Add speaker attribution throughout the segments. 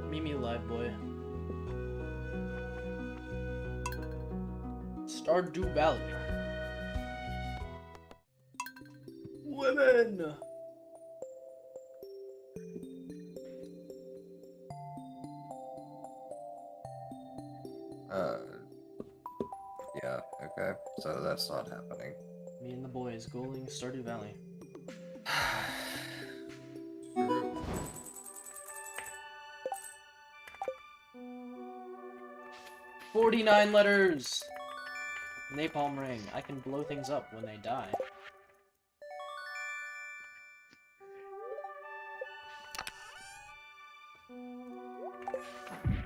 Speaker 1: Mimi Live Boy. Stardew Valley. Women!
Speaker 2: Yeah, okay. So that's not happening.
Speaker 1: Me and the boys goaling Stardew Valley. 49 letters! Napalm ring. I can blow things up when they die.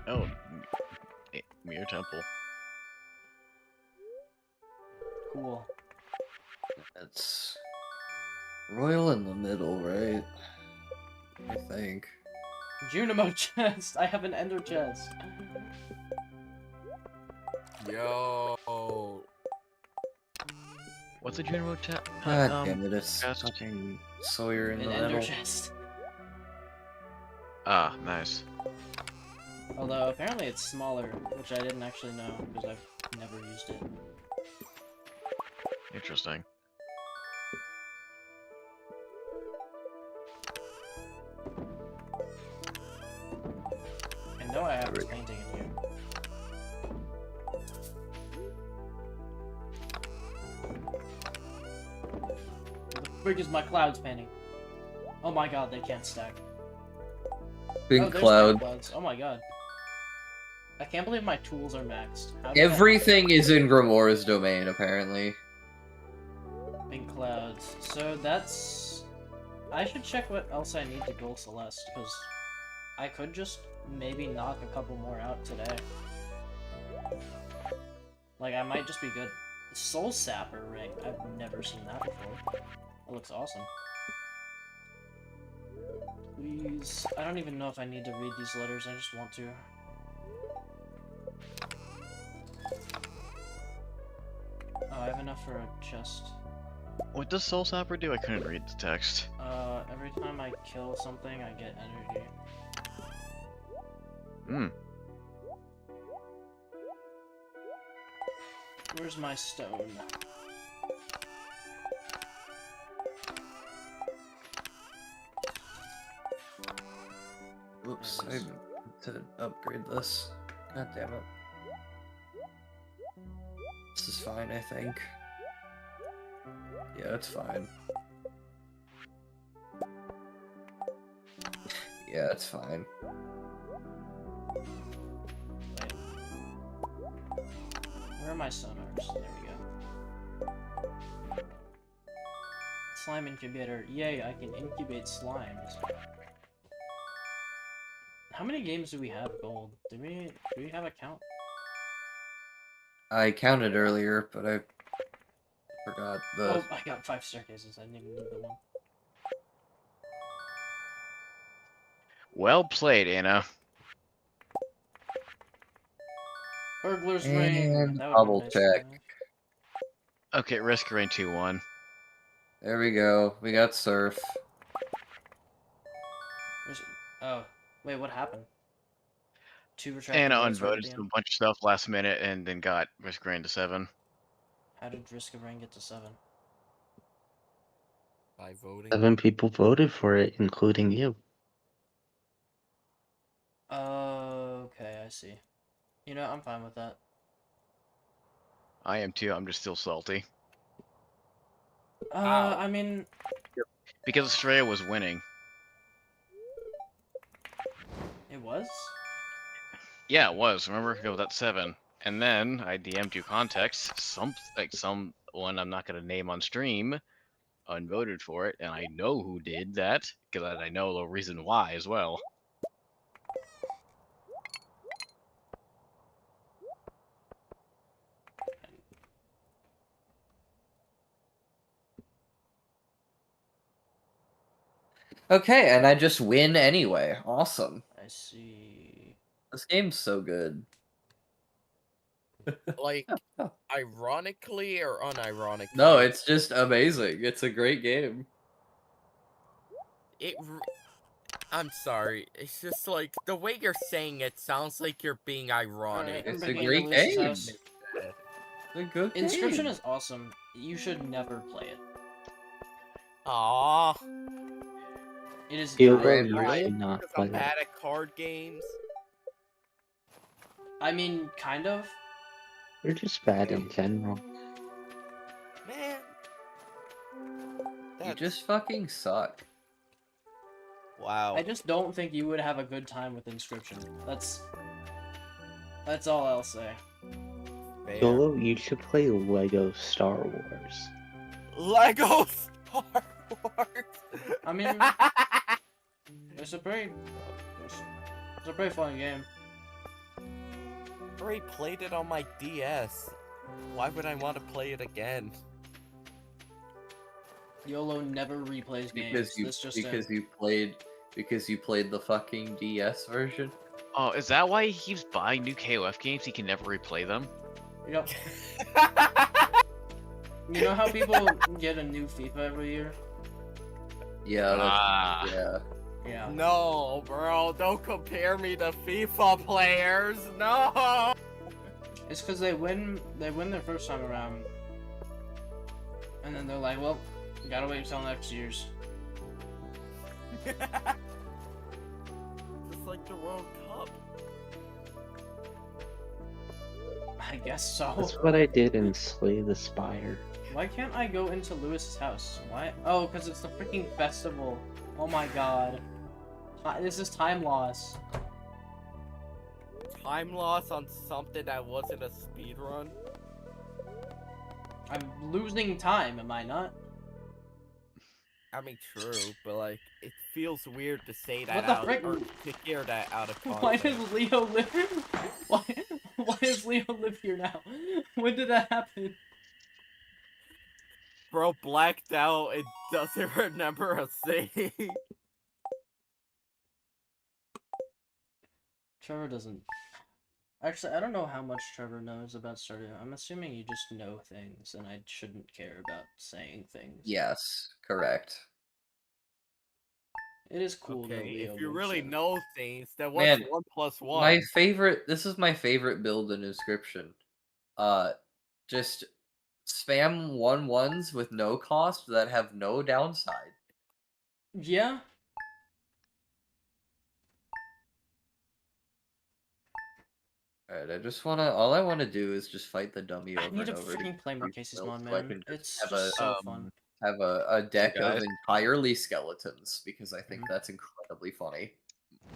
Speaker 3: Oh, Mirror Temple.
Speaker 1: Cool.
Speaker 2: It's royal in the middle, right? I think.
Speaker 1: Junimo chest! I have an ender chest.
Speaker 4: Yo.
Speaker 3: What's a Junimo tap?
Speaker 2: God damn it, it's
Speaker 3: chest?
Speaker 2: fucking Sawyer in
Speaker 1: An
Speaker 2: the
Speaker 1: ender
Speaker 2: middle.
Speaker 1: chest.
Speaker 3: Ah, nice.
Speaker 1: Although apparently it's smaller, which I didn't actually know because I've never used it.
Speaker 3: Interesting.
Speaker 1: I know I have this painting in here. Where the frick is my clouds painting? Oh my god, they can't stack.
Speaker 2: Pink
Speaker 1: Oh, there's my
Speaker 2: cloud.
Speaker 1: clouds. Oh my god. I can't believe my tools are maxed. How did
Speaker 2: Everything is in Grimoire's domain, apparently.
Speaker 1: Pink clouds. So that's... I should check what else I need to goal Celeste, because I could just maybe knock a couple more out today. Like, I might just be good. Soul Sapper ring. I've never seen that before. That looks awesome. Please. I don't even know if I need to read these letters, I just want to. Oh, I have enough for a chest.
Speaker 3: What does Soul Sapper do? I couldn't read the text.
Speaker 1: Every time I kill something, I get energy.
Speaker 3: Hmm.
Speaker 1: Where's my stone?
Speaker 2: Oops, I need to upgrade this. God damn it. This is fine, I think. Yeah, it's fine. Yeah, it's fine.
Speaker 1: Wait. Where are my sonars? There we go. Slime incubator. Yay, I can incubate slimes. How many games do we have gold? Do we have a count?
Speaker 2: I counted earlier, but I forgot the...
Speaker 1: Oh, I got 5 staircases. I didn't even need the one.
Speaker 3: Well played, Anna.
Speaker 1: Burglar's ring.
Speaker 2: And
Speaker 1: That would
Speaker 2: double
Speaker 1: be nice
Speaker 2: check.
Speaker 1: to have.
Speaker 3: Okay, Risk Rain 2-1.
Speaker 2: There we go. We got Surf.
Speaker 1: Oh, wait, what happened? 2 retracted
Speaker 3: Anna
Speaker 1: votes right at
Speaker 3: unvoted
Speaker 1: the
Speaker 3: a
Speaker 1: end.
Speaker 3: bunch of stuff last minute and then got Risk Rain to 7.
Speaker 1: How did Risk of Rain get to 7?
Speaker 4: By voting.
Speaker 5: 7 people voted for it, including you.
Speaker 1: Okay, I see. You know, I'm fine with that.
Speaker 3: I am too, I'm just still salty.
Speaker 1: I mean...
Speaker 3: Because Australia was winning.
Speaker 1: It was?
Speaker 3: Yeah, it was. Remember? It was at 7. And then I DM'd you context. Someone I'm not going to name on stream unvoted for it. And I know who did that. Because I know the reason why as well.
Speaker 2: Okay, and I just win anyway. Awesome.
Speaker 1: I see.
Speaker 2: This game's so good.
Speaker 4: Like, ironically or unironically?
Speaker 2: No, it's just amazing. It's a great game.
Speaker 4: I'm sorry. It's just like the way you're saying it sounds like you're being ironic.
Speaker 1: Alright, I'm
Speaker 2: It's a
Speaker 1: bringing
Speaker 2: great
Speaker 1: you to Lewis's
Speaker 2: game.
Speaker 1: house.
Speaker 2: It's a good
Speaker 1: Inscription
Speaker 2: game.
Speaker 1: is awesome. You should never play it.
Speaker 4: Aww.
Speaker 1: It is
Speaker 5: Feel
Speaker 1: good.
Speaker 5: good, you
Speaker 2: really?
Speaker 5: should not
Speaker 4: Because
Speaker 5: play
Speaker 4: I'm
Speaker 5: it.
Speaker 4: bad at card games.
Speaker 1: I mean, kind of.
Speaker 5: You're just bad in general.
Speaker 4: Man.
Speaker 2: You
Speaker 4: That's...
Speaker 2: just fucking suck.
Speaker 4: Wow.
Speaker 1: I just don't think you would have a good time with Inscription. That's all I'll say.
Speaker 4: Fair.
Speaker 5: YOLO, you should play Lego Star Wars.
Speaker 4: Lego Star Wars.
Speaker 1: I mean, it's a pretty fun game.
Speaker 4: I already played it on my DS. Why would I want to play it again?
Speaker 1: YOLO never replays games.
Speaker 2: Because you played the fucking DS version.
Speaker 3: Oh, is that why he keeps buying new KOF games? He can never replay them.
Speaker 1: Yep. You know how people get a new FIFA every year?
Speaker 2: Yeah,
Speaker 3: Ah.
Speaker 2: yeah.
Speaker 1: Yeah.
Speaker 4: No, bro, don't compare me to FIFA players. No.
Speaker 1: It's because they win their first time around, and then they're like, well, gotta wait until next year's.
Speaker 4: Just like the World Cup.
Speaker 1: I guess so.
Speaker 5: That's what I did in Slay the Spire.
Speaker 1: Why can't I go into Lewis's house? Why? Oh, because it's the freaking festival. Oh my god. This is time loss.
Speaker 4: Time loss on something that wasn't a speedrun?
Speaker 1: I'm losing time, am I not?
Speaker 4: I mean, true, but like, it feels weird to say that
Speaker 1: What the
Speaker 4: out,
Speaker 1: frick?
Speaker 4: or to hear that out of
Speaker 1: Why
Speaker 4: context.
Speaker 1: does Leo live? Why does Leo live here now? When did that happen?
Speaker 4: Bro blacked out and doesn't remember a thing.
Speaker 1: Trevor doesn't. Actually, I don't know how much Trevor knows about Stardew. I'm assuming you just know things, and I shouldn't care about saying things.
Speaker 2: Yes, correct.
Speaker 1: It is cool that
Speaker 4: Okay,
Speaker 1: Leo
Speaker 4: if you
Speaker 1: lives
Speaker 4: really
Speaker 1: there.
Speaker 4: know things, then what's
Speaker 2: Man,
Speaker 4: 1 plus 1?
Speaker 2: This is my favorite build in Inscription. Just spam 1/1s with no cost that have no downside.
Speaker 1: Yeah.
Speaker 2: Alright, all I wanna do is just fight the dummy
Speaker 1: I
Speaker 2: over
Speaker 1: need
Speaker 2: and
Speaker 1: to
Speaker 2: over
Speaker 1: freaking play more
Speaker 2: keep
Speaker 1: cases
Speaker 2: built
Speaker 1: mod,
Speaker 2: so I
Speaker 1: man.
Speaker 2: can just
Speaker 1: It's
Speaker 2: have
Speaker 1: just so fun.
Speaker 2: have a deck of
Speaker 3: guys?
Speaker 2: entirely skeletons because I think
Speaker 1: Mhm.
Speaker 2: that's incredibly funny.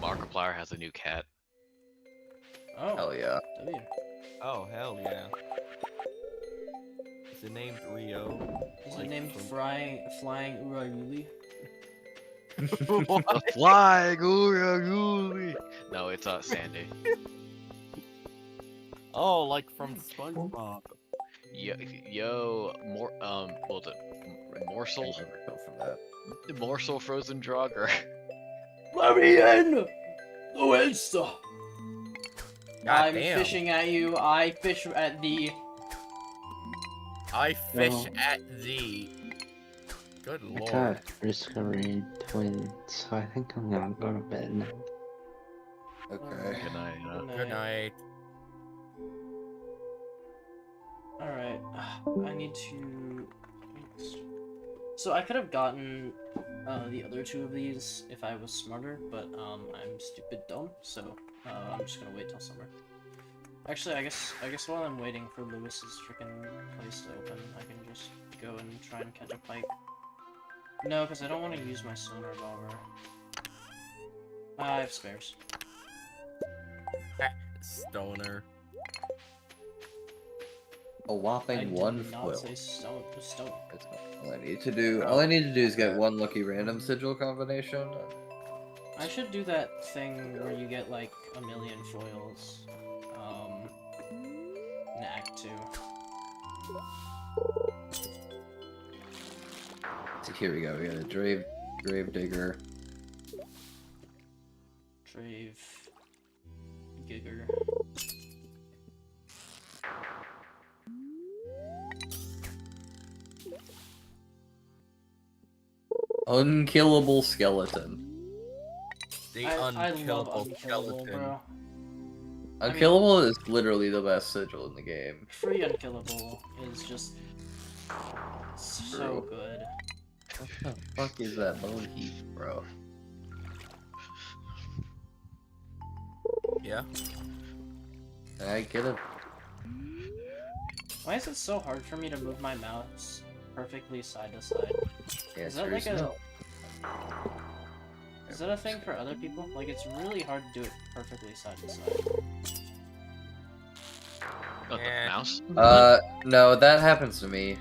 Speaker 3: Markiplier has a new cat.
Speaker 1: Oh,
Speaker 2: Hell yeah.
Speaker 1: W.
Speaker 4: Oh, hell yeah. Is it named Rio?
Speaker 1: Is it
Speaker 4: Like
Speaker 1: named
Speaker 4: from-
Speaker 1: Flying Urayuli?
Speaker 3: The flying Uraguli. No, it's Sandy.
Speaker 4: Oh, like from SpongeBob.
Speaker 3: What was it? Morsel?
Speaker 2: I'll never go from that.
Speaker 3: Morsel frozen Draugr.
Speaker 1: Let me in! Luisa! I'm
Speaker 4: damn.
Speaker 1: fishing at you, I fish at thee.
Speaker 4: I fish
Speaker 5: No.
Speaker 4: at thee. Good
Speaker 5: I
Speaker 4: lord.
Speaker 5: got discovered twins, so I think I'm gonna go to bed now.
Speaker 2: Okay.
Speaker 3: Good night.
Speaker 4: Good night.
Speaker 1: Alright, I need to... So I could have gotten the other two of these if I was smarter, but I'm stupid dumb, so I'm just gonna wait till summer. Actually, I guess while I'm waiting for Lewis's freaking place to open, I can just go and try and catch a pike. No, because I don't want to use my stone revolver. I have spares.
Speaker 4: Stoner.
Speaker 2: A
Speaker 1: I
Speaker 2: whopping
Speaker 1: did
Speaker 2: one
Speaker 1: not
Speaker 2: quill.
Speaker 1: say stone.
Speaker 2: That's all I need to do. All I need to do is get one lucky random sigil combination.
Speaker 1: I should do that thing where you get like a million foils. In Act 2.
Speaker 2: So here we go. We got a grave digger.
Speaker 1: Drave. Gigger.
Speaker 2: Unkillable skeleton.
Speaker 1: I love
Speaker 4: unkillable
Speaker 1: Unkillable,
Speaker 4: skeleton.
Speaker 1: bro.
Speaker 2: Unkillable is literally the best sigil in the game.
Speaker 1: Free Unkillable is just so
Speaker 2: True.
Speaker 1: good.
Speaker 2: What the fuck is that bone heap, bro?
Speaker 4: Yeah.
Speaker 2: Can I get a...
Speaker 1: Why is it so hard for me to move my mouse perfectly side to side? Is that
Speaker 2: Answer
Speaker 1: like
Speaker 2: is
Speaker 1: a...
Speaker 2: no.
Speaker 1: Is that a thing for other people? Like, it's really hard to do it perfectly side to side.
Speaker 3: Not the
Speaker 4: Yeah.
Speaker 3: mouse.
Speaker 2: No, that happens to me.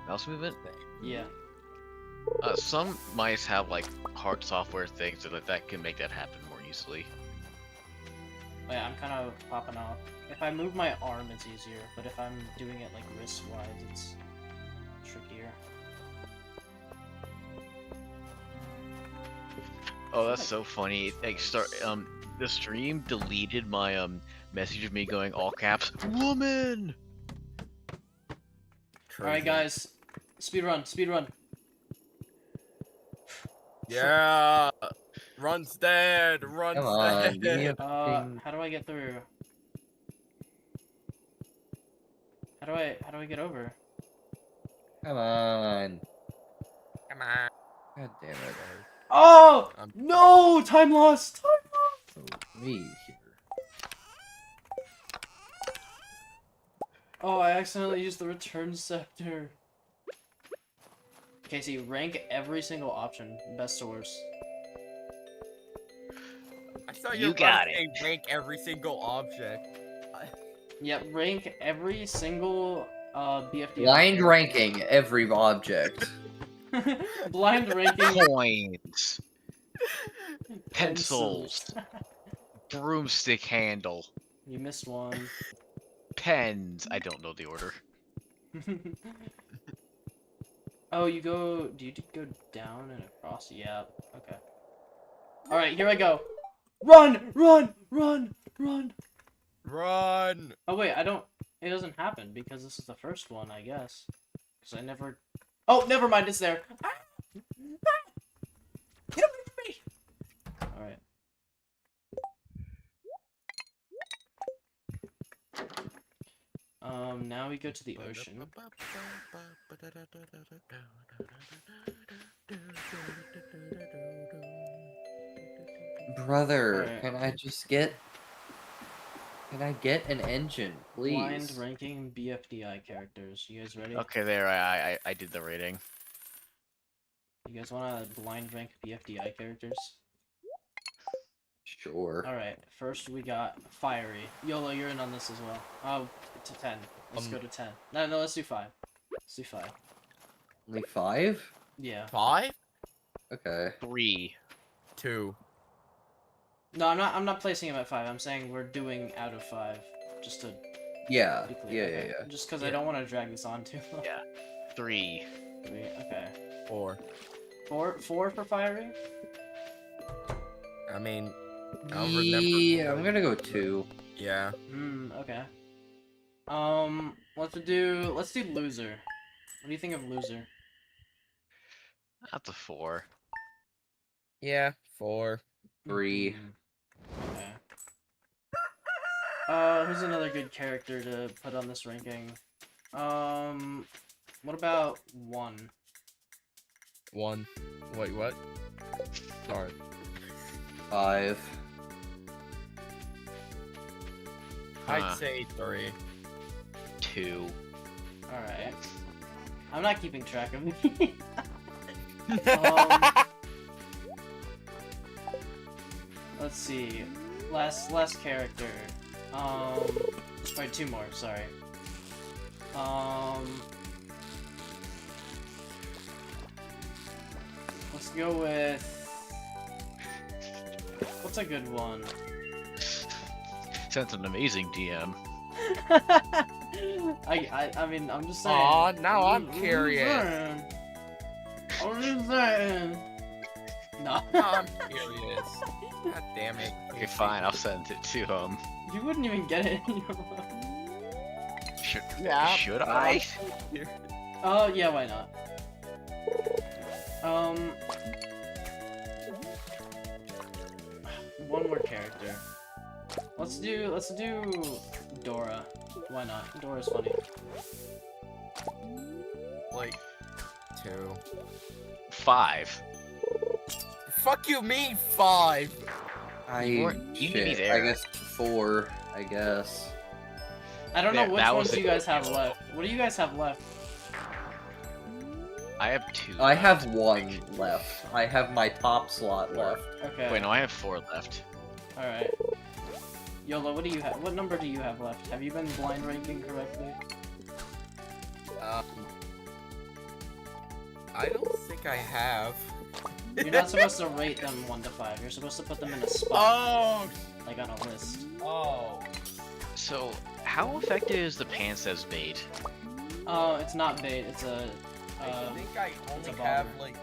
Speaker 3: Mouse movement.
Speaker 1: Yeah.
Speaker 3: Some mice have like hard software things that can make that happen more easily.
Speaker 1: Oh, yeah, I'm kind of popping off. If I move my arm, it's easier, but if I'm doing it like wrist-wise, it's trickier.
Speaker 3: Oh, that's so funny. Like, the stream deleted my message of me going all caps, woman.
Speaker 1: Alright, guys. Speedrun, speedrun.
Speaker 4: Yeah. Run's dead. Run's
Speaker 2: Come on, give me a
Speaker 4: dead.
Speaker 2: fucking...
Speaker 1: How do I get through? How do I get over?
Speaker 2: Come on.
Speaker 4: Come on.
Speaker 2: God damn it.
Speaker 1: Oh!
Speaker 4: I'm-
Speaker 1: No! Time lost! Time lost!
Speaker 2: So, me here.
Speaker 1: Oh, I accidentally used the return scepter. Casey, rank every single option, best to worst.
Speaker 4: I thought
Speaker 3: You
Speaker 4: were
Speaker 3: got
Speaker 4: about to say rank every single object.
Speaker 1: Yep, rank every single BFD.
Speaker 2: Blind ranking every object.
Speaker 1: Blind ranking
Speaker 3: Coins, pencils, broomstick handle,
Speaker 1: You missed one.
Speaker 3: pens. I don't know the order.
Speaker 1: Oh, you go. Do you go down and across? Yeah. Okay. All right, here I go. Run! Run! Run! Run!
Speaker 4: Run!
Speaker 1: Oh wait, I don't. It doesn't happen because this is the first one, I guess. Because I never. Oh, never mind. It's there. Ah! Ah! Get away from me! All right. Now we go to the ocean.
Speaker 2: Brother,
Speaker 1: Alright.
Speaker 2: can I just get... Can I get an engine, please?
Speaker 1: Blind ranking BFDI characters. You guys ready?
Speaker 3: Okay, there. I did the rating.
Speaker 1: You guys want to blind rank BFDI characters?
Speaker 2: Sure.
Speaker 1: Alright, first we got Fiery. YOLO, you're in on this as well. Oh, to 10. Let's go to 10. No, let's do 5. Let's do 5.
Speaker 2: Only 5?
Speaker 1: Yeah.
Speaker 4: 5?
Speaker 2: Okay.
Speaker 3: 3.
Speaker 4: 2.
Speaker 1: No, I'm not placing him at 5. I'm saying we're doing out of 5. Just to
Speaker 2: Yeah.
Speaker 1: be
Speaker 2: Yeah,
Speaker 1: clear.
Speaker 2: yeah,
Speaker 1: Okay.
Speaker 2: yeah.
Speaker 1: Just because I
Speaker 4: Yeah.
Speaker 1: don't want to drag this on too long.
Speaker 3: Yeah. 3.
Speaker 1: 3, okay.
Speaker 4: 4.
Speaker 1: 4 for Fiery?
Speaker 4: I mean, I don't remember.
Speaker 2: Yeah, I'm gonna go 2.
Speaker 4: Yeah.
Speaker 1: Okay. Let's do Loser. What do you think of Loser?
Speaker 3: That's a 4.
Speaker 4: Yeah. 4.
Speaker 2: 3.
Speaker 1: Okay. Who's another good character to put on this ranking? What about 1?
Speaker 4: 1. Wait, what? Sorry.
Speaker 2: 5.
Speaker 4: I'd say 3.
Speaker 3: 2.
Speaker 1: Alright. I'm not keeping track of these. um, let's see. Last character. Wait, 2 more, sorry. Let's go with... What's a good one?
Speaker 3: That's an amazing DM.
Speaker 1: I mean, I'm just saying.
Speaker 4: Aw, now I'm
Speaker 1: just
Speaker 4: curious.
Speaker 1: saying. I'm just saying. No.
Speaker 4: Now I'm curious. God damn it.
Speaker 3: Okay, fine. I'll send it to
Speaker 1: You wouldn't even get it.
Speaker 3: Should
Speaker 4: Yeah.
Speaker 3: should I?
Speaker 1: Oh, yeah, why not? Let's do Dora. Why not? Dora's funny.
Speaker 4: Like 2.
Speaker 3: 5.
Speaker 4: Fuck you, me 5.
Speaker 3: You weren't- you need
Speaker 2: Shit,
Speaker 3: air.
Speaker 2: I guess 4. I guess.
Speaker 1: I don't know
Speaker 3: There,
Speaker 1: which
Speaker 3: that
Speaker 1: ones
Speaker 3: was
Speaker 1: you guys have left. What do you guys have left?
Speaker 3: I have 2.
Speaker 2: I have 1 left. I have my top slot left.
Speaker 1: Okay.
Speaker 3: Wait, no, I have 4 left.
Speaker 1: Alright. Yola, what do you have? What number do you have left? Have you been blind ranking correctly?
Speaker 4: I don't think I have.
Speaker 1: You're not supposed to rate them 1 to 5. You're supposed to put them in a spot,
Speaker 4: Oh.
Speaker 1: like on a list.
Speaker 4: Oh.
Speaker 3: So, how effective is the pants as bait?
Speaker 1: Oh, it's not bait. It's a.
Speaker 4: I think I
Speaker 1: it's
Speaker 4: only
Speaker 1: a
Speaker 4: have
Speaker 1: bobber.
Speaker 4: like.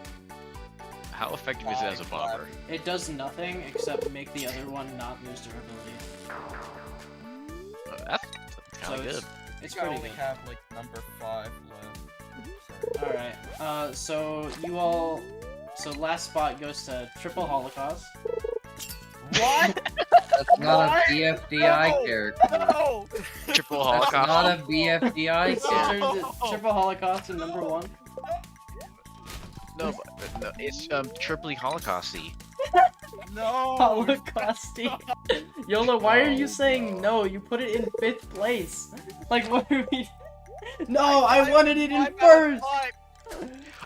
Speaker 3: How effective is it as a
Speaker 4: 5
Speaker 3: bobber?
Speaker 4: left.
Speaker 1: It does nothing except make the other one not lose durability.
Speaker 3: That's kind of
Speaker 1: So
Speaker 3: good.
Speaker 1: It's
Speaker 4: I
Speaker 1: pretty
Speaker 4: only
Speaker 1: good.
Speaker 4: have like number 5 left.
Speaker 1: Alright. So you all. So last spot goes to Triple Holocaust.
Speaker 4: What?
Speaker 2: That's not
Speaker 4: What?
Speaker 2: a BFDI
Speaker 4: No!
Speaker 2: character.
Speaker 4: No!
Speaker 3: Triple
Speaker 2: That's
Speaker 3: Holocaust.
Speaker 2: not a BFDI
Speaker 1: It
Speaker 2: character.
Speaker 1: turns it Triple Holocaust in number 1.
Speaker 3: No, but, no, it's triply Holocausty.
Speaker 4: No!
Speaker 1: Holocausty. Yola, why are you
Speaker 2: Oh,
Speaker 1: saying
Speaker 2: no.
Speaker 1: no? You put it in 5th place. Like, what are we? No, I wanted it in 1st.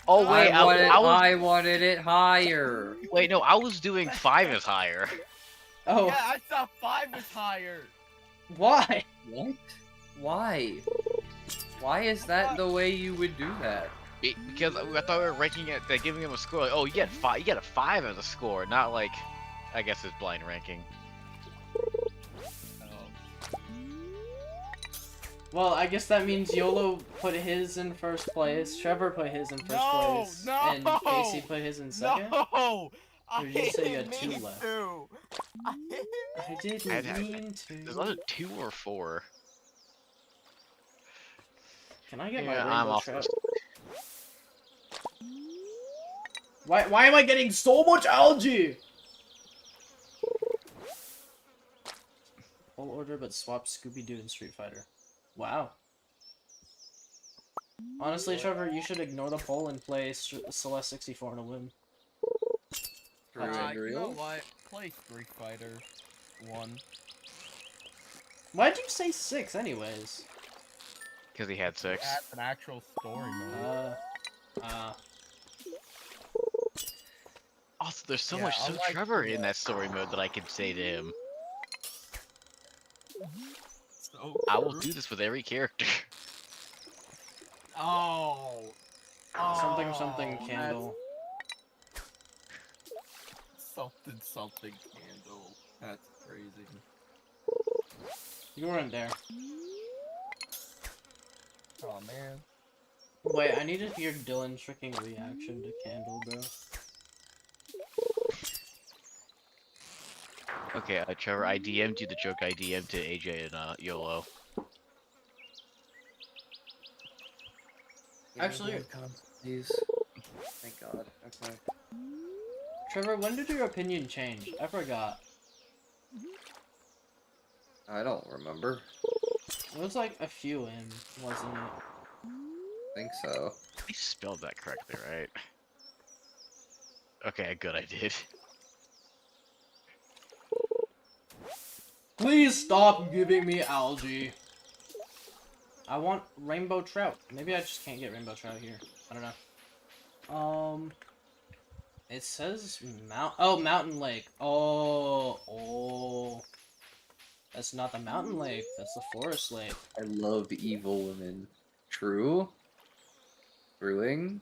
Speaker 3: Oh wait,
Speaker 2: I wanted it higher.
Speaker 3: wait, no, I was doing 5 is higher.
Speaker 1: Oh,
Speaker 4: Yeah, I thought 5 was higher.
Speaker 1: why?
Speaker 2: What? Why? Why is that the way you would do that?
Speaker 3: Because I thought we were ranking it, like, giving him a score. Like, oh, you get 5. You get a 5 as a score, not like, I guess it's blind ranking.
Speaker 1: Well, I guess that means Yolo put his in 1st place, Trevor put his in 1st
Speaker 4: No,
Speaker 1: place,
Speaker 4: no,
Speaker 1: and Casey put his in 2nd.
Speaker 4: No!
Speaker 1: Or did you say you had
Speaker 4: didn't
Speaker 1: 2
Speaker 4: mean
Speaker 1: left?
Speaker 4: to.
Speaker 1: I didn't
Speaker 3: I-
Speaker 1: mean
Speaker 3: There's
Speaker 1: to.
Speaker 3: either 2 or 4.
Speaker 1: Can I get my
Speaker 3: Yeah,
Speaker 1: rainbow
Speaker 3: I'm off
Speaker 1: trap?
Speaker 3: this.
Speaker 1: Why am I getting so much algae? Whole order, but swap Scooby-Doo and Street Fighter. Wow. Honestly, Trevor, you should ignore the poll and play Celeste 64 in a win.
Speaker 2: For
Speaker 4: You know
Speaker 2: real?
Speaker 4: what? Play Street Fighter 1.
Speaker 1: Why'd you say 6 anyways?
Speaker 3: Because he had 6.
Speaker 4: That's an actual story mode.
Speaker 3: Also, there's so
Speaker 4: Yeah,
Speaker 3: much so
Speaker 4: unlike
Speaker 3: Trevor
Speaker 4: the,
Speaker 3: in that story mode that I can say to him.
Speaker 4: So
Speaker 3: I will
Speaker 4: true.
Speaker 3: do this with every character.
Speaker 4: Oh.
Speaker 1: Something
Speaker 4: Oh,
Speaker 1: candle.
Speaker 4: that's something candle. That's crazy.
Speaker 1: You weren't there.
Speaker 4: Oh man.
Speaker 1: Wait, I need to hear Dylan's freaking reaction to Candle, bro.
Speaker 3: Okay, Trevor, I DM'd you the joke I DM'd to AJ and YOLO.
Speaker 1: Actually-
Speaker 2: Please. Thank God. Okay.
Speaker 1: Trevor, when did your opinion change? I forgot.
Speaker 2: I don't remember.
Speaker 1: It was like a few in, wasn't it?
Speaker 2: I think so.
Speaker 3: I spelled that correctly, right? Okay, good, I did.
Speaker 1: Please stop giving me algae. I want rainbow trout. Maybe I just can't get rainbow trout here. I don't know. It says mountain lake. Oh. That's not the mountain lake. That's the forest lake.
Speaker 2: I love evil women. True. Brewing.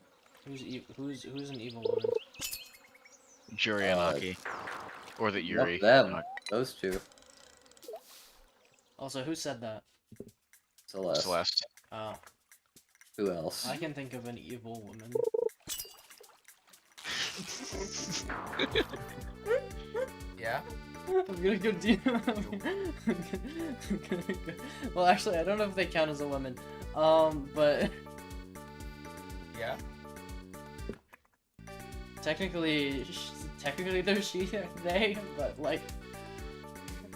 Speaker 1: Who's an evil woman?
Speaker 3: Juri Anaki. Or the Yuri.
Speaker 2: Love them. Those two.
Speaker 1: Also, who said that?
Speaker 2: Celeste.
Speaker 3: Celeste.
Speaker 1: Oh,
Speaker 2: Who else?
Speaker 1: I can think of an evil woman.
Speaker 4: Yeah.
Speaker 1: I'm gonna go deep. Well, actually, I don't know if they count as a woman. But
Speaker 4: Yeah.
Speaker 1: technically they're she, they, but like,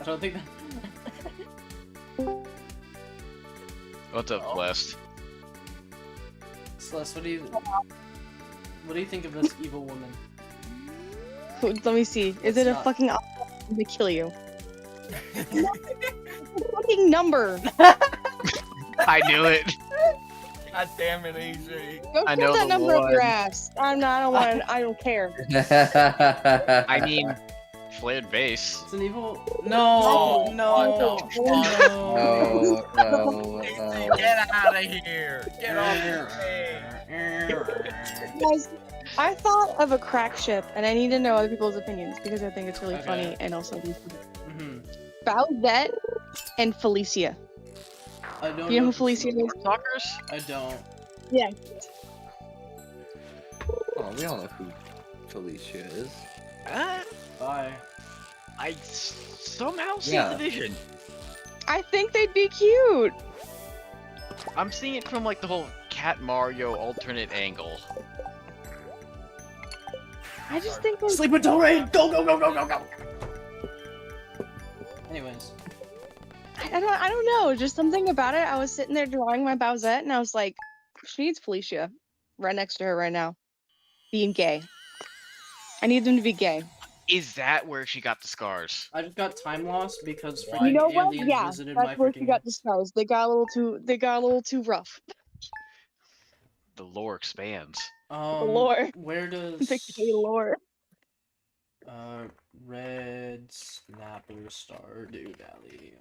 Speaker 1: I don't think that.
Speaker 3: What's up, Blessed?
Speaker 1: Celeste, what do you think of this evil woman?
Speaker 6: Let me see. Is
Speaker 1: What's
Speaker 6: it a
Speaker 1: not?
Speaker 6: fucking option to kill you? Fucking number.
Speaker 3: I knew it.
Speaker 4: God damn it, AJ.
Speaker 6: Go
Speaker 3: I
Speaker 6: shove
Speaker 3: know
Speaker 6: that
Speaker 3: the
Speaker 6: number up your
Speaker 3: one.
Speaker 6: ass. I don't want. I don't care.
Speaker 3: I mean, flared base.
Speaker 1: It's an evil. No, no,
Speaker 2: no, no,
Speaker 4: AJ,
Speaker 2: no.
Speaker 4: get out of here. Get off the stage.
Speaker 6: Guys, I thought of a crack ship, and I need to know other people's opinions because I think it's really
Speaker 1: Okay.
Speaker 6: funny and also
Speaker 1: Mhm.
Speaker 6: Bowsette and Felicia.
Speaker 1: I don't
Speaker 6: You know who
Speaker 1: who
Speaker 6: Felicia is?
Speaker 3: Talkers?
Speaker 1: I don't.
Speaker 6: Yeah.
Speaker 2: Oh, we all know who Felicia is.
Speaker 1: Bye.
Speaker 3: I somehow see
Speaker 2: Yeah.
Speaker 3: the vision.
Speaker 6: I think they'd be cute.
Speaker 3: I'm seeing it from like the whole Cat Mario alternate angle.
Speaker 6: I just think they're
Speaker 1: Sleep until rain. Go go go go go go. Anyways,
Speaker 6: I don't know. Just something about it. I was sitting there drawing my Bowsette, and I was like, she needs Felicia right next to her right now, being gay. I need them to be gay.
Speaker 3: Is that where she got the scars?
Speaker 1: I just got time loss because
Speaker 4: You
Speaker 1: freaking
Speaker 6: You know what?
Speaker 1: aliens
Speaker 6: Yeah,
Speaker 1: visited my
Speaker 6: that's where she
Speaker 1: freaking.
Speaker 6: got the scars. They got a little too rough.
Speaker 3: The lore expands.
Speaker 6: lore.
Speaker 1: Where
Speaker 6: The
Speaker 1: does
Speaker 6: gay lore.
Speaker 1: Red Snapper Stardew Valley?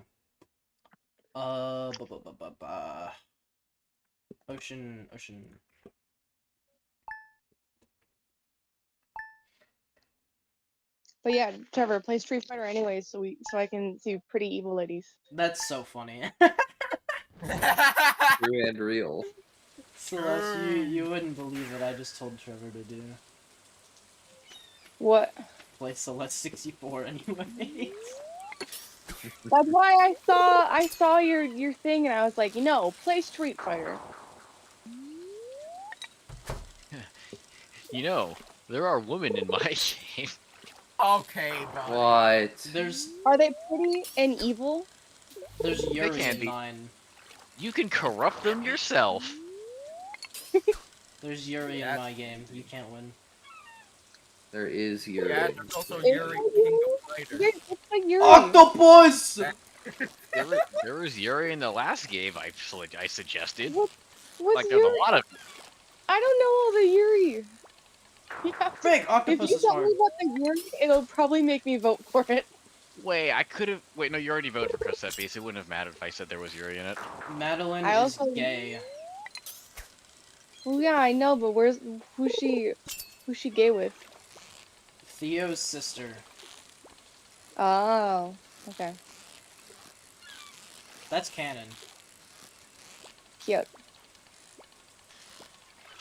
Speaker 1: Ocean.
Speaker 6: But yeah, Trevor, play Street Fighter anyways, so I can see pretty evil ladies.
Speaker 1: That's so funny.
Speaker 2: True and real.
Speaker 1: Celeste, you wouldn't believe what I just told Trevor to do.
Speaker 6: What?
Speaker 1: Play Celeste 64 anyways.
Speaker 6: That's why I saw your thing and I was like, play Street Fighter.
Speaker 3: You know, there are women in my game.
Speaker 4: Okay, bye.
Speaker 2: What?
Speaker 1: There's
Speaker 6: Are they pretty and evil?
Speaker 1: Yuri
Speaker 3: can't
Speaker 1: in
Speaker 3: be.
Speaker 1: mine.
Speaker 3: You can corrupt them yourself.
Speaker 1: There's Yuri in
Speaker 4: That's-
Speaker 1: my game. You can't win.
Speaker 2: There is Yuri.
Speaker 4: Yeah, there's also
Speaker 6: It's
Speaker 4: Yuri, King of Fighters.
Speaker 6: It's like Yuri.
Speaker 1: Octopus!
Speaker 3: There was Yuri in the last game I suggested.
Speaker 6: What's
Speaker 3: Like, there's
Speaker 6: Yuri?
Speaker 3: a lot of.
Speaker 6: I don't know all the Yuri. You have to-
Speaker 1: Frick,
Speaker 6: if
Speaker 1: Octopus
Speaker 6: you
Speaker 1: is
Speaker 6: tell
Speaker 1: hard.
Speaker 6: me about the Yuri, it'll probably make me vote for it.
Speaker 3: Wait, I could have. Wait, no, you already voted for Cosette Base. It wouldn't have mattered if I said there was Yuri in it.
Speaker 1: Madeline
Speaker 6: I
Speaker 1: is
Speaker 6: also-
Speaker 1: gay.
Speaker 6: Well, yeah, I know, but who's she gay with?
Speaker 1: Theo's sister.
Speaker 6: Oh, okay,
Speaker 1: That's canon.
Speaker 6: cute.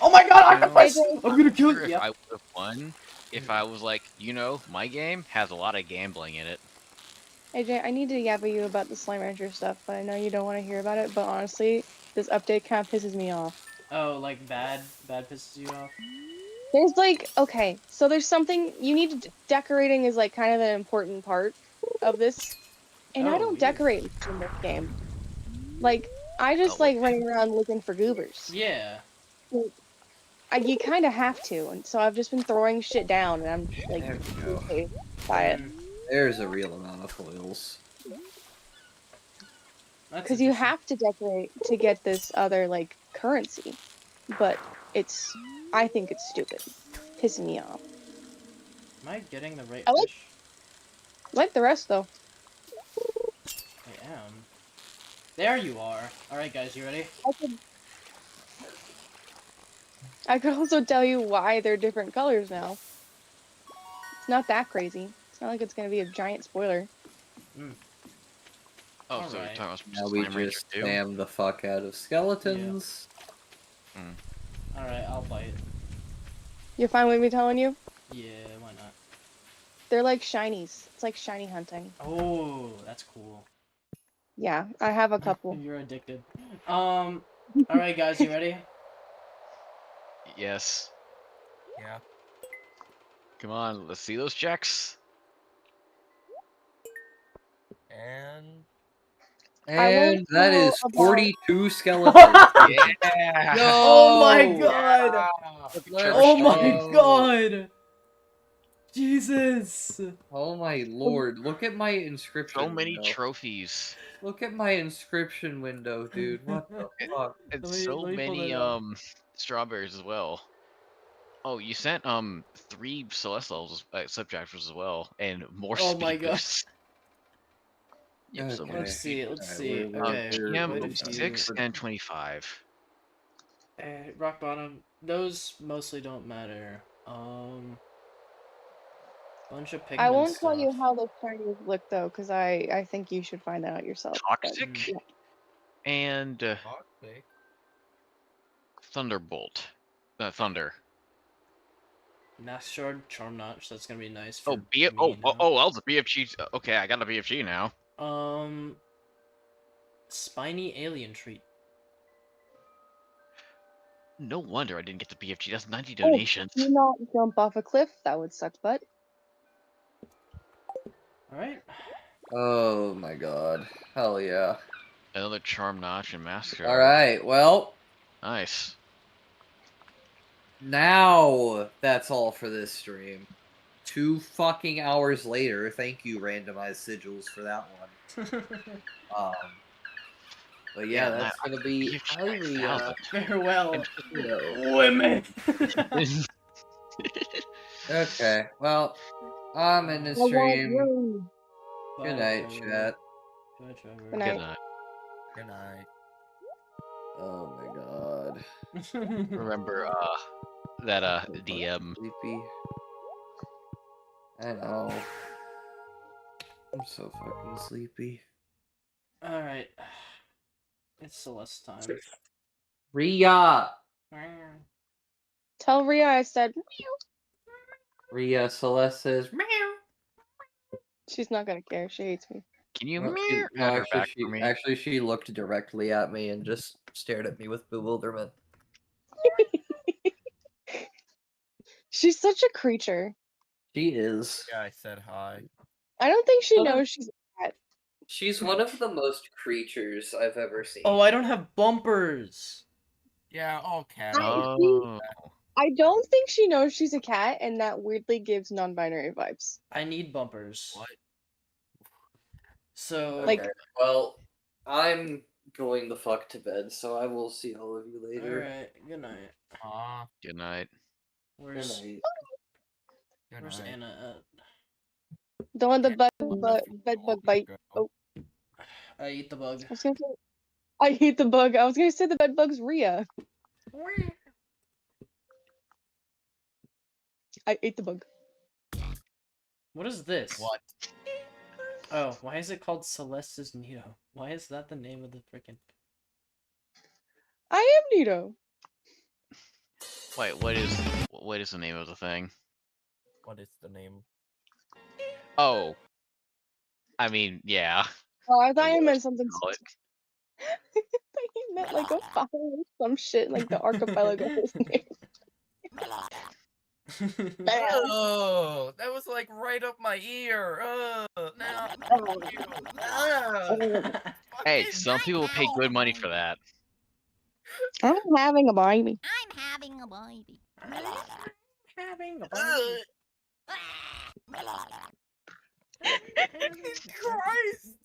Speaker 1: Oh my god,
Speaker 3: You know,
Speaker 1: Octopus!
Speaker 6: AJ,
Speaker 1: I'm gonna kill
Speaker 3: If
Speaker 1: you.
Speaker 3: I would have won, if I was like, my game has a lot of gambling in it.
Speaker 6: AJ, I need to yabba you about the Slime Rancher stuff, but I know you don't want to hear about it. But honestly, this update kind of pisses me off.
Speaker 1: Oh, like bad pisses you off?
Speaker 6: There's okay, so there's something you need to decorating is like kind of an important part of this, and I
Speaker 1: Oh,
Speaker 6: don't
Speaker 1: weird.
Speaker 6: decorate in this game. Like I just
Speaker 3: Oh,
Speaker 6: like running around looking for goobers.
Speaker 1: Yeah.
Speaker 6: You kind of have to, and so I've just been throwing shit down, and I'm like
Speaker 2: There we go.
Speaker 6: okay by it.
Speaker 1: Mm,
Speaker 2: There's a real amount of foils.
Speaker 1: that's
Speaker 6: Because you
Speaker 1: interesting.
Speaker 6: have to decorate to get this other like currency, but I think it's stupid, pissing me off.
Speaker 1: Am I getting the right
Speaker 6: I like-
Speaker 1: fish?
Speaker 6: Like the rest though.
Speaker 1: I am. There you are. Alright guys, you ready?
Speaker 6: I could also tell you why they're different colors now. It's not that crazy. It's not like it's gonna be a giant spoiler.
Speaker 3: Oh, so you're
Speaker 1: Alright.
Speaker 3: talking
Speaker 2: Now
Speaker 3: about
Speaker 2: we
Speaker 3: Slime Rancher
Speaker 2: just
Speaker 3: 2?
Speaker 2: spam the fuck out of skeletons.
Speaker 1: Alright, I'll bite.
Speaker 6: You're fine with me telling you?
Speaker 1: Yeah, why not?
Speaker 6: They're like shinies. It's like shiny hunting.
Speaker 1: Oh, that's cool.
Speaker 6: Yeah, I have a couple.
Speaker 1: You're addicted. Alright guys, you ready?
Speaker 3: Yes.
Speaker 4: Yeah.
Speaker 3: Come on, let's see those checks.
Speaker 4: And
Speaker 6: I won't
Speaker 2: And that
Speaker 6: tell
Speaker 2: is
Speaker 6: about-
Speaker 2: 42 skeletons.
Speaker 4: yeah.
Speaker 2: Yo!
Speaker 1: Oh my god!
Speaker 2: Let's
Speaker 1: Oh my
Speaker 2: go.
Speaker 1: god! Jesus!
Speaker 2: Oh my lord, look at my inscription
Speaker 3: So many
Speaker 2: window.
Speaker 3: trophies.
Speaker 2: Look at my inscription window, dude. What the fuck?
Speaker 3: And
Speaker 1: Let me-
Speaker 3: so
Speaker 1: let me pull
Speaker 3: many
Speaker 1: that up.
Speaker 3: strawberries as well. Oh, you sent 3 celestials subtractors as well, and more
Speaker 1: Oh my
Speaker 3: speed
Speaker 1: god.
Speaker 3: boosts. Yep, so
Speaker 2: Okay.
Speaker 3: many
Speaker 1: Let's
Speaker 3: speed
Speaker 1: see, let's
Speaker 2: Alright,
Speaker 1: see.
Speaker 2: we're-
Speaker 1: Okay,
Speaker 2: we're-
Speaker 3: TM
Speaker 1: quite a
Speaker 2: we're-
Speaker 1: few.
Speaker 3: 6 and 25.
Speaker 1: Rock bottom. Those mostly don't matter. Bunch of pigment
Speaker 6: I won't
Speaker 1: stuff.
Speaker 6: tell you how the shinies look though, because I think you should find that out yourself. but-
Speaker 3: Toxic
Speaker 6: yeah.
Speaker 3: and
Speaker 4: Toxic.
Speaker 3: Thunderbolt. Thunder.
Speaker 1: Mask shard, charm notch. That's gonna be nice for
Speaker 3: Oh,
Speaker 1: me
Speaker 3: oh,
Speaker 1: now.
Speaker 3: that was a BFG. Okay, I got a BFG now.
Speaker 1: Spiny alien treat.
Speaker 3: No wonder I didn't get the BFG. That's 90
Speaker 6: Oh,
Speaker 3: donations.
Speaker 6: do not jump off a cliff. That would suck butt.
Speaker 1: All right.
Speaker 2: Oh my god. Hell yeah.
Speaker 3: Another charm notch and mask shard.
Speaker 2: Alright, well,
Speaker 3: Nice.
Speaker 2: now that's all for this stream. 2 fucking hours later, thank you, randomized sigils, for that one. But yeah,
Speaker 3: Yeah,
Speaker 2: that's gonna be
Speaker 3: BFG
Speaker 2: highly,
Speaker 3: 9,000.
Speaker 1: Farewell,
Speaker 2: you know.
Speaker 1: women.
Speaker 2: Okay, well, I'm in the
Speaker 6: I want
Speaker 2: stream.
Speaker 6: you.
Speaker 2: Good night, chat.
Speaker 1: Good night, Trevor.
Speaker 6: Good night.
Speaker 3: Good night.
Speaker 4: Good night.
Speaker 2: Oh my god.
Speaker 3: Remember, that,
Speaker 2: I'm
Speaker 3: DM.
Speaker 2: sleepy. I know. I'm so fucking sleepy.
Speaker 1: All right. It's Celeste time.
Speaker 2: Ria!
Speaker 6: Tell Rhea I said
Speaker 2: Ria Celeste says meow.
Speaker 6: she's not gonna care. She hates me.
Speaker 3: Can you
Speaker 2: No,
Speaker 3: mirror
Speaker 2: no,
Speaker 3: add her back
Speaker 2: actually,
Speaker 3: for me?
Speaker 2: actually, she looked directly at me and just stared at me with bewilderment.
Speaker 6: She's such a creature.
Speaker 2: She is.
Speaker 4: Yeah, I said hi.
Speaker 6: I don't think she
Speaker 2: Oh.
Speaker 6: knows she's a cat.
Speaker 2: She's one of the most creatures I've ever seen.
Speaker 1: Oh, I don't have bumpers.
Speaker 4: Yeah, all cats.
Speaker 3: Oh.
Speaker 6: I don't think she knows she's a cat, and that weirdly gives non-binary vibes.
Speaker 1: I need bumpers.
Speaker 4: What?
Speaker 1: So
Speaker 6: Like-
Speaker 2: Okay, well, I'm going the fuck to bed, so I will see all of you
Speaker 1: all
Speaker 2: later.
Speaker 1: right. Good night.
Speaker 4: Aw,
Speaker 3: Good night.
Speaker 2: Good
Speaker 1: Where's
Speaker 2: night.
Speaker 4: good
Speaker 1: Where's
Speaker 4: night.
Speaker 1: Anna
Speaker 6: Don't let the bed
Speaker 4: Wonderful
Speaker 6: bug bite.
Speaker 4: girl.
Speaker 6: Oh,
Speaker 1: at? I eat the bug.
Speaker 6: I was gonna say. I hate the bug. I was gonna say the bed bug's Rhea. I ate the bug.
Speaker 1: What is this?
Speaker 4: What?
Speaker 1: Oh, why is it called Celeste's Nido? Why is that the name of the frickin'?
Speaker 6: I am Nito.
Speaker 3: Wait, what is the name of the thing?
Speaker 4: What is the name?
Speaker 3: Oh. I mean, yeah.
Speaker 6: Oh, I thought
Speaker 3: I
Speaker 6: you
Speaker 3: will
Speaker 6: meant something.
Speaker 3: call it.
Speaker 6: I thought you meant like a fire or some shit, like the archipelago.
Speaker 4: Oh, that was like right up my ear. Now.
Speaker 3: Hey, some people pay good money for that.
Speaker 6: I'm having a baby.
Speaker 7: I'm having a baby.
Speaker 1: Having a
Speaker 4: Jesus Christ!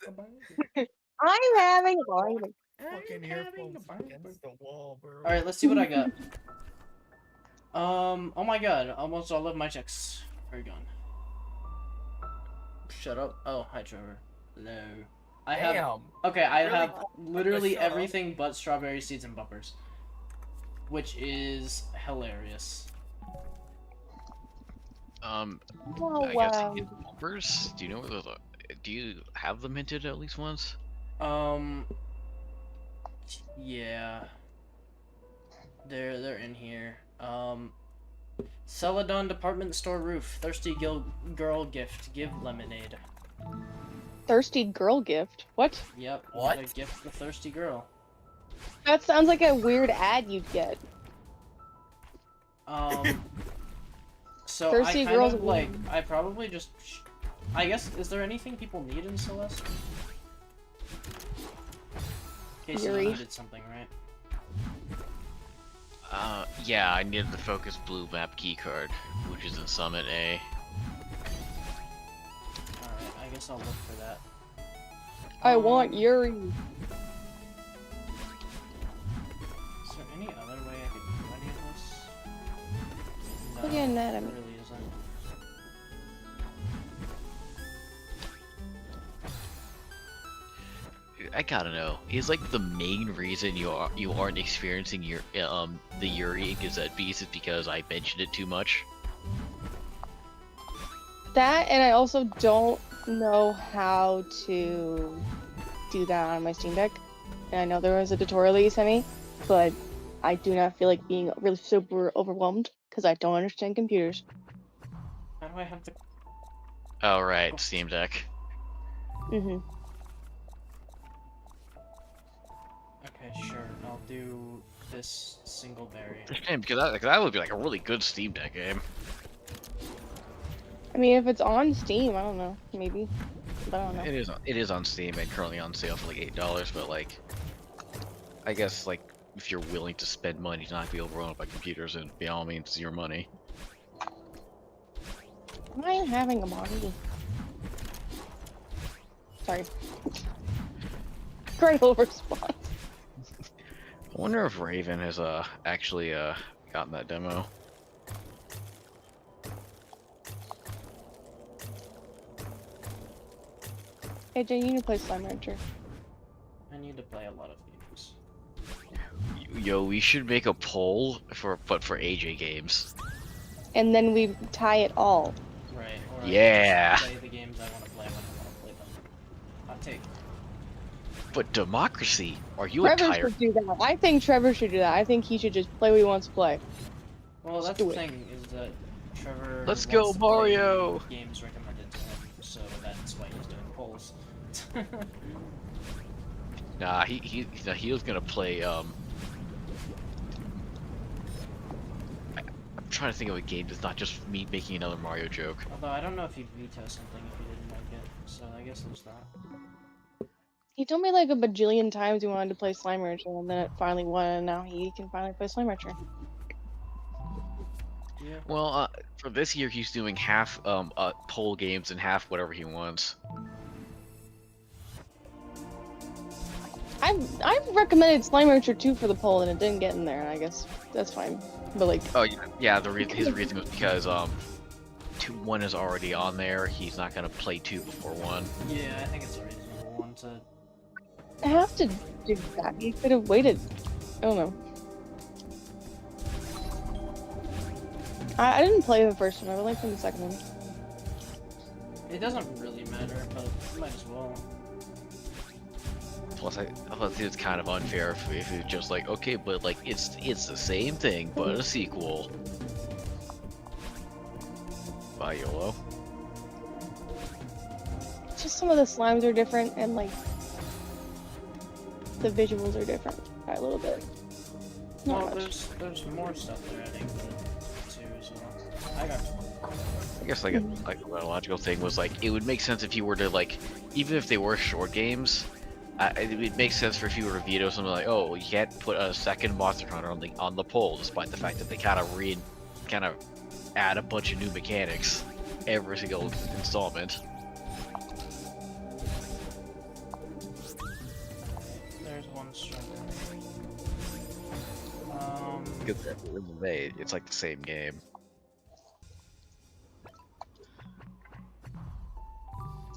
Speaker 6: I'm having a baby.
Speaker 4: Fucking earphones against the wall, bro.
Speaker 1: All right, let's see what I got. Oh my god, almost all of my checks are gone. Shut up. Oh, hi Trevor. Hello. I have
Speaker 4: Damn.
Speaker 1: okay. I
Speaker 4: Really?
Speaker 1: have literally
Speaker 4: shut up.
Speaker 1: everything but strawberry seeds and bumpers, which is hilarious.
Speaker 6: Oh
Speaker 3: I guess
Speaker 6: wow.
Speaker 3: you get the bumpers. Do you know where those are? Do you have them hinted at least once?
Speaker 1: Yeah. They're in here. Celadon department store roof. Thirsty girl gift. Give lemonade.
Speaker 6: Thirsty girl gift. What?
Speaker 1: Yep.
Speaker 4: What?
Speaker 1: A gift the thirsty girl.
Speaker 6: That sounds like a weird ad you'd get.
Speaker 1: So
Speaker 6: Thirsty
Speaker 1: I kind
Speaker 6: girls
Speaker 1: of
Speaker 6: are
Speaker 1: like
Speaker 6: weird.
Speaker 1: I probably just I guess, is there anything people need in Celeste? Casey, you
Speaker 6: Yuri.
Speaker 1: needed something, right?
Speaker 3: Yeah, I needed the Focus Blue map keycard, which is in Summit A.
Speaker 1: Alright, I guess I'll look for that.
Speaker 6: I want Yuri.
Speaker 1: Is there any other way I could do any of this? No,
Speaker 6: Look at that,
Speaker 1: there
Speaker 6: I'm-
Speaker 1: really isn't.
Speaker 3: I gotta know. Is like the main reason you aren't experiencing your the Yuri in Gazette Beast is because I mentioned it too much?
Speaker 6: That, and I also don't know how to do that on my Steam Deck. And I know there was a tutorial that you sent me, but I do not feel like being really super overwhelmed because I don't understand computers.
Speaker 1: How do I have the...
Speaker 3: Oh right, Steam Deck.
Speaker 6: Mm-hmm.
Speaker 1: Okay, sure, I'll do this single berry.
Speaker 3: It's a shame because that would be like a really good Steam Deck game.
Speaker 6: I mean, if it's on Steam, I don't know, maybe. But I don't know.
Speaker 3: It is on Steam and currently on sale for like $8, but like, I guess like if you're willing to spend money to not be overwhelmed by computers, and by all means, it's your money.
Speaker 6: Am I having a body? Sorry. Great old response.
Speaker 3: I wonder if Raven has actually gotten that demo.
Speaker 6: AJ, you need to play Slime Rancher.
Speaker 1: I need to play a lot of games.
Speaker 3: Yo, we should make a poll for AJ games.
Speaker 6: And then we tie it all.
Speaker 1: Right, or I
Speaker 3: Yeah.
Speaker 1: can just play the games I want to play when I want to play them. I'll take...
Speaker 3: But democracy? Are you
Speaker 6: Trevor
Speaker 3: a tyrant?
Speaker 6: should do that. I think Trevor should do that. I think he should just play what he wants to play.
Speaker 1: Well,
Speaker 6: Let's
Speaker 1: that's
Speaker 6: do
Speaker 1: the
Speaker 6: it.
Speaker 1: thing, is that Trevor
Speaker 3: Let's
Speaker 1: wants
Speaker 3: go,
Speaker 1: to play
Speaker 3: Mario!
Speaker 1: games recommended to him, so that's why he's doing polls.
Speaker 3: Nah, he was gonna play I'm trying to think of a game that's not just me making another Mario joke.
Speaker 1: Although I don't know if he'd veto something if he didn't like it, so I guess there's that.
Speaker 6: He told me like a bajillion times he wanted to play Slime Rancher, and then it finally won, and now he can finally play Slime Rancher.
Speaker 1: Yeah.
Speaker 3: Well, for this year he's doing half poll games and half whatever he wants.
Speaker 6: I've recommended Slime Rancher 2 for the poll, and it didn't get in there, and I guess that's fine. But like,
Speaker 3: Oh yeah, his reason was because 1 is already on there. He's not gonna play 2 before 1.
Speaker 1: Yeah, I think it's a reasonable one to...
Speaker 6: I have to do that. He could have waited. I don't know. I didn't play the first one. I really played the second one.
Speaker 1: It doesn't really matter, but might as well.
Speaker 3: Plus, I think it's kind of unfair if it's just like, okay, but like it's the same thing, but a sequel. Bye, YOLO.
Speaker 6: It's just some of the slimes are different, and like the visuals are different by a little bit. Not
Speaker 1: Well,
Speaker 6: much.
Speaker 1: there's more stuff they're adding to it too, so I got...
Speaker 3: I guess like a logical thing was like it would make sense if you were to like, even if they were short games, it would make sense for if you were to veto something like, oh, you can't put a second Monster Hunter on the poll, despite the fact that they kind of add a bunch of new mechanics every single installment.
Speaker 1: There's one strawberry.
Speaker 3: Because at the end of the day, it's like the same game.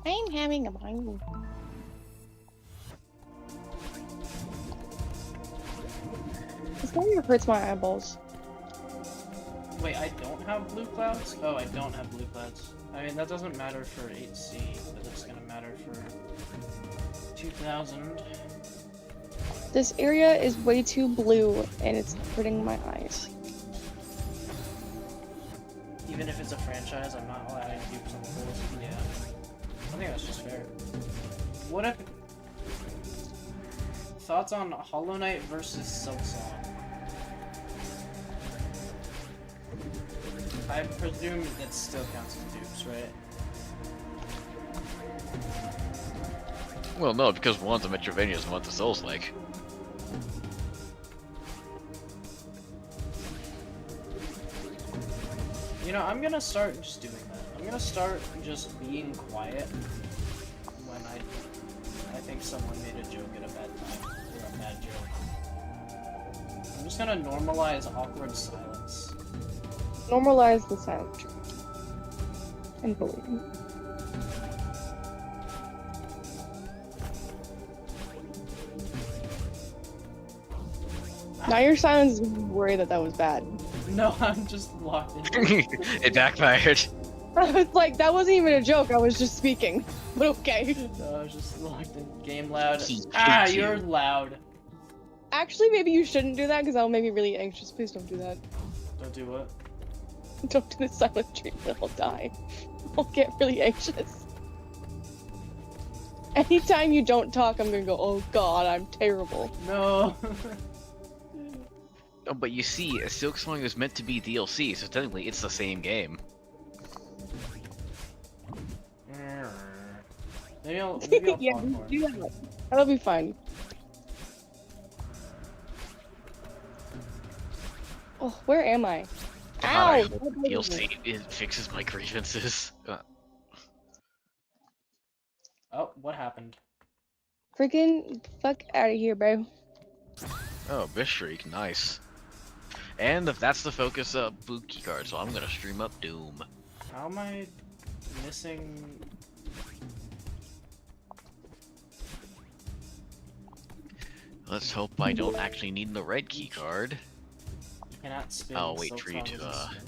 Speaker 6: I'm having a mind. This game hurts my eyeballs.
Speaker 1: Wait, I don't have blue clouds? Oh, I don't have blue clouds. I mean, that doesn't matter for 8C, but it's gonna matter for 2000.
Speaker 6: This area is way too blue, and it's hurting my eyes.
Speaker 1: Even if it's a franchise, I'm not allowed to do some polls. Yeah. I think that's just fair. What if... Thoughts on Hollow Knight versus Silksong? I presume that still counts as dupes, right?
Speaker 3: Well, no, because one's a Metroidvania and one's a Souls-like.
Speaker 1: You know, I'm gonna start just doing that. I'm gonna start just being quiet when I think someone made a joke at a bad time, or a bad joke. I'm just gonna normalize awkward silence.
Speaker 6: Normalize the silent treatment. And bullying. Now your silence is worried that that was bad.
Speaker 1: No, I'm just locked in.
Speaker 3: It backfired.
Speaker 6: I was like, that wasn't even a joke, I was just speaking. But okay.
Speaker 1: No, I was just locked in. Game loud.
Speaker 3: He
Speaker 1: Ah,
Speaker 3: hates you.
Speaker 1: you're loud.
Speaker 6: Actually, maybe you shouldn't do that because that'll make me really anxious. Please don't do that.
Speaker 1: Don't do what?
Speaker 6: Don't do the silent treatment, I'll die. I'll get really anxious. Anytime you don't talk, I'm gonna go, oh god, I'm terrible.
Speaker 1: No.
Speaker 3: Oh, but you see, Silk Song is meant to be DLC, so technically it's the same game.
Speaker 1: Maybe I'll
Speaker 6: Yeah,
Speaker 1: fall for it.
Speaker 6: do that. That'll be fine. Oh, where am I?
Speaker 3: God, I
Speaker 6: Ow!
Speaker 3: hope DLC it fixes my grievances.
Speaker 1: Oh, what happened?
Speaker 6: Freaking fuck out of here, bro.
Speaker 3: Oh, Bishreek, nice. And if that's the focus of Blue Keycard, so I'm gonna stream up Doom.
Speaker 1: How am I missing?
Speaker 3: Let's hope I don't actually need the red keycard.
Speaker 1: You cannot spin.
Speaker 3: I'll wait
Speaker 1: Silk
Speaker 3: for you
Speaker 1: Song
Speaker 3: to,
Speaker 1: as a spin?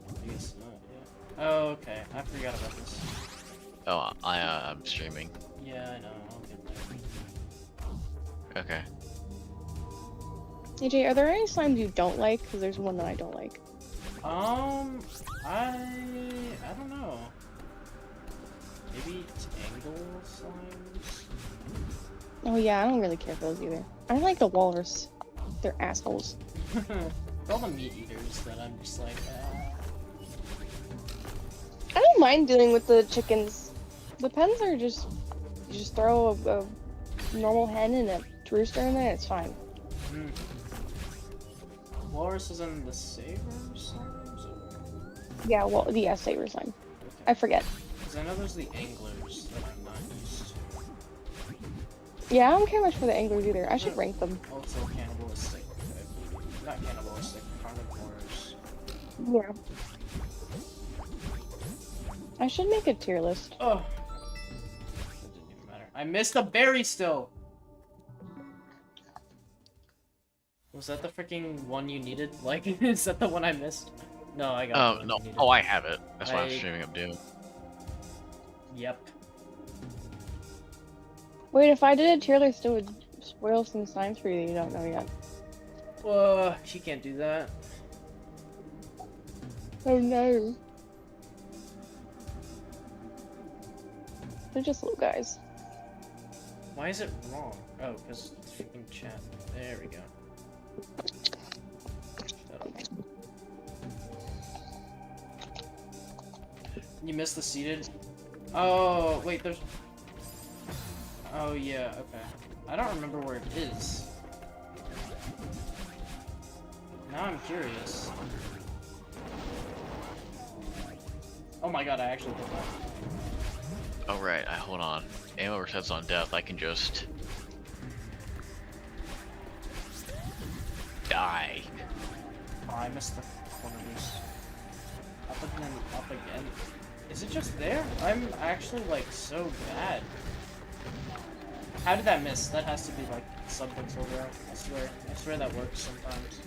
Speaker 1: I guess not, yeah. Oh, okay. I forgot about this.
Speaker 3: Oh, I'm streaming.
Speaker 1: Yeah, I know. I'll get there.
Speaker 3: Okay.
Speaker 6: AJ, are there any slimes you don't like? Because there's one that I don't like.
Speaker 1: I don't know. Maybe it's angle slimes?
Speaker 6: Oh yeah, I don't really care for those either. I don't like the walrus. They're assholes.
Speaker 1: All the meat eaters that I'm just like,
Speaker 6: I don't mind dealing with the chickens. The pens are just, you just throw a normal hen and a rooster in there, it's fine.
Speaker 1: Walrus is in the saber slimes? Or...
Speaker 6: Yeah, well, yeah, saber slime. I forget.
Speaker 1: Because I know there's the anglers that I'm not used to.
Speaker 6: Yeah, I don't care much for the anglers either. I should rank them.
Speaker 1: Also cannibalistic. Not cannibalistic, carnivores.
Speaker 6: Yeah. I should make a tier list.
Speaker 1: Oh! That didn't even matter. I missed a berry still! Was that the freaking one you needed? Like, is that the one I missed? No, I got the
Speaker 3: Oh,
Speaker 1: one
Speaker 3: no.
Speaker 1: you needed.
Speaker 3: Oh, I have it. That's why I'm
Speaker 1: I-
Speaker 3: streaming up Doom.
Speaker 1: Yep.
Speaker 6: Wait, if I did a tier list, it would spoil some signs for you that you don't know yet.
Speaker 1: She can't do that.
Speaker 6: Oh no. They're just little guys.
Speaker 1: Why is it wrong? Oh, because it's freaking chat. There we go. Shut up. You missed the seated? Oh, wait, there's... Oh, yeah, okay. I don't remember where it is. Now I'm curious. Oh my god, I actually did that.
Speaker 3: Oh, right. Hold on. Ammo resets on death. I can just... die.
Speaker 1: Oh, I missed the corners. Up and then up again. Is it just there? I'm actually, like, so bad. How did that miss? That has to be, like, sub-pixel there. I swear. I swear that works sometimes.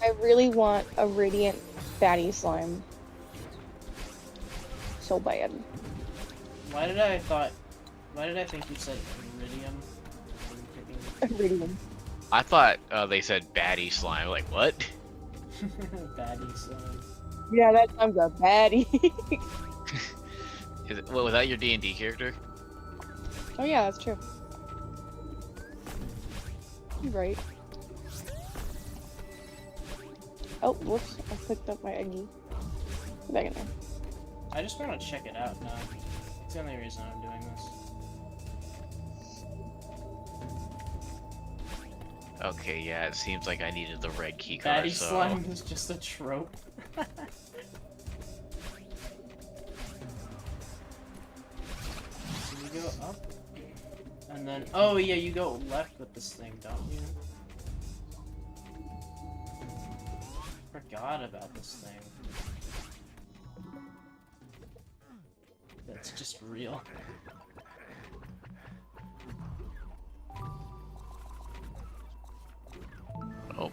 Speaker 6: I really want a radiant fatty slime. So bad.
Speaker 1: Why did I think you said iridium?
Speaker 6: Radiant.
Speaker 3: I thought they said baddie slime. Like, what?
Speaker 1: Baddie slime.
Speaker 6: Yeah, that slime's a baddie.
Speaker 3: Is it, well, was that your D&D character?
Speaker 6: Oh yeah, that's true. You're right. Oh, whoops. I picked up my eggie. Get back in there.
Speaker 1: I just want to check it out now. It's the only reason I'm doing this.
Speaker 3: Okay, yeah, it seems like I needed the red key card,
Speaker 1: Batty
Speaker 3: so...
Speaker 1: slime is just a trope. So you go up, and then oh yeah, you go left with this thing, don't you? Forgot about this thing. That's just real.
Speaker 3: Oh.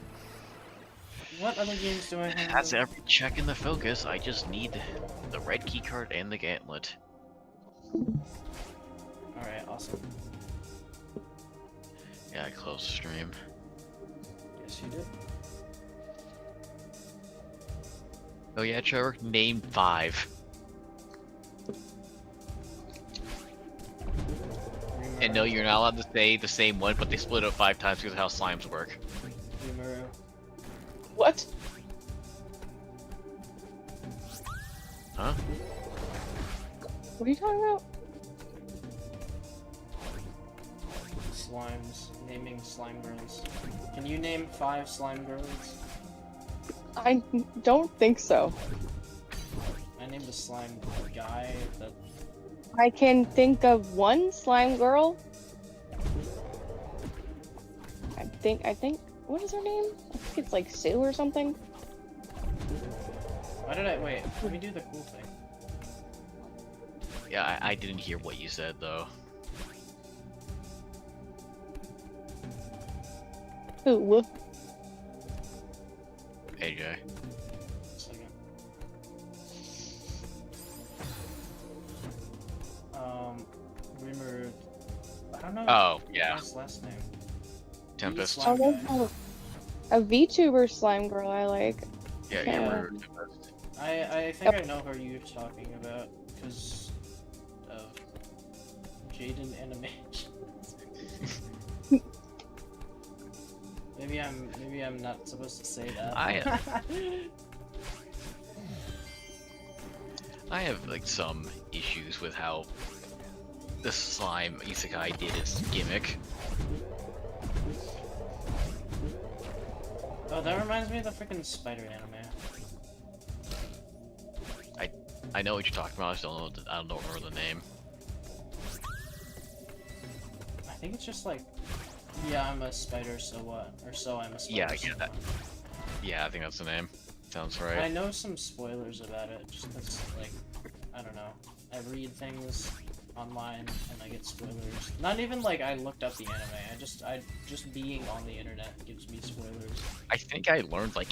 Speaker 1: What other games do I have?
Speaker 3: That's every check in the focus. I just need the red key card and the gauntlet.
Speaker 1: Alright, awesome.
Speaker 3: Yeah, I closed the stream.
Speaker 1: Yes, you did.
Speaker 3: Oh yeah, Trevor, name 5. And no, you're not allowed to say the same one, but they split up 5 times because of how slimes work.
Speaker 1: Rimuru.
Speaker 6: What?
Speaker 3: Huh?
Speaker 6: What are you talking about?
Speaker 1: Slimes. Naming slime girls. Can you name 5 slime girls?
Speaker 6: I don't think so.
Speaker 1: I named a slime guy that...
Speaker 6: I can think of one slime girl. I think, what is her name? I think it's like Sue or something.
Speaker 1: Why did I... Wait, let me do the cool thing.
Speaker 3: Yeah, I didn't hear what you said, though.
Speaker 6: Ooh.
Speaker 3: AJ.
Speaker 1: Second. Rimuru... I don't know
Speaker 3: Oh, yeah.
Speaker 1: his last name.
Speaker 3: Tempest.
Speaker 1: Slime
Speaker 6: Oh,
Speaker 1: guy.
Speaker 6: there's a VTuber slime girl I like.
Speaker 3: Yeah,
Speaker 6: Yeah.
Speaker 3: you were Tempest.
Speaker 1: I think I know who you're talking about, because of Jaden animation. Maybe I'm not supposed to say that.
Speaker 3: I have like some issues with how the slime isekai did its gimmick.
Speaker 1: Oh, that reminds me of the freaking spider anime.
Speaker 3: I know what you're talking about. I just don't know. I don't remember the name.
Speaker 1: I think it's just like, yeah, I'm a spider, so what? Or so I'm a spider.
Speaker 3: Yeah, I
Speaker 1: so
Speaker 3: get that.
Speaker 1: what?
Speaker 3: Yeah, I think that's the name. Sounds
Speaker 1: I
Speaker 3: right.
Speaker 1: know some spoilers about it, just 'cause, like, I don't know. I read things online and I get spoilers. Not even like I looked up the anime. I just being on the internet gives me spoilers.
Speaker 3: I think I learned like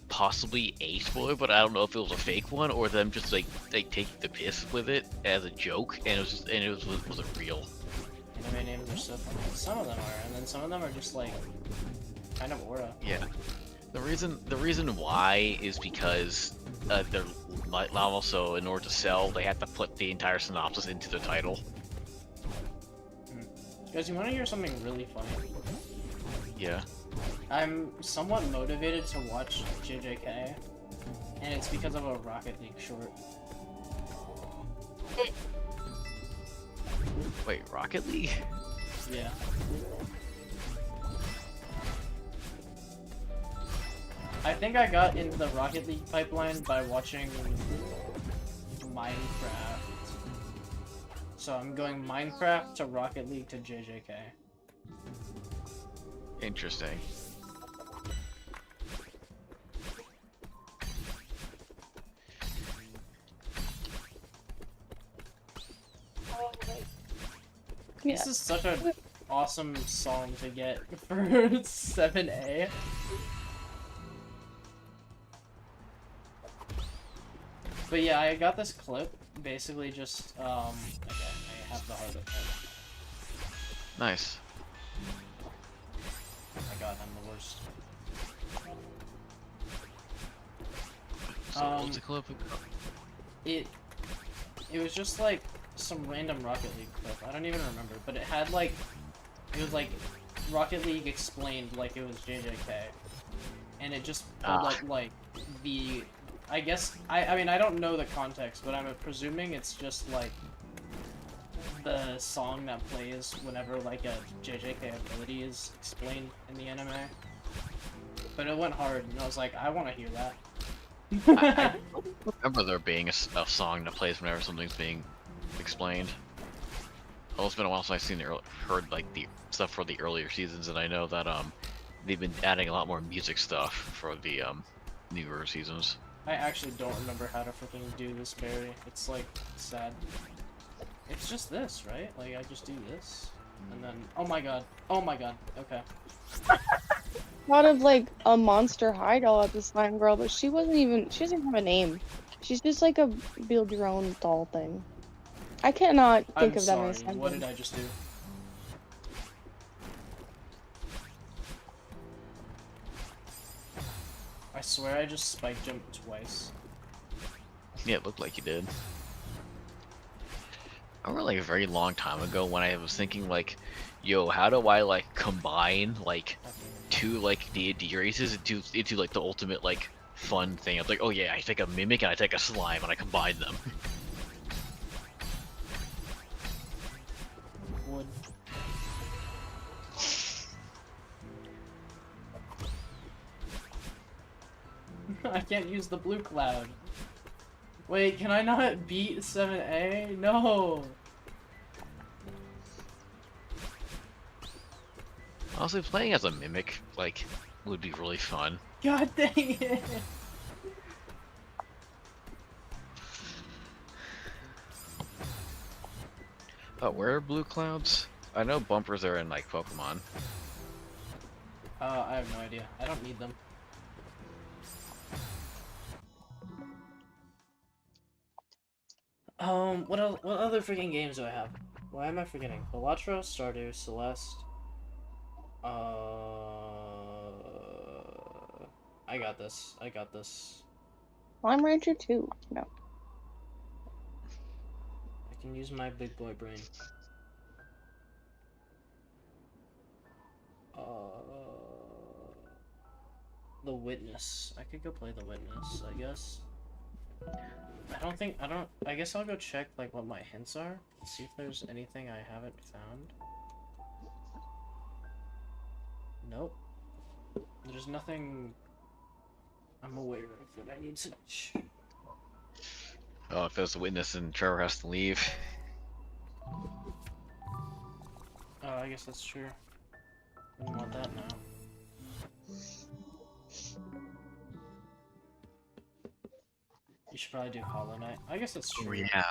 Speaker 3: possibly a spoiler, but I don't know if it was a fake one or them just like taking the piss with it as a joke, and it wasn't real.
Speaker 1: Anime names are so funny. Some of them are, and then some of them are just like kind of aura.
Speaker 3: Yeah. The reason why is because they're light novel, so in order to sell, they have to put the entire synopsis into the title.
Speaker 1: Guys, you want to hear something really funny?
Speaker 3: Yeah.
Speaker 1: I'm somewhat motivated to watch JJK, and it's because of a Rocket League short.
Speaker 3: Wait, Rocket League?
Speaker 1: Yeah. I think I got into the Rocket League pipeline by watching Minecraft. So I'm going Minecraft to Rocket League to JJK.
Speaker 3: Interesting.
Speaker 6: Yeah.
Speaker 1: This is such an awesome song to get for 7A. But yeah, I got this clip, basically just, okay, I have the hard of it.
Speaker 3: Nice.
Speaker 1: Oh my god, I'm the worst.
Speaker 3: So what's the clip?
Speaker 1: It was just like some random Rocket League clip. I don't even remember, but it had like, it was like Rocket League explained like it was JJK, and it just pulled up like the I guess I mean I don't know the context, but I'm presuming it's just like the song that plays whenever like a JJK ability is explained in the anime. But it went hard, and I was like, I want to hear that.
Speaker 3: I remember there being a song that plays whenever something's being explained. Well, it's been a while since I've seen heard like the stuff for the earlier seasons, and I know that they've been adding a lot more music stuff for the newer seasons.
Speaker 1: I actually don't remember how to freaking do this berry. It's like sad. It's just this, right? Like I just do this, and then oh my god, okay.
Speaker 6: Thought of like a Monster High doll at the slime girl, but she doesn't have a name. She's just like a build your own doll thing. I cannot think
Speaker 1: I'm
Speaker 6: of
Speaker 1: sorry.
Speaker 6: that in a
Speaker 1: What did
Speaker 6: sentence.
Speaker 1: I just do? I swear I just spike jumped twice.
Speaker 3: Yeah, it looked like you did. I remember like a very long time ago when I was thinking like, yo, how do I like combine like two like D&D races into like the ultimate like fun thing? I was like, oh yeah, I take a mimic and I take a slime and I combine them.
Speaker 1: Wood. I can't use the blue cloud. Wait, can I not beat 7A? No!
Speaker 3: Honestly, playing as a mimic like would be really fun.
Speaker 1: God dang it!
Speaker 3: Oh, where are blue clouds? I know bumpers are in like Pokemon.
Speaker 1: I have no idea. I don't need them. What other freaking games do I have? Why am I forgetting? Elatro, Stardew, Celeste. I got this. I got this.
Speaker 6: Slime Rancher 2. No.
Speaker 1: I can use my big boy brain. The Witness. I could go play The Witness, I guess. I guess I'll go check, like, what my hints are. See if there's anything I haven't found. Nope. There's nothing I'm aware of that I need to...
Speaker 3: Oh, if there's a witness and Trevor has to leave.
Speaker 1: Oh, I guess that's true. Wouldn't want that now. You should probably do Hollow Knight. I guess that's true.
Speaker 3: Yeah.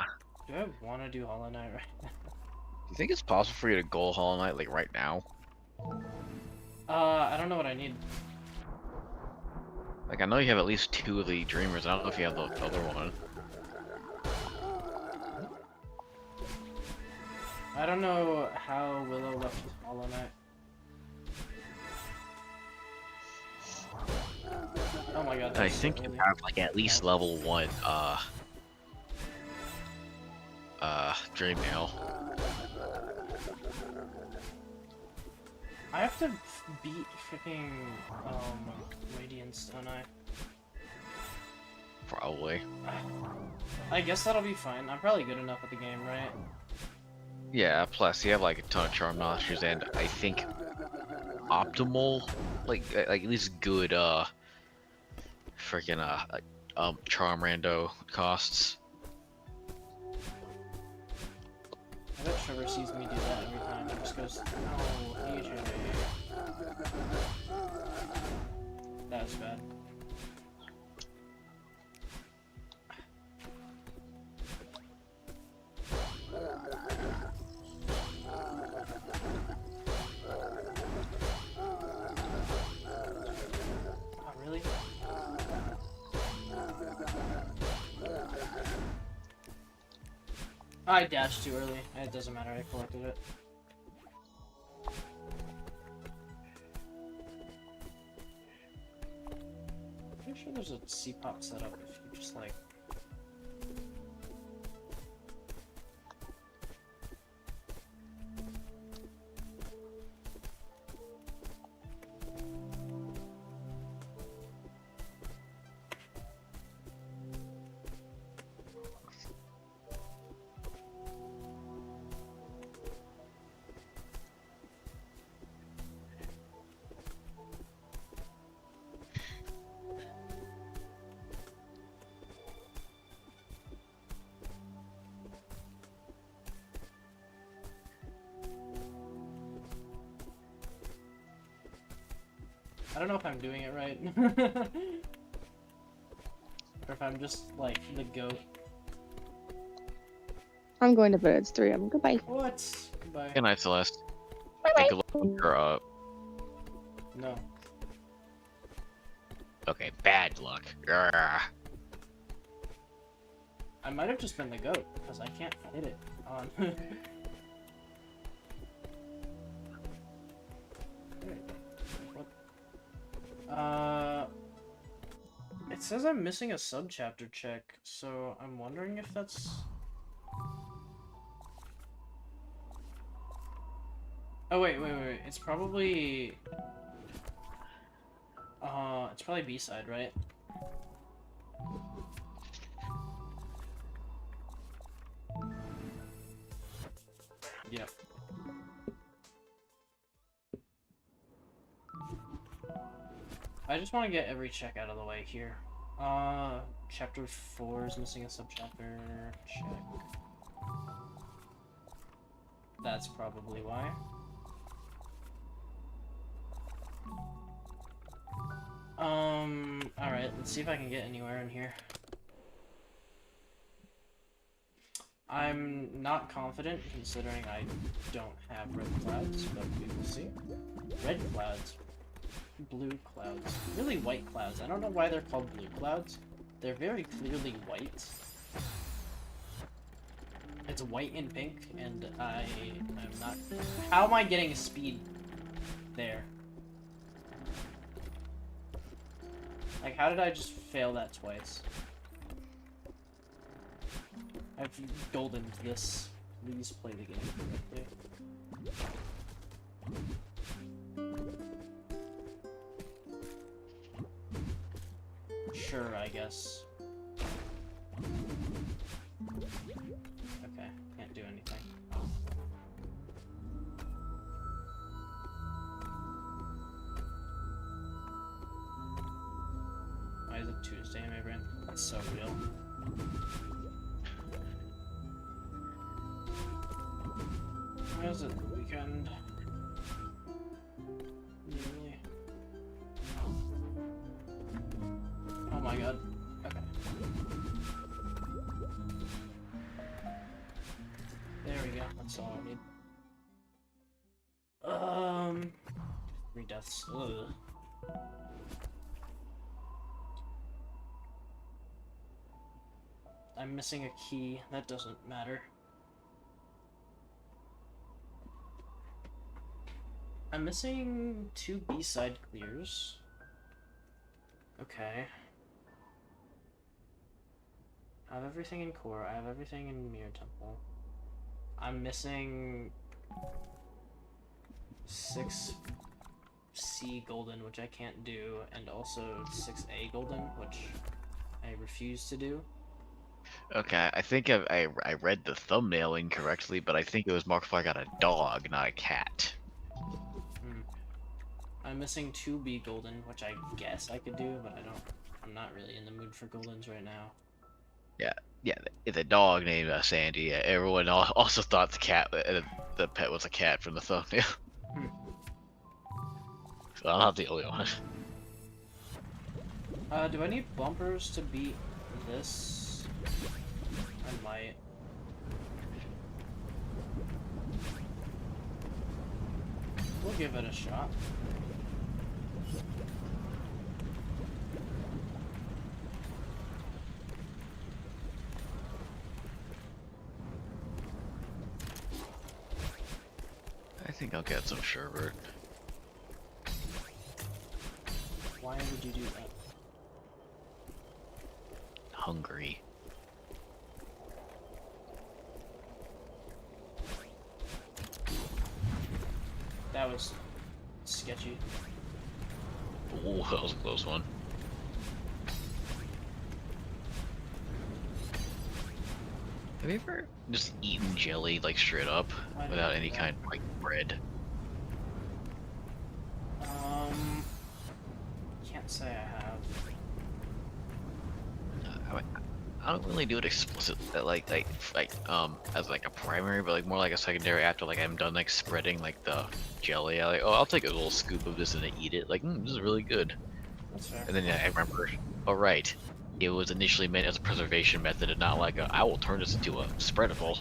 Speaker 1: Do I want to do Hollow Knight right now?
Speaker 3: Do you think it's possible for you to goal Hollow Knight like right now?
Speaker 1: I don't know what I need.
Speaker 3: Like I know you have at least 2 of the Dreamers. I don't know if you have the other one.
Speaker 1: I don't know how Willow left Hollow Knight. Oh my god,
Speaker 3: I
Speaker 1: that's so
Speaker 3: think you
Speaker 1: early.
Speaker 3: have like at least level 1 Dream Mail.
Speaker 1: I have to beat freaking Radiance, don't I?
Speaker 3: Probably.
Speaker 1: I guess that'll be fine. I'm probably good enough at the game, right?
Speaker 3: Yeah, plus you have like a ton of charm monsters and I think optimal like at least good freaking charm rando costs.
Speaker 1: I bet Trevor sees me do that every time. He just goes, "Oh, AJ." That was bad. Oh, really? I dashed too early. It doesn't matter, I collected it. Pretty sure there's a C-pop setup if you just like... I don't know if I'm doing it right. Or if I'm just, like, the goat.
Speaker 6: I'm going to bed. It's 3 a.m. Goodbye.
Speaker 1: What? Goodbye.
Speaker 3: Good night, Celeste.
Speaker 6: Bye
Speaker 3: Take
Speaker 6: bye.
Speaker 3: a look her up.
Speaker 1: No.
Speaker 3: Okay, bad luck. Grr.
Speaker 1: I might have just been the goat, because I can't hit it on. What? It says I'm missing a subchapter check, so I'm wondering if that's... Oh, wait. It's probably... it's probably B-side, right? Yep. I just want to get every check out of the way here. Chapter 4 is missing a subchapter. Check. That's probably why. Alright, let's see if I can get anywhere in here. I'm not confident, considering I don't have red clouds, but we will see. Red clouds. Blue clouds. Really white clouds. I don't know why they're called blue clouds. They're very clearly white. It's white and pink, and I am not... How am I getting speed there? Like, how did I just fail that twice? I've goldened this. Please play the game correctly. Sure, I guess. Okay, can't do anything. Why is it Tuesday in my brain? That's so real. Why is it the weekend? Really? Oh my god. Okay. There we go. That's all I need. 3 deaths. Ugh. I'm missing a key. That doesn't matter. I'm missing 2 B-side clears. Okay. I have everything in core. I have everything in Mirror Temple. I'm missing 6 C golden, which I can't do, and also 6 A golden, which I refuse to do.
Speaker 3: Okay, I think I read the thumbnail incorrectly, but I think it was marked like I got a dog, not a cat.
Speaker 1: I'm missing 2 B golden, which I guess I could do, but I'm not really in the mood for goldens right now.
Speaker 3: Yeah, it's a dog named Sandy. Everyone also thought the pet was a cat from the thumbnail. So I'm not the only one.
Speaker 1: Do I need bumpers to beat this? I might. We'll give it a shot.
Speaker 3: I think I'll get some sherbet.
Speaker 1: Why would you do that?
Speaker 3: Hungry.
Speaker 1: That was sketchy.
Speaker 3: Ooh, that was a close one. Have you ever just eaten jelly like straight up
Speaker 1: I
Speaker 3: without
Speaker 1: didn't
Speaker 3: any
Speaker 1: do that.
Speaker 3: kind of like bread?
Speaker 1: Can't say I have.
Speaker 3: I don't really do it explicit, as like a primary, but like more like a secondary after like I'm done like spreading like the jelly. I like, oh, I'll take a little scoop of this and then eat it. Like, this is really good.
Speaker 1: That's fair.
Speaker 3: And then I remember, oh right, it was initially meant as a preservation method and not like I will turn this into a spreadable.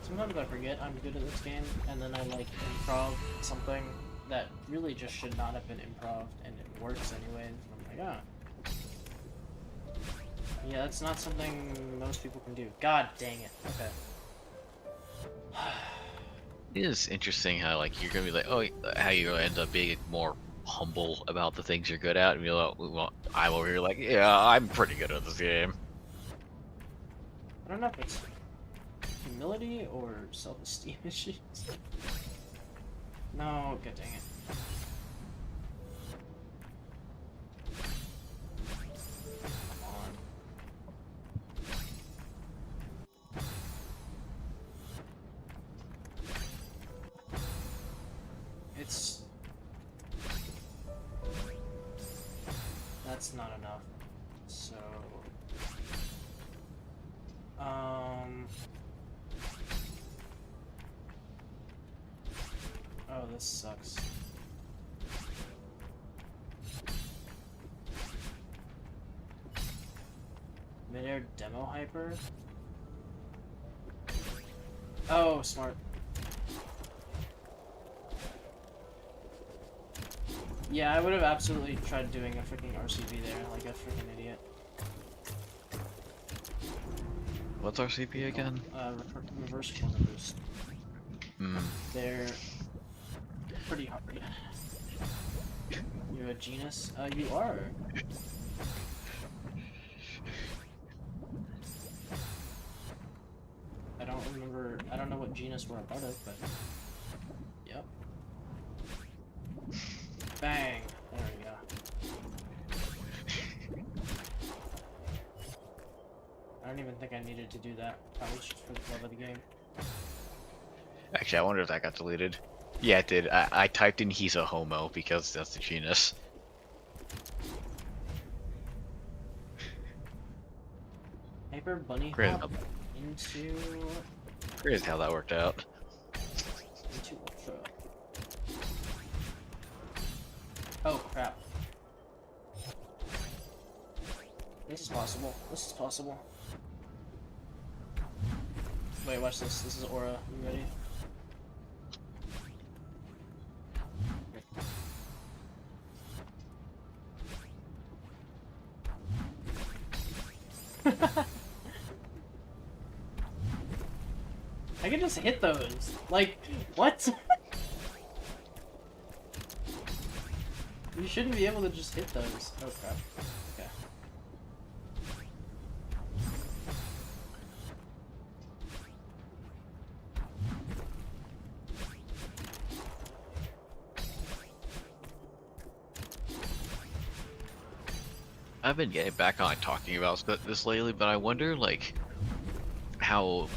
Speaker 1: Sometimes I forget I'm good at this game, and then I like improv something that really just should not have been improv, and it works anyways. And I'm like, ah. Yeah, that's not something most people can do. God dang it. Okay.
Speaker 3: It is interesting how like you're gonna be like, oh, how you end up being more humble about the things you're good at, and you're like, well, I'm over here like, yeah, I'm pretty good at this game.
Speaker 1: I don't know if it's humility or self-esteem issues. No, god dang it. Come on. It's... That's not enough. So... Oh, this sucks. Mid-air demo hyper? Oh, smart. Yeah, I would have absolutely tried doing a freaking RCB there, like a freaking idiot.
Speaker 3: What's RCP again?
Speaker 1: Reverse corner boost. They're pretty hard. You're a genus? You are. I don't know what genus we're a part of, but... Yep. Bang! There we go. I don't even think I needed to do that. That was just for the love of the game.
Speaker 3: Actually, I wonder if that got deleted. Yeah, it did. I typed in he's a homo because that's the genus.
Speaker 1: Hyper bunny
Speaker 3: Great.
Speaker 1: hop into
Speaker 3: Crazy how that worked out.
Speaker 1: ultra. Oh crap. This is possible. This is possible. Wait, watch this. This is Aura. You ready? I can just hit those. Like, what? You shouldn't be able to just hit those. Oh crap. Okay.
Speaker 3: I've been getting back on talking about this lately, but I wonder like how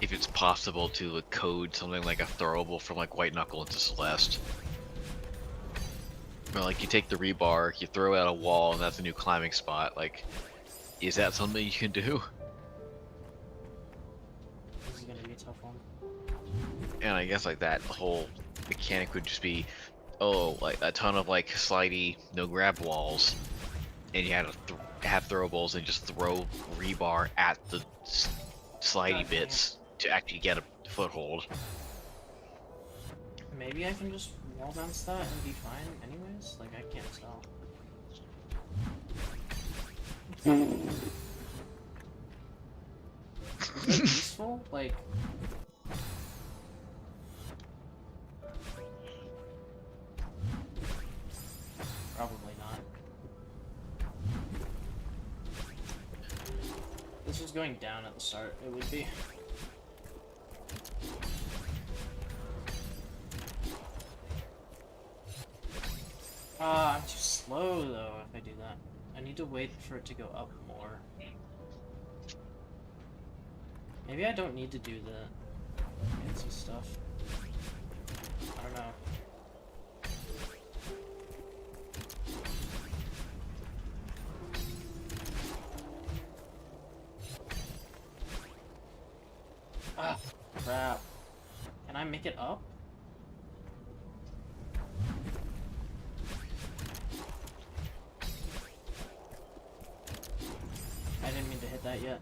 Speaker 3: if it's possible to code something like a throwable from like White Knuckle into Celeste. Or like you take the rebar, you throw it at a wall, and that's a new climbing spot. Like, is that something you can do?
Speaker 1: This is gonna be a tough one.
Speaker 3: And I guess like that whole mechanic would just be, oh, like a ton of like slidey, no grab walls, and you had to have throwables and just throw rebar at the slidey bits to actually get a foothold.
Speaker 1: Maybe I can just wall bounce that and be fine anyways? Like, I can't tell. Is it useful? Like... Probably not. This was going down at the start, it would be. I'm too slow though if I do that. I need to wait for it to go up more. Maybe I don't need to do the fancy stuff. I don't know. Ah, crap. Can I make it up? I didn't mean to hit that yet.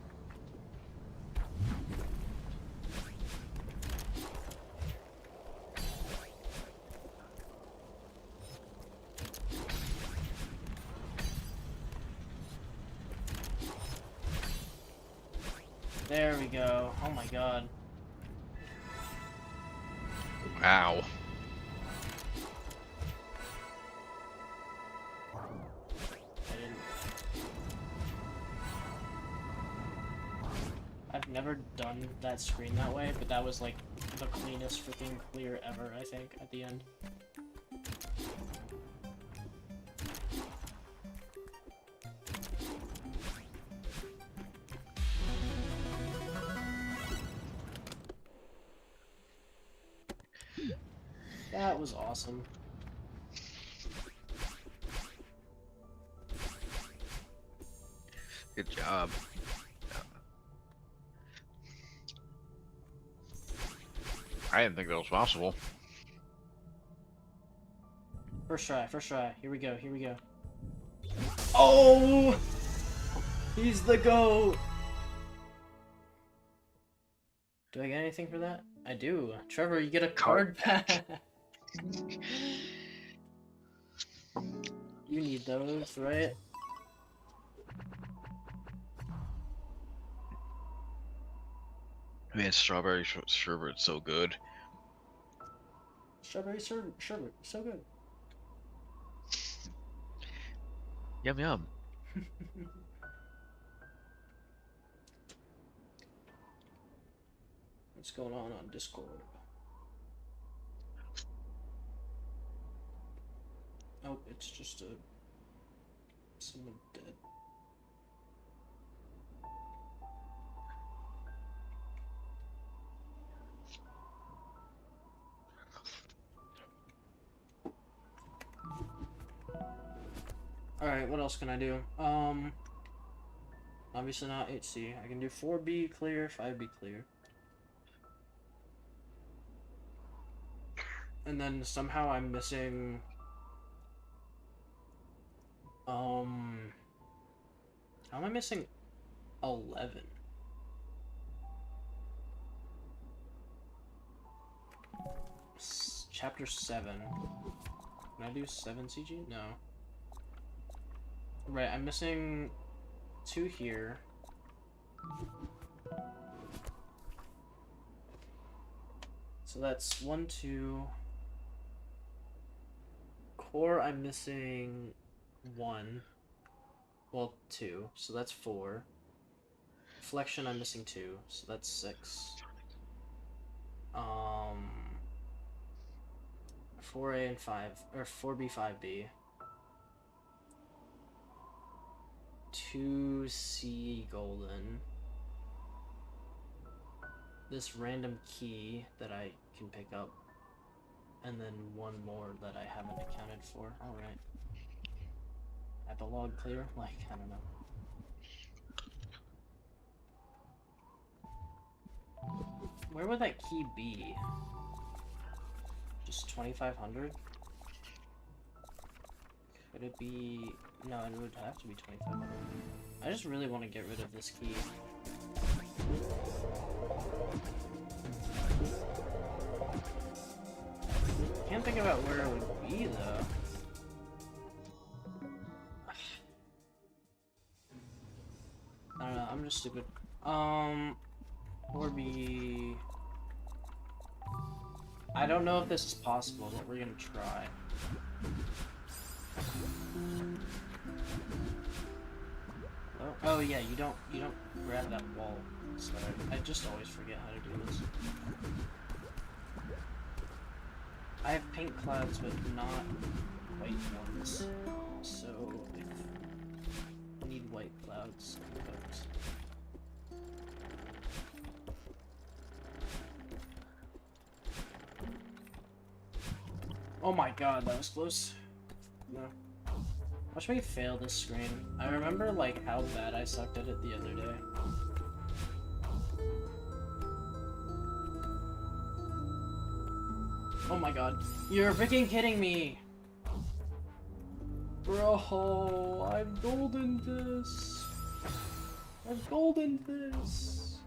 Speaker 1: There we go. Oh my god.
Speaker 3: Wow.
Speaker 1: I didn't. I've never done that screen that way, but that was like the cleanest freaking clear ever, I think, at the end. That was awesome.
Speaker 3: Good job. I didn't think that was possible.
Speaker 1: First try, first try. Here we go, here we go. Oh! He's the GOAT! Do I get anything for that? I do. Trevor, you get a card pack. You need those, right?
Speaker 3: Man, strawberry sherbet's so good.
Speaker 1: Strawberry sherbet, so good.
Speaker 3: Yum yum.
Speaker 1: What's going on Discord? Oh, it's just someone dead. Alright, what else can I do? Obviously not 8C. I can do 4B clear, 5B clear. And then somehow I'm missing... How am I missing 11? Chapter 7. Can I do 7 CG? No. Right, I'm missing 2 here. So that's 1, 2. Core, I'm missing 1. Well, 2. So that's 4. Reflection, I'm missing 2. So that's 6. 4A and 5, or 4B, 5B. 2C golden. This random key that I can pick up. And then 1 more that I haven't accounted for. Alright. Epilogue clear? Like, I don't know. Where would that key be? Just 2,500? Could it be... No, it would have to be 2,500. I just really want to get rid of this key. Can't think about where it would be, though. I don't know, I'm just stupid. Or be... I don't know if this is possible, but we're gonna try. Oh yeah, you don't grab that wall. So I just always forget how to do this. I have pink clouds, but not white ones. So if I need white clouds. Oh my god, that was close. No. Watch me fail this screen. I remember like how bad I sucked at it the other day. Oh my god. You're freaking kidding me! Bro, I'm golden this. I'm golden this.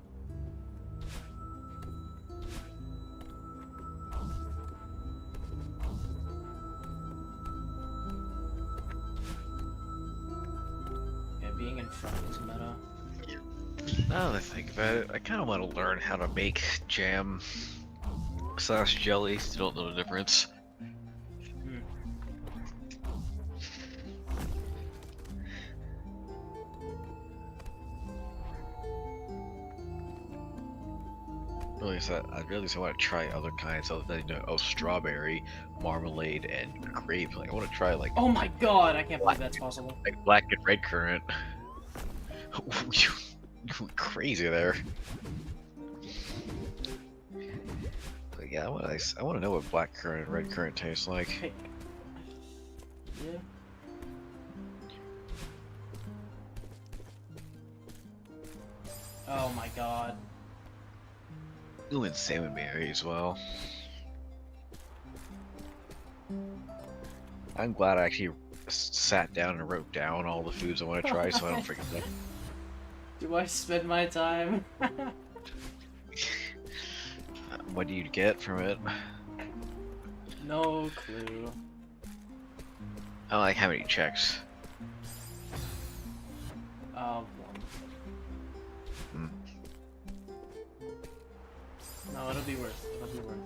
Speaker 1: Yeah, being in front is meta.
Speaker 3: Now that I think about it, I kind of want to learn how to make jam / jelly. Still don't know the difference. I really want to try other kinds other than strawberry, marmalade, and grape. Like I want to try like
Speaker 1: Oh my god, I can't believe that's possible.
Speaker 3: like black and red currant. You went crazy there. But yeah, I want to know what black currant and red currant tastes like.
Speaker 1: Hey. Yeah. Oh my god.
Speaker 3: Ooh, and salmon berry as well. I'm glad I actually sat down and wrote down all the foods I want to try so I don't forget them.
Speaker 1: Do I spend my time?
Speaker 3: What do you get from it?
Speaker 1: No clue.
Speaker 3: I don't like how many checks.
Speaker 1: One.
Speaker 3: Hmm.
Speaker 1: No, it'll be worth. It'll be worth.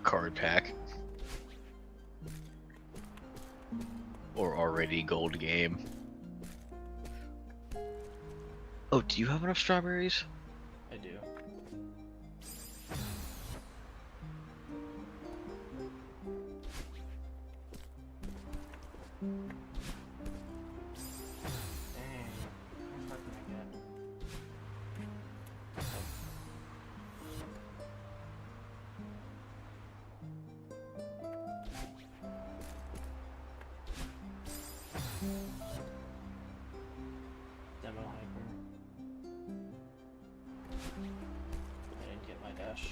Speaker 3: Card pack. Or already gold game. Oh, do you have enough strawberries?
Speaker 1: I do. Dang. How far can I get? Demo hiker. I didn't get my dash.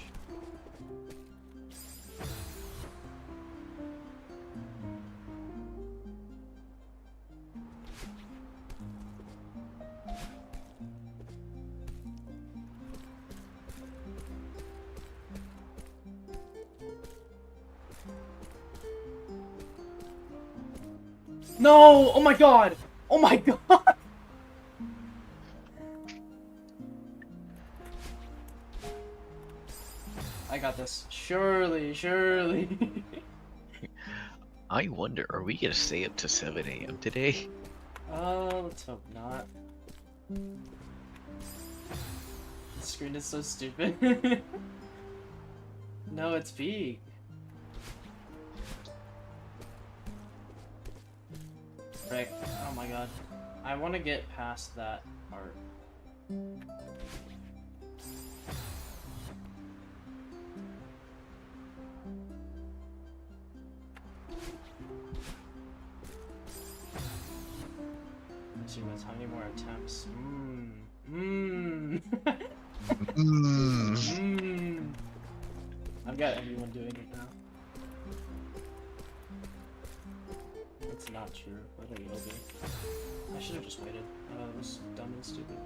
Speaker 1: No! Oh my god! Oh my god! I got this. Surely, surely.
Speaker 3: I wonder, are we gonna stay up to 7 AM today?
Speaker 1: Let's hope not. The screen is so stupid. No, it's peak. Frick. Oh my god. I want to get past that part. Let's see what's how many more attempts. I've got everyone doing it now. It's not true, but it will be. I should have just waited. It was dumb and stupid.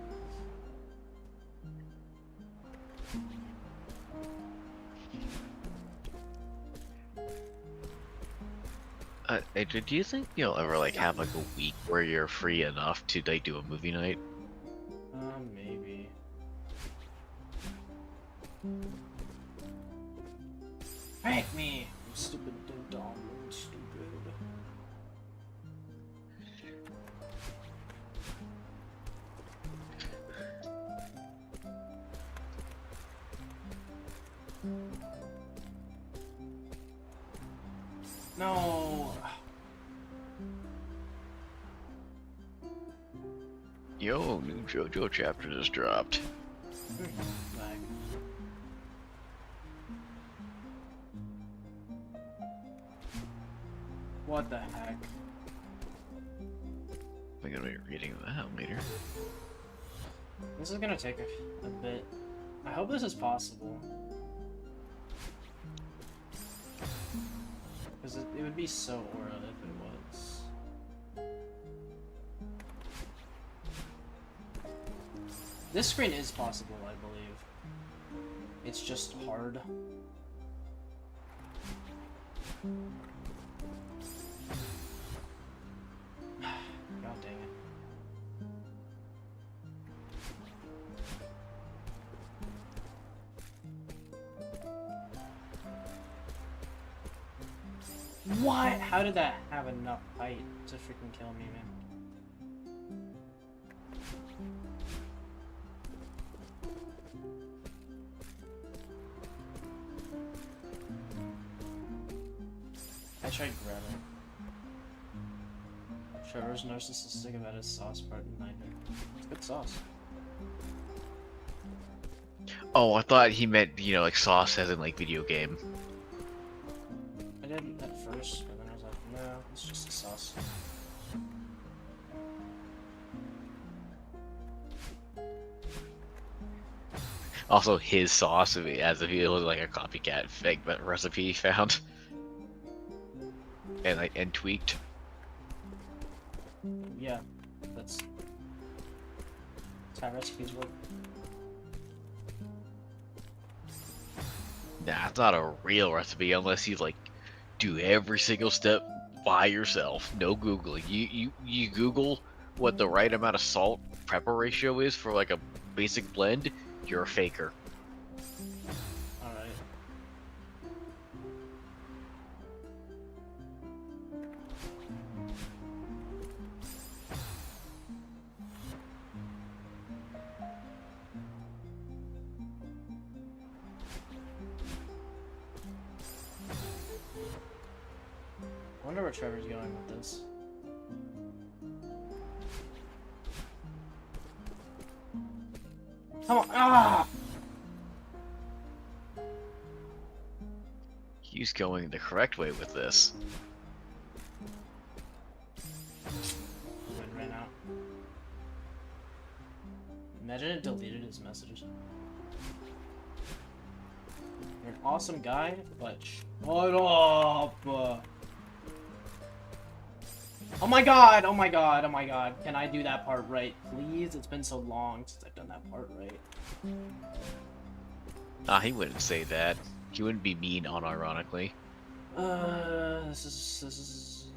Speaker 3: Do you think you'll ever like have like a week where you're free enough to like do a movie night?
Speaker 1: Maybe. Break me! You stupid dumb stupid. No.
Speaker 3: Yo, new JoJo chapter just dropped.
Speaker 1: Lag. What the heck?
Speaker 3: I'm gonna be reading that later.
Speaker 1: This is gonna take a bit. I hope this is possible. Because it would be so aura if it was. This screen is possible, I believe. It's just hard. God dang it. What? How did that have enough height to freaking kill me, man? I tried grabbing. Trevor's narcissistic about his sauce part in Niner. It's good sauce.
Speaker 3: Oh, I thought he meant, you know, like sauce as in like video game.
Speaker 1: I did at first, but then I was like, no, it's just a sauce.
Speaker 3: Also, his sauce, as if it was like a copycat fake recipe he found. And like, and tweaked.
Speaker 1: Yeah, that's how recipes work.
Speaker 3: Nah, it's not a real recipe unless you like do every single step by yourself. No googling. You Google what the right amount of salt pepper ratio is for like a basic blend. You're a faker.
Speaker 1: Alright. I wonder where Trevor's going with this. Come on! Ah!
Speaker 3: He's going the correct way with this.
Speaker 1: Wind ran out. Imagine it deleted his messages. You're an awesome guy, but shut up! Oh my god! Oh my god! Oh my god! Can I do that part right, please? It's been so long since I've done that part right.
Speaker 3: Ah, he wouldn't say that. He wouldn't be mean unironically.
Speaker 1: This is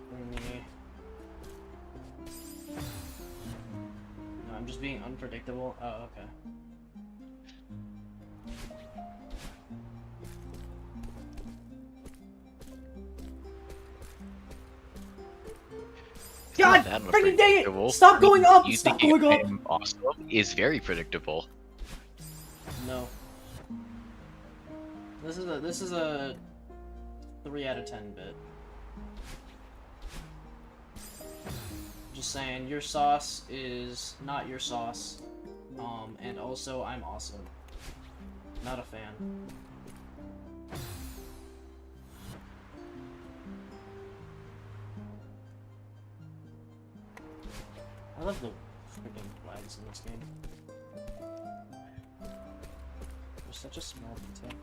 Speaker 1: for me. No, I'm just being unpredictable. Oh, okay. God,
Speaker 3: That
Speaker 1: freaking dang it!
Speaker 3: unpredictable.
Speaker 1: Stop going up!
Speaker 3: You
Speaker 1: Stop
Speaker 3: thinking
Speaker 1: going up!
Speaker 3: I'm awesome is very predictable.
Speaker 1: No. This is a 3 out of 10 bit. Just saying, your sauce is not your sauce. And also I'm awesome. Not a fan. I love the freaking flags in this game. They're such a small detail.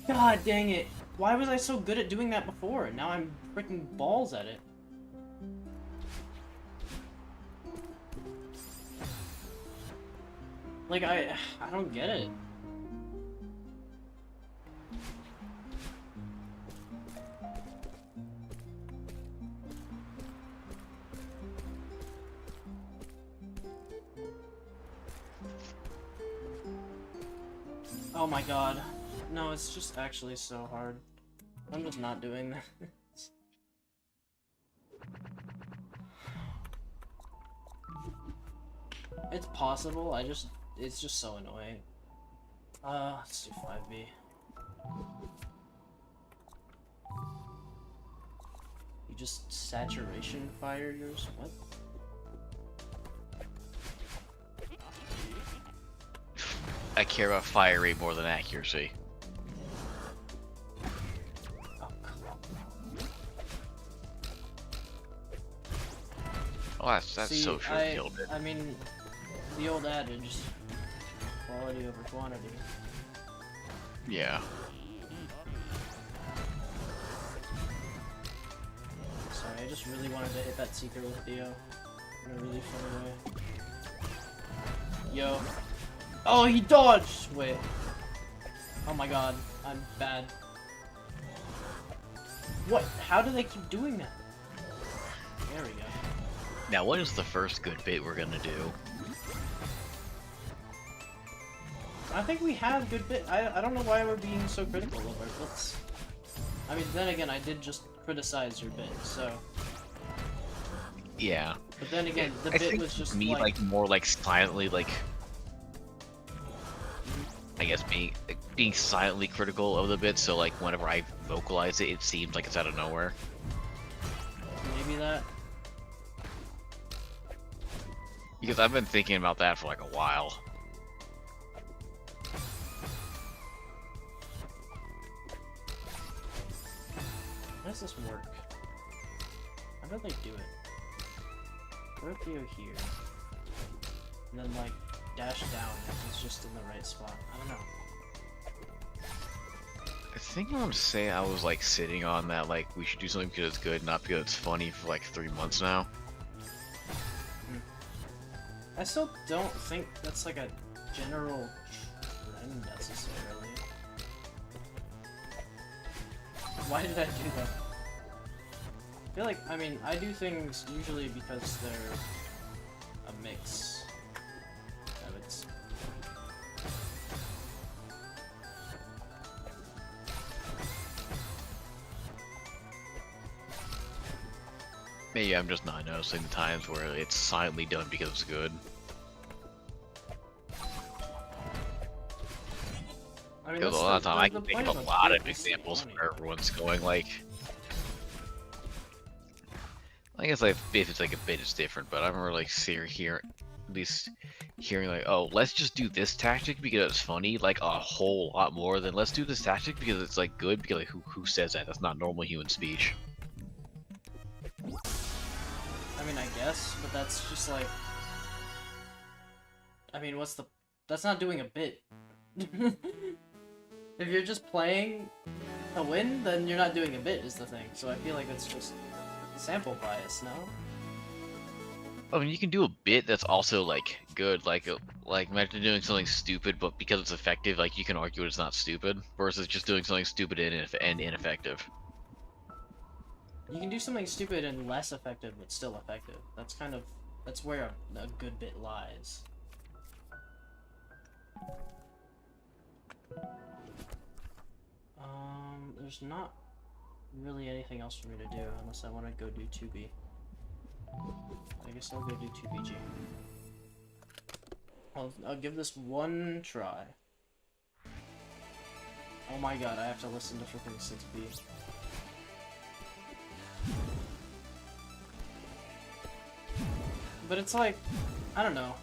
Speaker 1: God dang it! Why was I so good at doing that before? Now I'm freaking balls at it. Like, I don't get it. Oh my god. No, it's just actually so hard. I'm just not doing this. It's possible, it's just so annoying. Let's do 5B. You just saturation fire yours? What?
Speaker 3: I care about fire rate more than accuracy.
Speaker 1: Oh, come on.
Speaker 3: Oh, that's
Speaker 1: See,
Speaker 3: so true. Killed it.
Speaker 1: I mean, the old adage, quality over quantity.
Speaker 3: Yeah.
Speaker 1: Sorry, I just really wanted to hit that secret with Theo in a really funny way. Yo. Oh, he dodged! Wait. Oh my god, I'm bad. What? How do they keep doing that? There we go.
Speaker 3: Now, what is the first good bit we're gonna do?
Speaker 1: I think we have good bit. I don't know why we're being so critical of our bits. I mean, then again, I did just criticize your bit, so.
Speaker 3: Yeah.
Speaker 1: But then again, the
Speaker 3: I
Speaker 1: bit
Speaker 3: think
Speaker 1: was just
Speaker 3: me like more like silently like. I guess being silently critical of the bit, so like whenever I vocalize it, it seems like it's out of nowhere.
Speaker 1: maybe that.
Speaker 3: Because I've been thinking about that for like a while.
Speaker 1: How does this work? How do they do it? Throw Theo here. And then, like, dash down if it's just in the right spot. I don't know.
Speaker 3: I think I want to say I was like sitting on that like we should do something because it's good, not because it's funny for like 3 months now.
Speaker 1: I still don't think that's, like, a general trend necessarily. Why did I do that? I feel like, I mean, I do things usually because they're a mix of its.
Speaker 3: Maybe I'm just not noticing the times where it's silently done because it's good.
Speaker 1: I mean,
Speaker 3: Because a
Speaker 1: that's
Speaker 3: lot of
Speaker 1: the-
Speaker 3: time I
Speaker 1: the
Speaker 3: can think
Speaker 1: point
Speaker 3: of a
Speaker 1: of
Speaker 3: lot
Speaker 1: bit
Speaker 3: of
Speaker 1: is to be
Speaker 3: examples
Speaker 1: funny.
Speaker 3: where everyone's going like. I guess like if it's like a bit, it's different. But I remember like at least hearing like, oh, let's just do this tactic because it's funny, like a whole lot more than let's do this tactic because it's like good. Because like who says that? That's not normal human speech.
Speaker 1: I mean, I guess, but that's just like. I mean, that's not doing a bit. If you're just playing a win, then you're not doing a bit, is the thing. So I feel like it's just sample bias, no?
Speaker 3: I mean, you can do a bit that's also like good, like imagine doing something stupid, but because it's effective, like you can argue it's not stupid, versus just doing something stupid and ineffective.
Speaker 1: You can do something stupid and less effective, but still effective. That's where a good bit lies. There's not really anything else for me to do unless I want to go do 2B. I guess I'll go do 2BG. I'll give this one try. Oh my god, I have to listen to freaking 6B. But it's like, I don't know.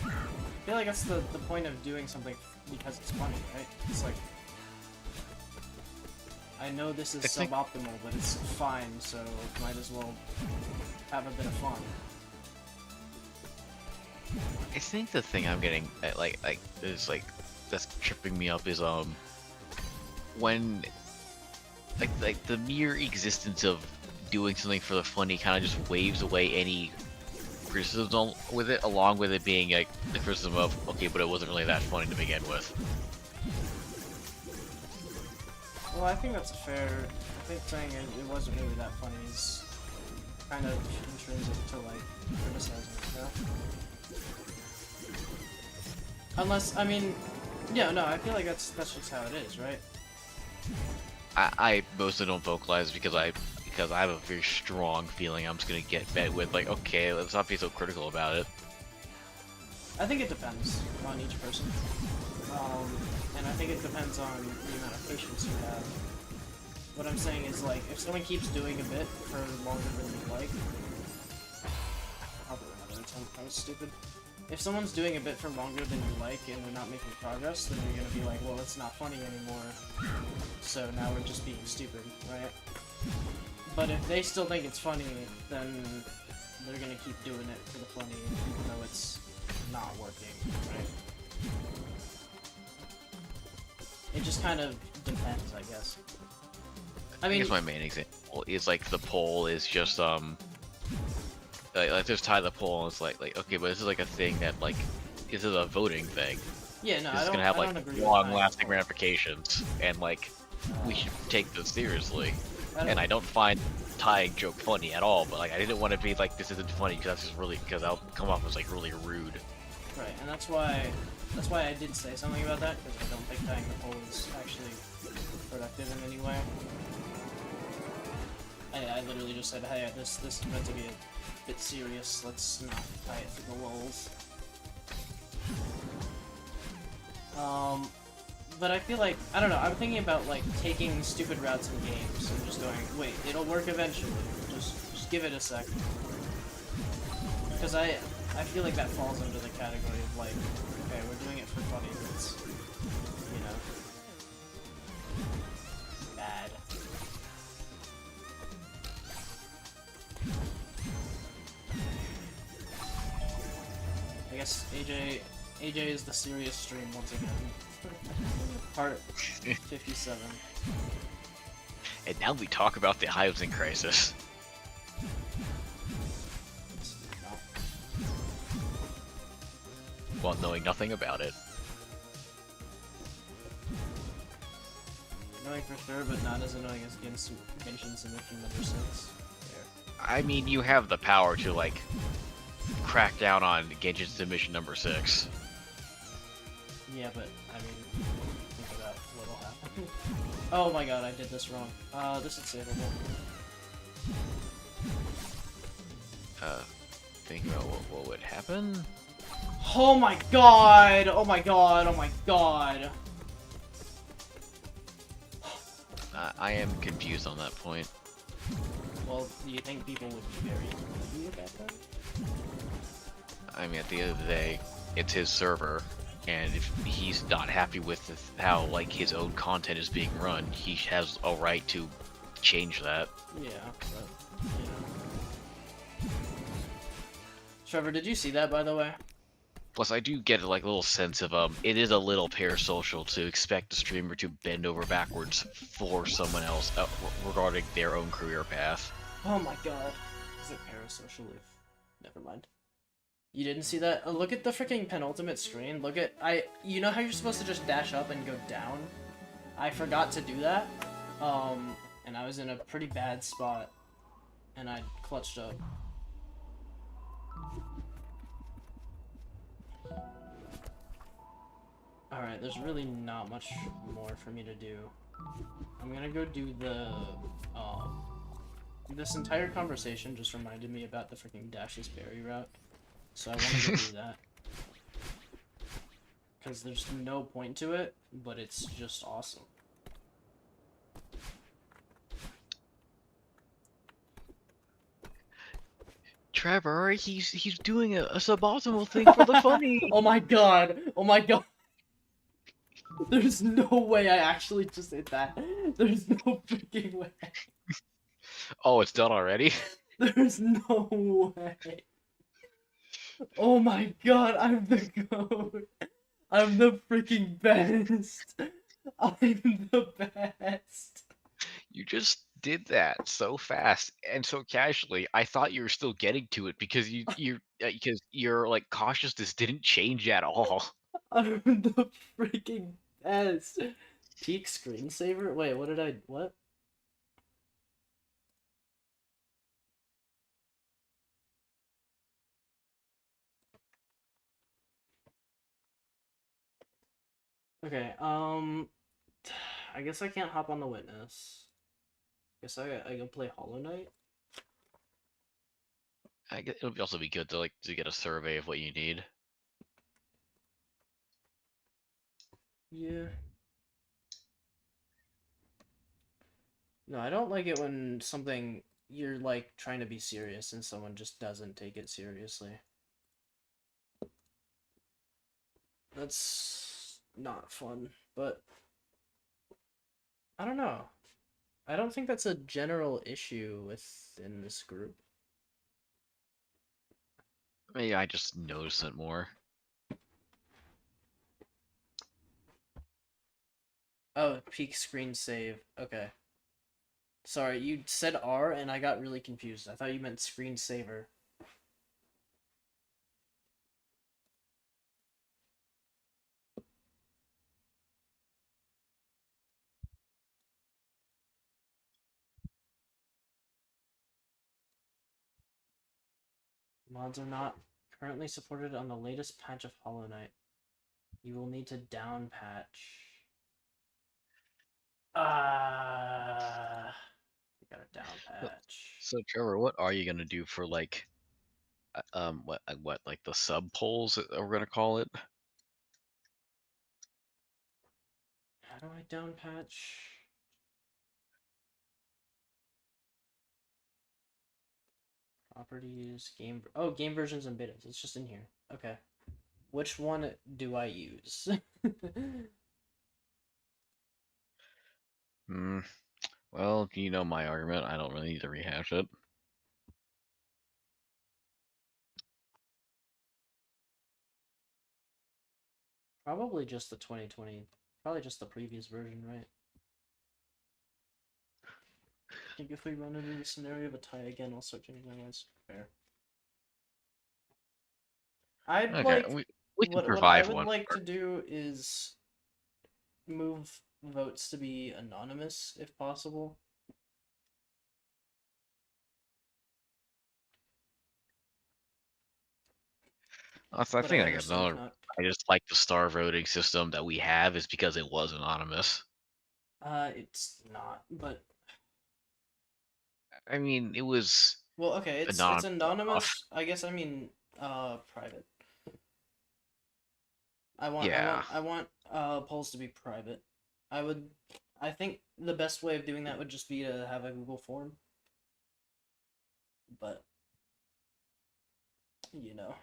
Speaker 1: I feel like that's the point of doing something because it's funny, right? It's like, I know this is suboptimal, but it's fine, so might as well have a bit of fun.
Speaker 3: I think the thing I'm getting at, like is like that's tripping me up is when like the mere existence of doing something for the funny kind of just waves away any criticism with it, along with it being like the criticism of okay, but it wasn't really that funny to begin with.
Speaker 1: Well, I think that's fair. I think saying it wasn't really that funny is kind of intrinsic to like criticizing it, you know? Unless, I mean, yeah, no, I feel like that's just how it is, right?
Speaker 3: I mostly don't vocalize because I have a very strong feeling I'm just gonna get met with like, okay, let's not be so critical about it.
Speaker 1: I think it depends on each person. And I think it depends on the amount of patience you have. What I'm saying is, like, if someone keeps doing a bit for longer than you like... I'll do another attempt, that was stupid. if someone's doing a bit for longer than you like and they're not making progress, then you're gonna be like, well, it's not funny anymore, so now we're just being stupid, right? But if they still think it's funny, then they're gonna keep doing it for the funny, even though it's not working, right? It just kind of depends, I guess. I mean,
Speaker 3: guess my main example is like the poll is just like just tie the poll and it's like okay, but this is like a thing that like this is a voting thing.
Speaker 1: yeah, no,
Speaker 3: This
Speaker 1: I
Speaker 3: is
Speaker 1: don't,
Speaker 3: gonna have
Speaker 1: I
Speaker 3: like
Speaker 1: don't agree with
Speaker 3: long-lasting
Speaker 1: that.
Speaker 3: ramifications, and like we should take this seriously.
Speaker 1: I
Speaker 3: And I don't find tying joke funny at all, but like I didn't want to be like this isn't funny because that's just really because I'll come off as like really rude.
Speaker 1: Right, and that's why I did say something about that, because I don't think tying the poll is actually productive in any way. I literally just said, hey, this is meant to be a bit serious, let's not tie it to the lulz. But I feel like, I don't know, I'm thinking about like taking stupid routes in games and just going, wait, it'll work eventually, just give it a sec. Because I feel like that falls under the category of like, okay, we're doing it for funny, but it's, you know, bad. I guess AJ is the serious stream once again. Part 57.
Speaker 3: And now we talk about the housing crisis. While knowing nothing about it.
Speaker 1: Annoying for sure, but not as annoying as Genshin Submission number 6. There.
Speaker 3: I mean, you have the power to like crack down on Genshin Submission number 6.
Speaker 1: Yeah, but I mean, think about what'll happen. Oh my god, I did this wrong. This is savable.
Speaker 3: Think about what would happen.
Speaker 1: Oh my god! Oh my god! Oh my god!
Speaker 3: I am confused on that point.
Speaker 1: Well, do you think people would be very angry about that?
Speaker 3: I mean, at the end of the day, it's his server, and if he's not happy with how like his own content is being run, he has a right to change that.
Speaker 1: Yeah, but, you know. Trevor, did you see that, by the way?
Speaker 3: Plus, I do get like a little sense of it is a little parasocial to expect a streamer to bend over backwards for someone else regarding their own career path.
Speaker 1: Oh my god. Is it parasocial if... Never mind. You didn't see that? Look at the freaking penultimate screen. Look at... You know how you're supposed to just dash up and go down? I forgot to do that. And I was in a pretty bad spot. And I clutched up. Alright, there's really not much more for me to do. I'm gonna go do the, this entire conversation just reminded me about the freaking Dashless Berry route. So I want to go do that. Because there's no point to it, but it's just awesome.
Speaker 3: Trevor, he's doing a suboptimal thing for the funny.
Speaker 1: Oh my god! Oh my god! There's no way I actually just hit that. There's no freaking way.
Speaker 3: Oh, it's done already?
Speaker 1: There's no way. Oh my god, I'm the GOAT. I'm the freaking best. I'm the best.
Speaker 3: You just did that so fast and so casually. I thought you were still getting to it because because your like cautiousness didn't change at all.
Speaker 1: I'm the freaking best. Peak screensaver? Wait, what? Okay, I guess I can't hop on the witness. Guess I go play Hollow Knight.
Speaker 3: I guess it'll also be good to like to get a survey of what you need.
Speaker 1: Yeah. No, I don't like it when you're like trying to be serious and someone just doesn't take it seriously. That's not fun, but I don't know. I don't think that's a general issue within this group.
Speaker 3: Maybe I just notice it more.
Speaker 1: Oh, peak screen save. Okay. Sorry, you said R and I got really confused. I thought you meant screensaver. Mods are not currently supported on the latest patch of Hollow Knight. You will need to down patch. I got a down patch.
Speaker 3: So Trevor, what are you gonna do for like, what like the sub polls that we're gonna call it?
Speaker 1: How do I down patch? Properties, game. Oh, game versions and betas. It's just in here. Okay. Which one do I use?
Speaker 3: Hmm. Well, you know my argument. I don't really need to rehash it.
Speaker 1: Probably just the 2020. Probably just the previous version, right? I think if we run into the scenario of a tie again, I'll start changing my list. Fair. I'd
Speaker 3: Okay,
Speaker 1: like
Speaker 3: we can
Speaker 1: what I
Speaker 3: provide
Speaker 1: would
Speaker 3: one.
Speaker 1: like to do is move votes to be anonymous if possible.
Speaker 3: Also, I
Speaker 1: But I
Speaker 3: think I got
Speaker 1: understand if
Speaker 3: another.
Speaker 1: not.
Speaker 3: I just like the star voting system that we have is because it was anonymous.
Speaker 1: It's not, but
Speaker 3: I mean, it was
Speaker 1: well, okay, it's
Speaker 3: anonymous enough.
Speaker 1: anonymous. I guess I mean private.
Speaker 3: Yeah,
Speaker 1: I want polls to be private. I think the best way of doing that would just be to have a Google form. But you know.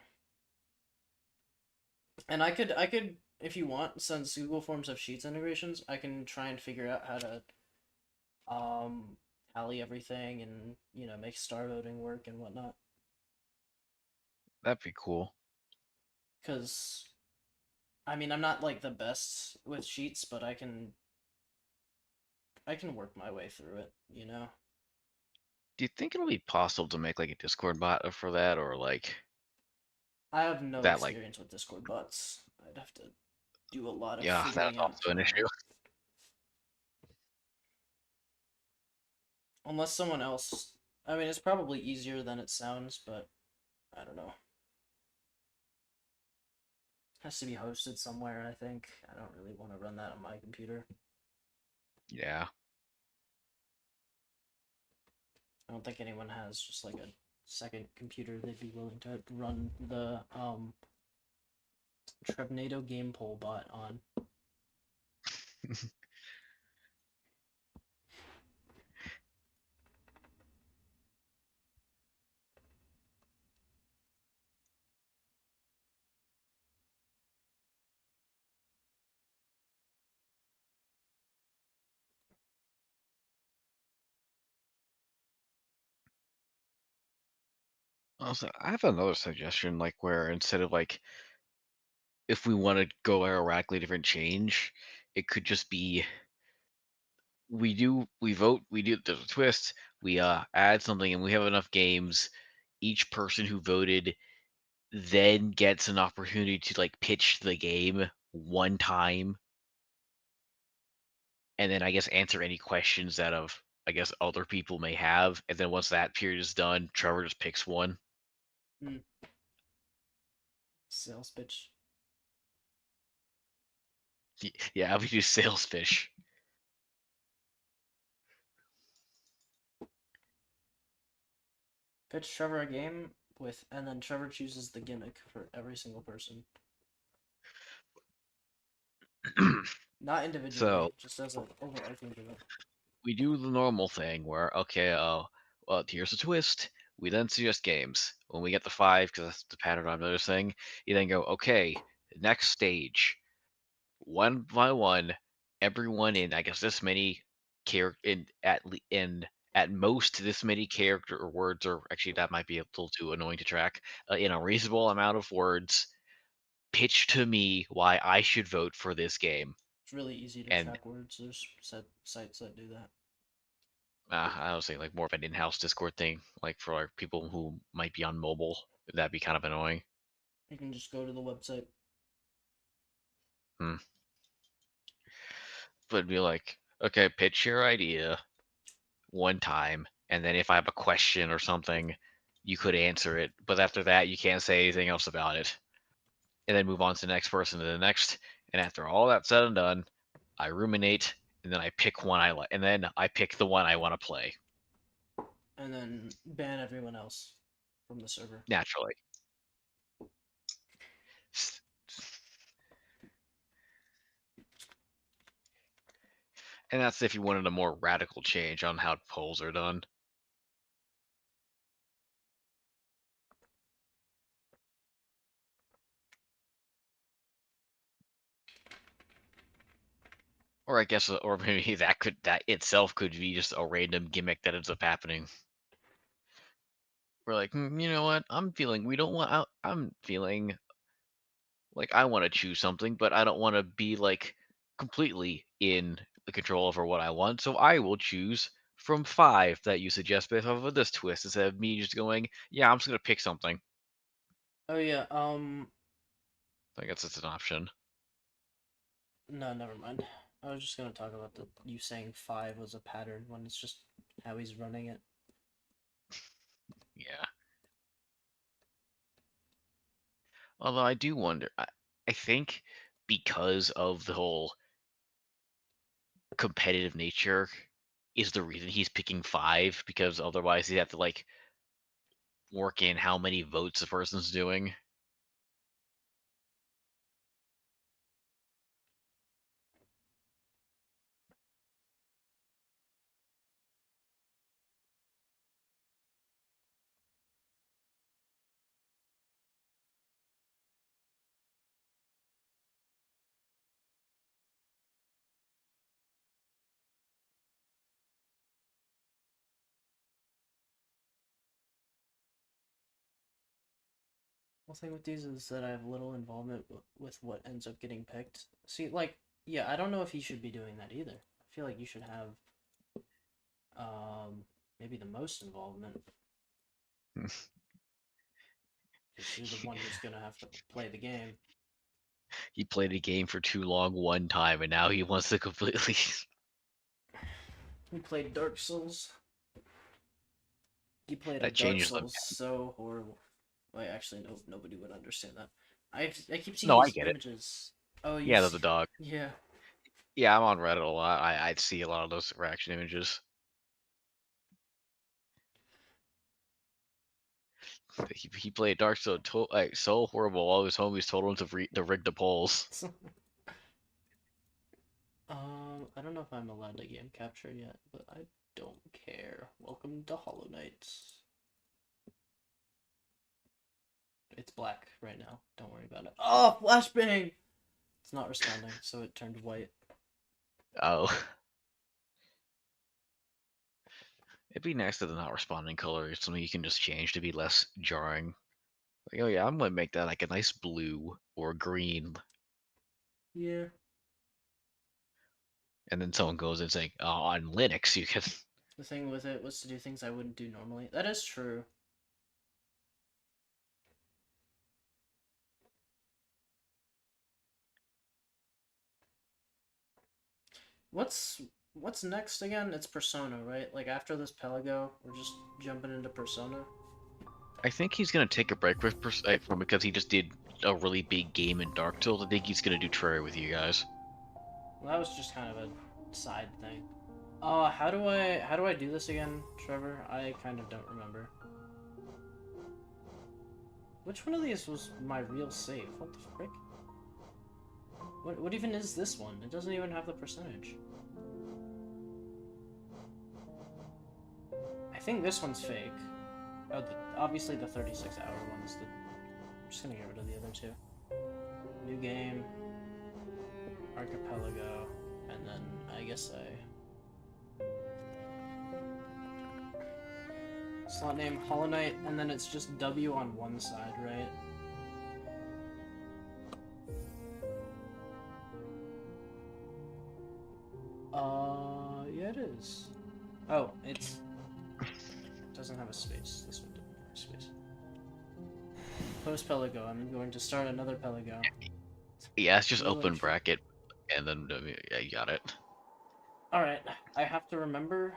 Speaker 1: And I could if you want, since Google Forms have Sheets integrations, I can try and figure out how to tally everything and, you know, make star voting work and whatnot.
Speaker 3: that'd be cool.
Speaker 1: Cause I mean I'm not like the best with Sheets, but I can work my way through it, you know?
Speaker 3: Do you think it'll be possible to make like a Discord bot for that, or like
Speaker 1: I have no
Speaker 3: that? Like,
Speaker 1: experience with Discord bots. I'd have to do a lot of
Speaker 3: yeah, that's
Speaker 1: figuring out
Speaker 3: also an issue.
Speaker 1: unless someone else. I mean, it's probably easier than it sounds, but I don't know. Has to be hosted somewhere, I think. I don't really want to run that on my computer.
Speaker 3: Yeah.
Speaker 1: I don't think anyone has just like a second computer they'd be willing to run the Trebnado game poll bot on.
Speaker 3: Also, I have another suggestion, like where instead of like if we want to go a radically different change, it could just be we vote, we do there's a twist, we add something and we have enough games, each person who voted then gets an opportunity to like pitch the game one time and then I guess answer any questions that of I guess other people may have, and then once that period is done, Trevor just picks one.
Speaker 1: Sales pitch.
Speaker 3: Yeah, we do sales fish.
Speaker 1: Pitch Trevor a game with, and then Trevor chooses the gimmick for every single person. Not individually,
Speaker 3: So
Speaker 1: just as an overarching gimmick.
Speaker 3: we do the normal thing where okay, well, here's a twist. We then suggest games. When we get the five, because that's the pattern I'm noticing, you then go, okay, Next stage, one by one, everyone in I guess this many character in at most this many character or words, or actually that might be a little too annoying to track. In a reasonable amount of words, pitch to me why I should vote for this game.
Speaker 1: It's really easy to
Speaker 3: And
Speaker 1: track words. There's sites that do that.
Speaker 3: I would say like more of an in-house Discord thing, like for like people who might be on mobile. That'd be kind of annoying.
Speaker 1: You can just go to the website.
Speaker 3: Hmm. But it'd be like, okay, pitch your idea one time, and then if I have a question or something, you could answer it. But after that, you can't say anything else about it. And then move on to the next person to the next. And after all that's said and done, I ruminate, and then I pick one I like, and then I pick the one I want to play.
Speaker 1: And then ban everyone else from the server.
Speaker 3: Naturally. And that's if you wanted a more radical change on how polls are done. Or I guess, or maybe that itself could be just a random gimmick that ends up happening. We're like, you know what? I'm feeling we don't want. I'm feeling like I want to choose something, but I don't want to be like completely in the control over what I want. So I will choose from 5 that you suggest based off of this twist instead of me just going, yeah, I'm just gonna pick something.
Speaker 1: Oh yeah.
Speaker 3: I guess it's an option.
Speaker 1: No, never mind. I was just gonna talk about you saying 5 was a pattern when it's just how he's running it.
Speaker 3: Yeah. Although I do wonder, I think because of the whole competitive nature is the reason he's picking 5, because otherwise he'd have to like work in how many votes the person's doing.
Speaker 1: The thing with these is that I have little involvement with what ends up getting picked. See, like, yeah, I don't know if he should be doing that either. I feel like you should have, maybe the most involvement. Because you're the one who's gonna have to play the game.
Speaker 3: He played a game for too long one time, and now he wants to completely.
Speaker 1: He played Dark Souls. He played a
Speaker 3: That
Speaker 1: Dark
Speaker 3: changes them.
Speaker 1: Souls so horrible. Wait, actually, no, nobody would understand that. I keep seeing
Speaker 3: No, I
Speaker 1: these
Speaker 3: get it.
Speaker 1: images. Oh, you
Speaker 3: Yeah,
Speaker 1: see...
Speaker 3: the dog.
Speaker 1: Yeah.
Speaker 3: Yeah, I'm on Reddit a lot. I'd see a lot of those reaction images. He played Dark Souls like so horrible. All his homies told him to rig the polls.
Speaker 1: I don't know if I'm allowed to game capture yet, but I don't care. Welcome to Hollow Knights. It's black right now. Don't worry about it. Oh, flashbang! It's not responding, so it turned white.
Speaker 3: Oh. It'd be nice that the not responding color is something you can just change to be less jarring. Like, oh yeah, I'm gonna make that like a nice blue or green.
Speaker 1: Yeah.
Speaker 3: And then someone goes and saying, oh, on Linux you can.
Speaker 1: The thing with it was to do things I wouldn't do normally. That is true. What's next again? It's Persona, right? Like after this Pelago, we're just jumping into Persona.
Speaker 3: I think he's gonna take a break with from because he just did a really big game in Dark Souls. I think he's gonna do Terraria with you guys.
Speaker 1: Well, that was just kind of a side thing. How do I do this again, Trevor? I kind of don't remember. Which one of these was my real save? What the frick? What even is this one? It doesn't even have the percentage. I think this one's fake. Oh, obviously the 36-hour one's the... I'm just gonna get rid of the other two. New game. Archipelago. And then I guess slot name Hollow Knight, and then it's just W on one side, right? Yeah, it is. Oh, it doesn't have a space. This one didn't have a space. Post Pelago. I'm going to start another Pelago.
Speaker 3: Yeah, it's just
Speaker 1: Real
Speaker 3: open
Speaker 1: intro.
Speaker 3: bracket, and then yeah, you got it.
Speaker 1: Alright, I have to remember.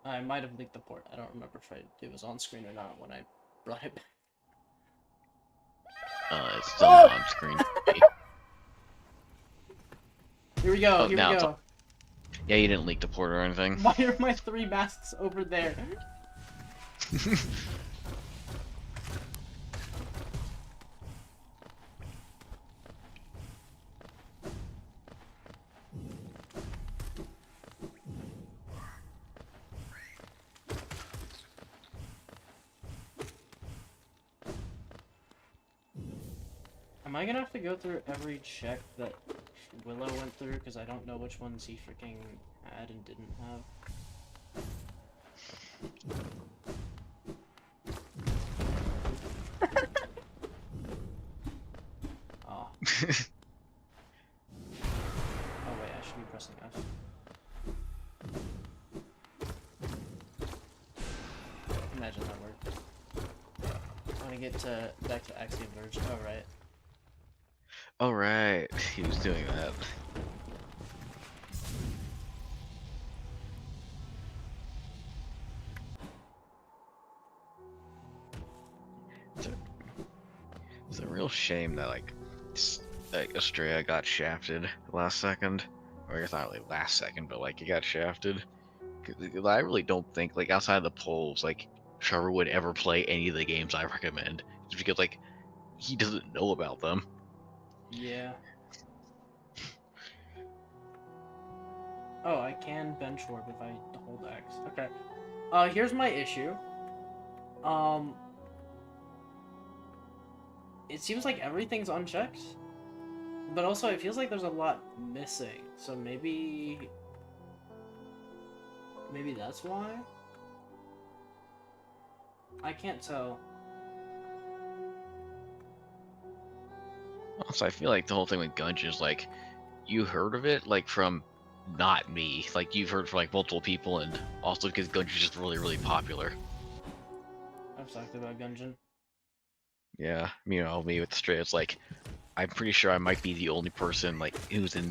Speaker 1: I might have leaked the port. I don't remember if it was on screen or not when I brought it back.
Speaker 3: It's still not on screen.
Speaker 1: Here we go,
Speaker 3: Oh,
Speaker 1: here
Speaker 3: now
Speaker 1: we
Speaker 3: it's
Speaker 1: go.
Speaker 3: Yeah, you didn't leak the port or anything.
Speaker 1: Why are my 3 masks over there? Am I gonna have to go through every check that Willow went through because I don't know which ones he freaking had and didn't have? Oh. Oh wait, I should be pressing F. Imagine that worked. I want to get back to Axiom Verge. Oh right.
Speaker 3: Oh right, he was doing that. It's a real shame that like Estrella got shafted last second, or I guess not really last second, but like he got shafted. 'Cause I really don't think like outside of the polls, like Trevor would ever play any of the games I recommend, just because like he doesn't know about them.
Speaker 1: Yeah. Oh, I can bench warp if I hold X. Okay. Here's my issue. It seems like everything's unchecked, but also it feels like there's a lot missing. So maybe that's why? I can't tell.
Speaker 3: Also, I feel like the whole thing with Gungeon is like you heard of it like from not me, like you've heard from like multiple people, and also because Gungeon's just really popular.
Speaker 1: I've talked about Gungeon.
Speaker 3: Yeah, you know me with Stray. It's like I'm pretty sure I might be the only person like who's in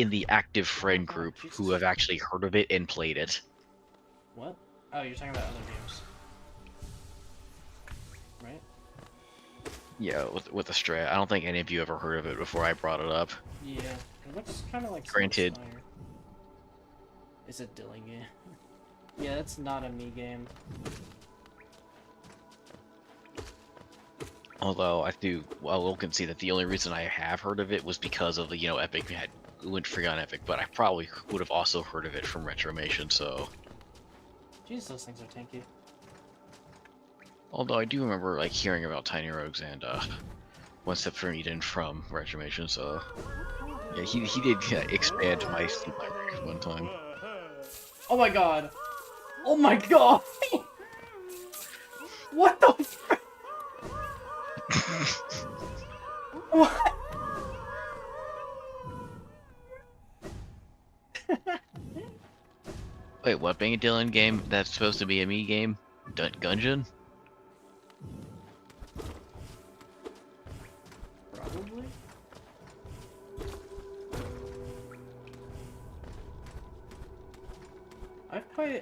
Speaker 3: the active friend
Speaker 1: Oh,
Speaker 3: group
Speaker 1: Jesus.
Speaker 3: who have actually heard of it and played it.
Speaker 1: What? Oh, you're talking about other games. Right?
Speaker 3: Yeah, with Astray. I don't think any of you ever heard of it before I brought it up.
Speaker 1: Yeah. It looks kind of like
Speaker 3: Granted.
Speaker 1: Fire. Is it Dylan game? Yeah, that's not a me game.
Speaker 3: Although I will concede that the only reason I have heard of it was because of the Epic went free on Epic, but I probably would have also heard of it from Retromation. So,
Speaker 1: Jeez, those things are tanky.
Speaker 3: although I do remember like hearing about Tiny Rogues and One Step from Eden from Retromation. So yeah, he did expand my Steam library one time.
Speaker 1: Oh my god! Oh my god! What the frick? What?
Speaker 3: Wait, what? Being a Dylan game that's supposed to be a me game? Gungeon?
Speaker 1: Probably.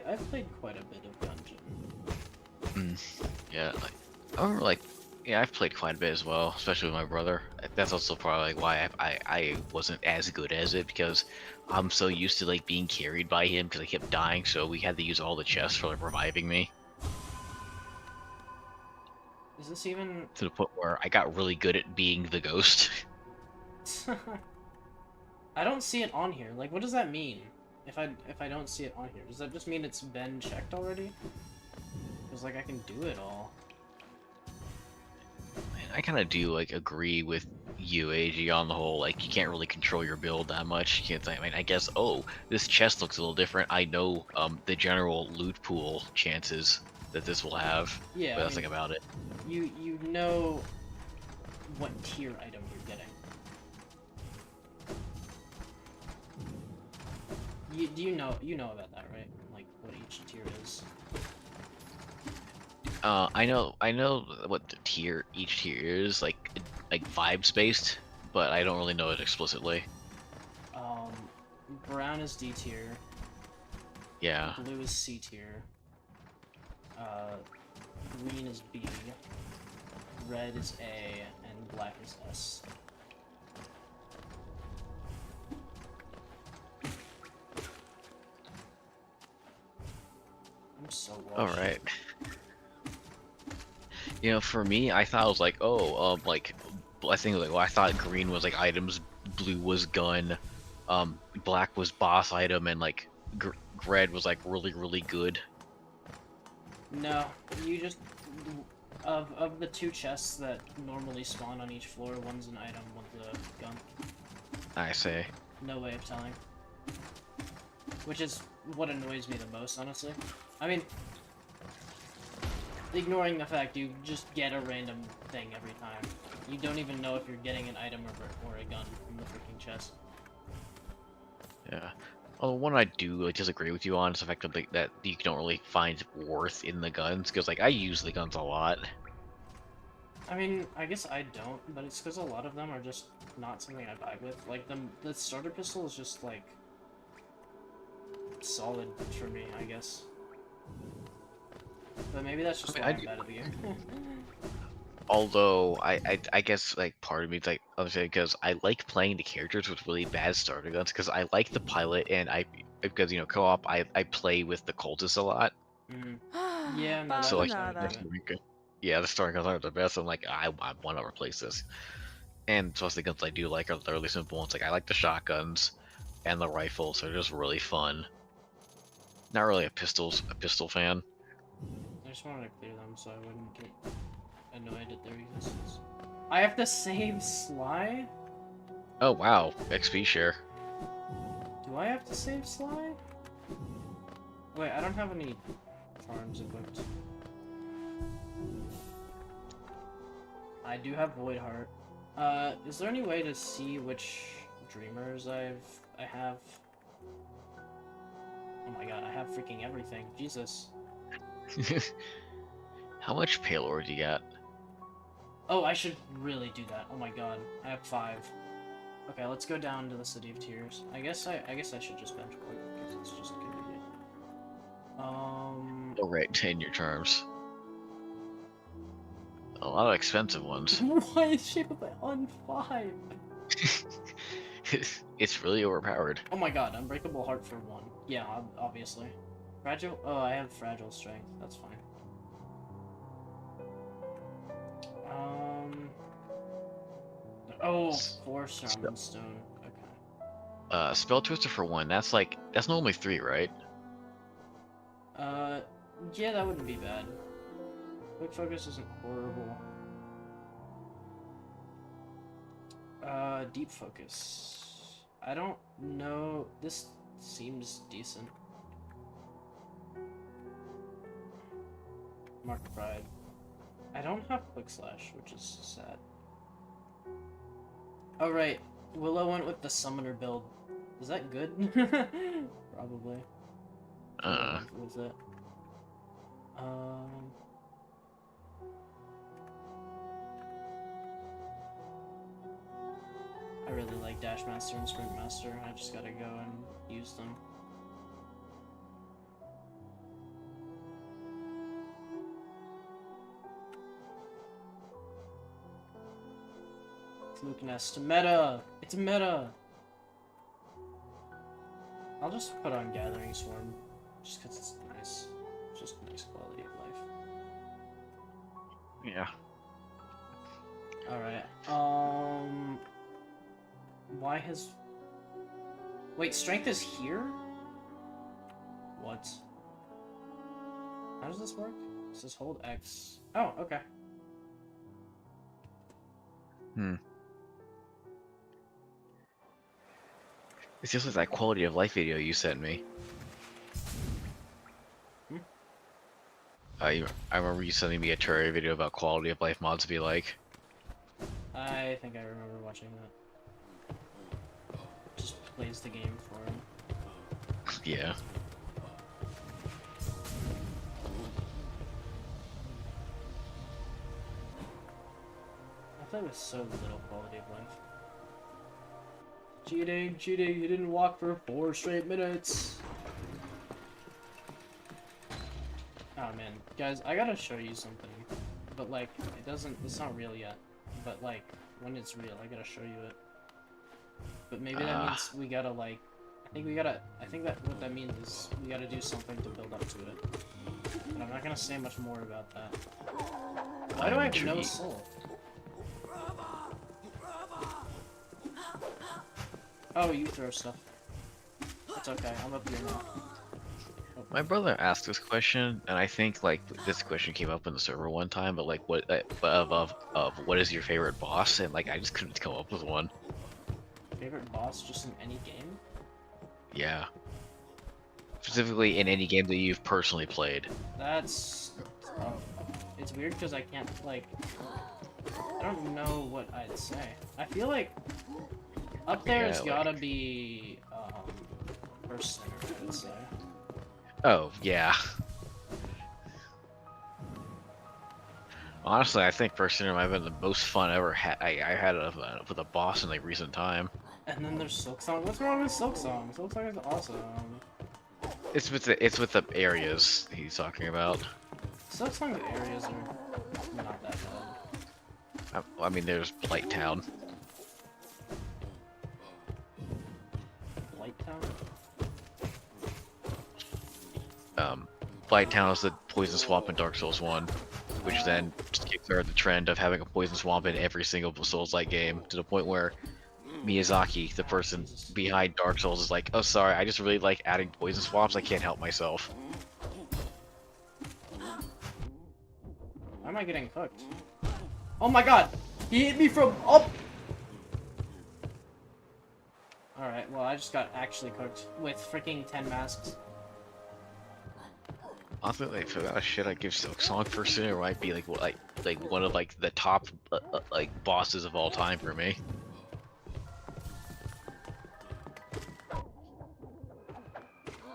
Speaker 1: I've played quite a bit of Gungeon.
Speaker 3: Yeah, I remember yeah, I've played quite a bit as well, especially with my brother. That's also probably like why I wasn't as good as it, because I'm so used to like being carried by him because I kept dying, so we had to use all the chests for like reviving me,
Speaker 1: Is this even?
Speaker 3: to the point where I got really good at being the ghost.
Speaker 1: I don't see it on here. Like, what does that mean? If I don't see it on here, does that just mean it's been checked already? Because like I can do it all.
Speaker 3: I kind of do like agree with you, AG, on the whole. Like, you can't really control your build that much. You can't say, I mean, I guess, oh, this chest looks a little different. I know the general loot pool chances that this will have.
Speaker 1: Yeah,
Speaker 3: But
Speaker 1: I
Speaker 3: that's
Speaker 1: mean,
Speaker 3: like about it.
Speaker 1: you know what tier item you're getting. You know about that, right? Like what each tier is.
Speaker 3: I know what the each tier is, like vibes based, but I don't really know it explicitly.
Speaker 1: Brown is D tier.
Speaker 3: Yeah.
Speaker 1: Blue is C tier. Green is B. Red is A, and black is S. I'm so washed.
Speaker 3: All right. You know, for me, I thought it was like, oh, like, I think like, well, I thought green was like items, blue was gun, black was boss item, and like red was like really good.
Speaker 1: No, you just of the two chests that normally spawn on each floor, one's an item, one's a gun.
Speaker 3: I say.
Speaker 1: No way of telling. Which is what annoys me the most, honestly. I mean, ignoring the fact you just get a random thing every time. You don't even know if you're getting an item or a gun from the freaking chest.
Speaker 3: Yeah. Oh, one I do like, disagree with you on is the fact that you don't really find worth in the guns, because like I use the guns a lot.
Speaker 1: I mean, I guess I don't, but it's because a lot of them are just not something I vibe with. Like, the starter pistol is just, like, solid for me, I guess. But maybe that's just why I'm bad at the game.
Speaker 3: Although I guess like part of me is like obviously because I like playing the characters with really bad starter guns because I like the pilot and because you know co-op I play with the cultists a lot.
Speaker 1: Mm. Yeah, no,
Speaker 3: So like
Speaker 1: that's
Speaker 3: yeah, the starter guns aren't the best. I'm like I want to replace this. And plus the guns I do like are the really simple ones. Like I like the shotguns and the rifles. They're just really fun. Not really a pistol fan.
Speaker 1: I just wanted to clear them so I wouldn't get annoyed at their existence. I have to save Sly?
Speaker 3: Oh wow, XP share.
Speaker 1: Do I have to save Sly? Wait, I don't have any farms equipped. I do have Void Heart. Is there any way to see which dreamers I have? Oh my god, I have freaking everything. Jesus.
Speaker 3: How much payload do you got?
Speaker 1: Oh, I should really do that. Oh my god, I have 5. Okay, let's go down to the City of Tears. I guess I should just benchmark because it's just convenient.
Speaker 3: Oh right, 10 your charms. A lot of expensive ones.
Speaker 1: Why is Shape of It on 5?
Speaker 3: It's really overpowered.
Speaker 1: Oh my god, Unbreakable Heart for 1. Yeah, obviously. Fragile? Oh, I have Fragile Strength. That's fine. Oh, 4 Shaman Stone. Okay.
Speaker 3: Spell Twister for 1. That's normally 3, right?
Speaker 1: Yeah, that wouldn't be bad. Quick Focus isn't horrible. Deep Focus. I don't know. This seems decent. Mark Pride. I don't have Quick Slash, which is sad. Oh right, Willow went with the Summoner build. Is that good? Probably. What was it? I really like Dash Master and Sprint Master. I just gotta go and use them. Fluke Nest. Meta! It's meta! I'll just put on Gathering Swarm, just because it's nice. It's just nice quality of life.
Speaker 3: Yeah.
Speaker 1: Alright, why has... Wait, Strength is here? What? How does this work? It says hold X. Oh, okay.
Speaker 3: It's just like that quality of life video you sent me.
Speaker 1: Hmm?
Speaker 3: I remember you sending me a Terraria video about quality of life mods be like.
Speaker 1: I think I remember watching that. Just plays the game for him.
Speaker 3: Yeah.
Speaker 1: I thought it was so little quality of life. Cheating, cheating, you didn't walk for 4 straight minutes. Oh man, guys, I gotta show you something. But like, it's not real yet. But like, when it's real, I gotta show you it. But maybe that means we gotta like, I think that what that means is we gotta do something to build up to it. But I'm not gonna say much more about that. Why do I have no soul? Oh, you throw stuff. It's okay, I'm up here now. Oh.
Speaker 3: My brother asked this question, and I think like this question came up in the server one time. But like, what of what is your favorite boss? And like, I just couldn't come up with one.
Speaker 1: Favorite boss just in any game?
Speaker 3: Yeah. Specifically in any game that you've personally played.
Speaker 1: That's tough. It's weird because I can't like. I don't know what I'd say. I feel like up there's gotta be First Sinner, I would say.
Speaker 3: Oh yeah. Honestly, I think First Sinner might have been the most fun I ever had. I had with a boss in like recent time.
Speaker 1: And then there's Silksong. What's wrong with Silksong? Silksong is awesome.
Speaker 3: It's with the areas he's talking about.
Speaker 1: Silksong's areas are not that bad.
Speaker 3: I mean, there's Blight Town.
Speaker 1: Blight Town?
Speaker 3: Blight Town is the poison swamp in Dark Souls 1, which then just kickstarted the trend of having a poison swamp in every single Souls-like game, to the point where Miyazaki, the person behind Dark Souls, is like, oh sorry, I just really like adding poison swamps, I can't help myself.
Speaker 1: Why am I getting cooked? Oh my god! He hit me from up! Alright, well I just got actually cooked with freaking 10 masks.
Speaker 3: Honestly, like, for that shit, I give Silksong First Sinner might be like one of like the top like bosses of all time for me.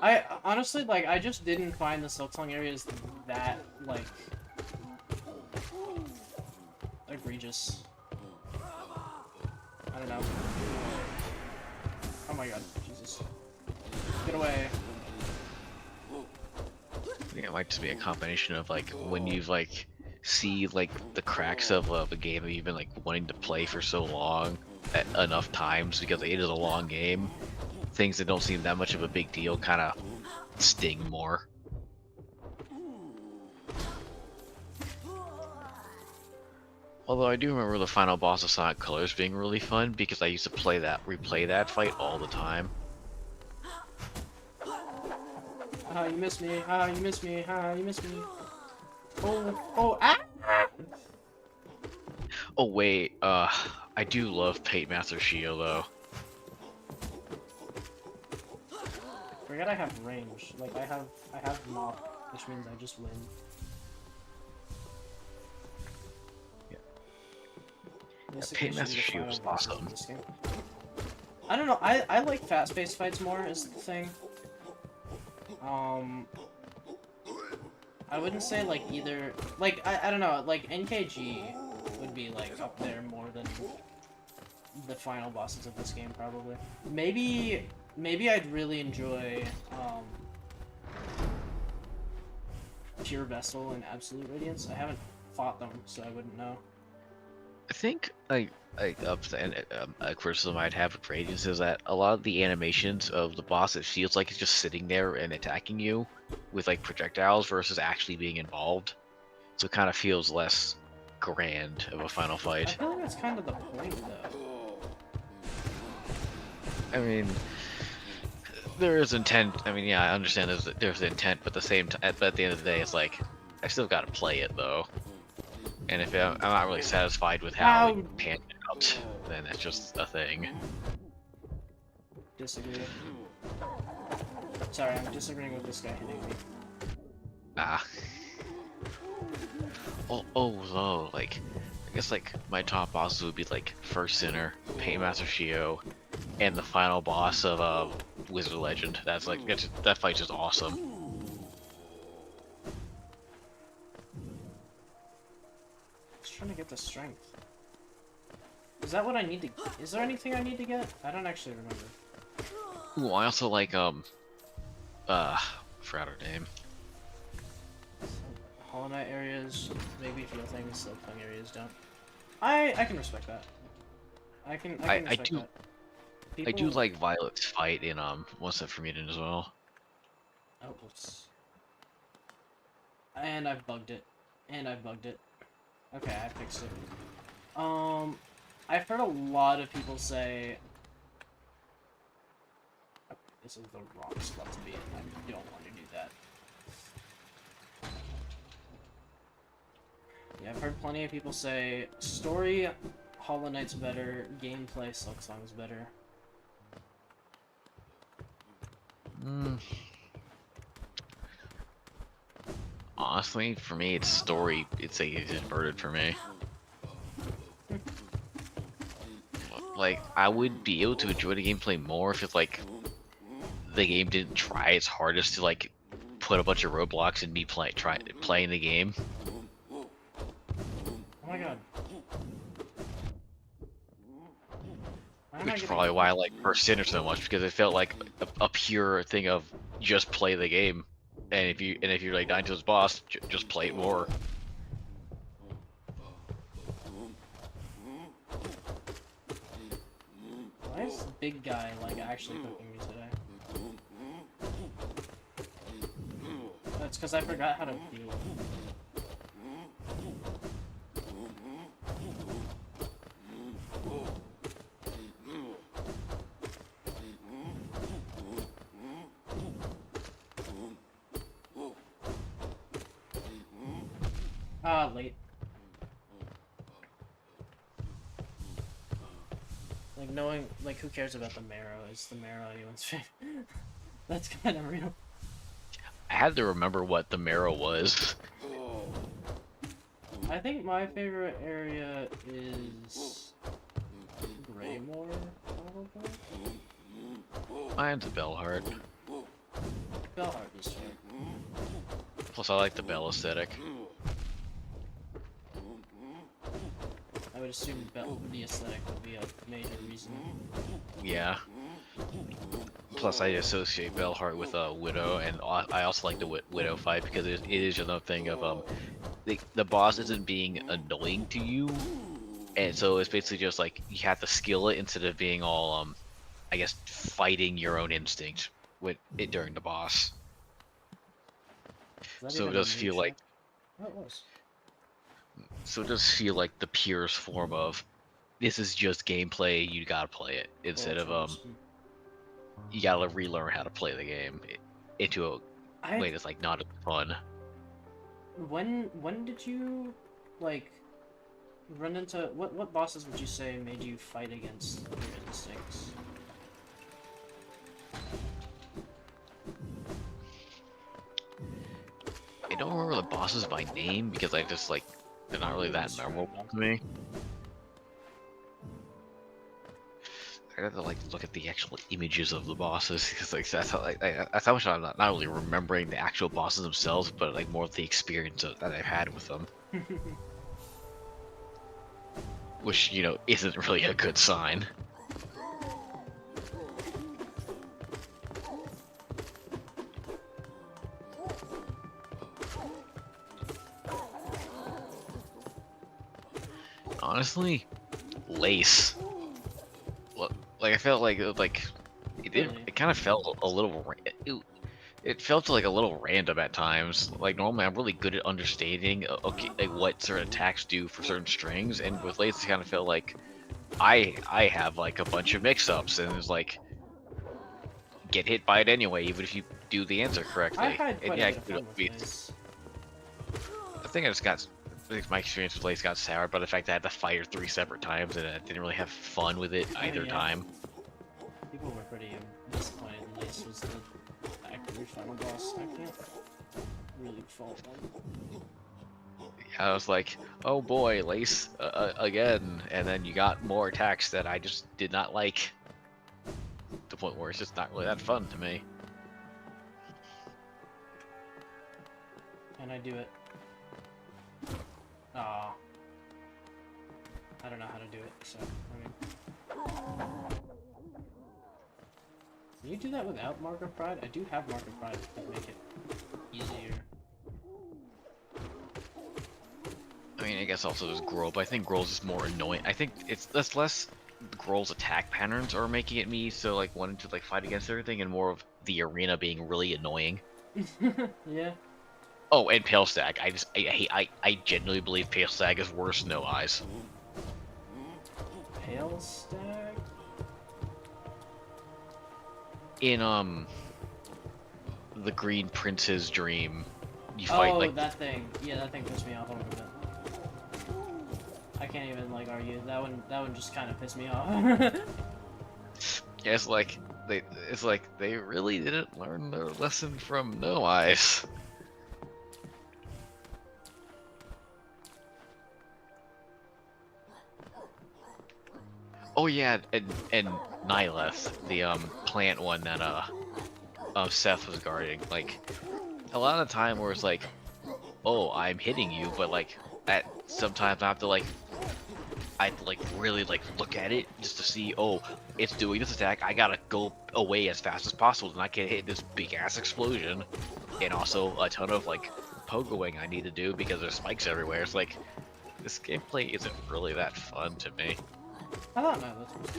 Speaker 1: I honestly like I just didn't find the Silksong areas that like egregious. I don't know. Oh my god, Jesus. Get away.
Speaker 3: I think it might just be a combination of like when you've like see like the cracks of a game that you've been like wanting to play for so long enough times because it is a long game. Things that don't seem that much of a big deal kind of sting more. Although I do remember the final boss of Sonic Colors being really fun because I used to replay that fight all the time.
Speaker 1: Ah, you missed me. Ah, you missed me. Ah, you missed me. Oh, ah!
Speaker 3: Oh wait, I do love Paint Master Shield though.
Speaker 1: Forget I have range. Like I have mop, which means I just win.
Speaker 3: Yeah.
Speaker 1: Basically,
Speaker 3: Paint Master
Speaker 1: should be the
Speaker 3: Shield is
Speaker 1: final boss of
Speaker 3: awesome.
Speaker 1: this game. I don't know. I like fast-paced fights more. Is the thing. I wouldn't say like either. Like I don't know. Like NKG would be like up there more than the final bosses of this game probably. Maybe I'd really enjoy Pure Vessel and Absolute Radiance. I haven't fought them, so I wouldn't know.
Speaker 3: I think a criticism I'd have with Radiance is that a lot of the animations of the boss, it feels like it's just sitting there and attacking you with like projectiles versus actually being involved. So it kind of feels less grand of a final
Speaker 1: I
Speaker 3: fight.
Speaker 1: feel like that's kind of the point, though.
Speaker 3: I mean, there is intent. I mean, yeah, I understand there's intent, but at the same time, but at the end of the day, it's like I still gotta play it though. And if I'm not really satisfied with how
Speaker 1: Ow.
Speaker 3: it panned out, then that's just a thing.
Speaker 1: Disagree. Sorry, I'm disagreeing with this guy hitting me.
Speaker 3: Ah. Oh, like, I guess like my top bosses would be like First Sinner, Paintmaster Shio, and the final boss of Wizard Legend. That's like that fight's just awesome.
Speaker 1: Just trying to get the strength. Is that what I need to? Is there anything I need to get? I don't actually remember.
Speaker 3: Ooh, I also like forgot her name.
Speaker 1: Hollow Knight areas maybe feel things, Silk areas don't. I can respect that. I can respect
Speaker 3: do-
Speaker 1: that.
Speaker 3: I do
Speaker 1: People-
Speaker 3: like Violet's fight in what's that for Mutant as well.
Speaker 1: Oh, oops. And I've bugged it. Okay, I fixed it. I've heard a lot of people say this is the wrong spot to be in. I don't want to do that. Yeah, I've heard plenty of people say story Hollow Knight's better, gameplay Silksong's better.
Speaker 3: Honestly, for me, it's story. It's inverted for me. Like, I would be able to enjoy the gameplay more if it's like the game didn't try its hardest to like put a bunch of roadblocks in me playing the game.
Speaker 1: Oh my god. Why am I
Speaker 3: Which is
Speaker 1: getting-
Speaker 3: probably why I like First Sinner so much, because it felt like a pure thing of just play the game, and if you're like dying to this boss, just play it more.
Speaker 1: Why is this big guy like actually cooking me today? That's because I forgot how to deal with it. Ah, late. Like knowing, like who cares about the marrow? Is the marrow anyone's favorite? That's kind of real.
Speaker 3: I had to remember what the marrow was.
Speaker 1: I think my favorite area is Greymore, probably.
Speaker 3: Mine's a Bellheart.
Speaker 1: Bellheart is fair.
Speaker 3: Plus, I like the Bell aesthetic.
Speaker 1: I would assume the aesthetic would be a major reason.
Speaker 3: Yeah. Plus, I associate Bellheart with Widow, and I also like the Widow fight because it is another thing of the boss isn't being annoying to you, and so it's basically just like you have to skill it instead of being all I guess fighting your own instinct with it during the boss.
Speaker 1: Is that
Speaker 3: So it
Speaker 1: even a
Speaker 3: does feel
Speaker 1: new
Speaker 3: like
Speaker 1: check? Oh, it was.
Speaker 3: So it does feel like the purest form of this is just gameplay. You gotta play it instead of you gotta relearn how to play the game into a way that's like not as fun.
Speaker 1: When did you like run into what bosses would you say made you fight against your instincts?
Speaker 3: I don't remember the bosses by name because I just like they're not really that memorable to me. I gotta like look at the actual images of the bosses because like that's how much I'm not only remembering the actual bosses themselves, but like more of the experience that I've had with them, which you know isn't really a good sign. Honestly, Lace. Like I felt like it kind of felt a little. It felt like a little random at times. Like normally I'm really good at understanding okay like what certain attacks do for certain strings, and with Lace it kind of felt like I have like a bunch of mix-ups, and it's like get hit by it anyway, even if you do the answer correctly.
Speaker 1: I had quite
Speaker 3: and yeah,
Speaker 1: a bit of fun with Lace.
Speaker 3: I think I just got think my experience with Lace got soured by the fact that I had to fight her 3 separate times, and I didn't really have fun with it either
Speaker 1: yeah.
Speaker 3: time.
Speaker 1: People were pretty disappointed Lace was the accurate final boss. I can't really fault them.
Speaker 3: I was like, oh boy, Lace again, and then you got more attacks that I just did not like. To the point where it's just not really that fun to me.
Speaker 1: Can I do it? Aw. I don't know how to do it, so, I mean... Can you do that without Mark of Pride? I do have Mark of Pride to make it easier.
Speaker 3: I mean, I guess also there's Grohl, but I think Grohl's just more annoying. I think it's less Grohl's attack patterns are making it me so like wanting to like fight against everything, and more of the arena being really annoying.
Speaker 1: Yeah.
Speaker 3: Oh, and Pale Stag. I genuinely believe Pale Stag is worse than No Eyes.
Speaker 1: Pale Stag?
Speaker 3: In the Green Prince's dream, you fight like
Speaker 1: that thing. Yeah, that thing pissed me off a little bit. I can't even like argue. That one just kind of pissed me off.
Speaker 3: yeah, it's like they really didn't learn their lesson from No Eyes. Oh yeah, and Nihilith, the plant one that Seth was guarding. Like a lot of the time where it's like, oh, I'm hitting you, but like at sometimes I have to like really like look at it just to see, oh, it's doing this attack. I gotta go away as fast as possible and I can hit this big ass explosion, and also a ton of like pogoing I need to do because there's spikes everywhere. It's like this gameplay isn't really that fun to me.
Speaker 1: I thought Nihilith was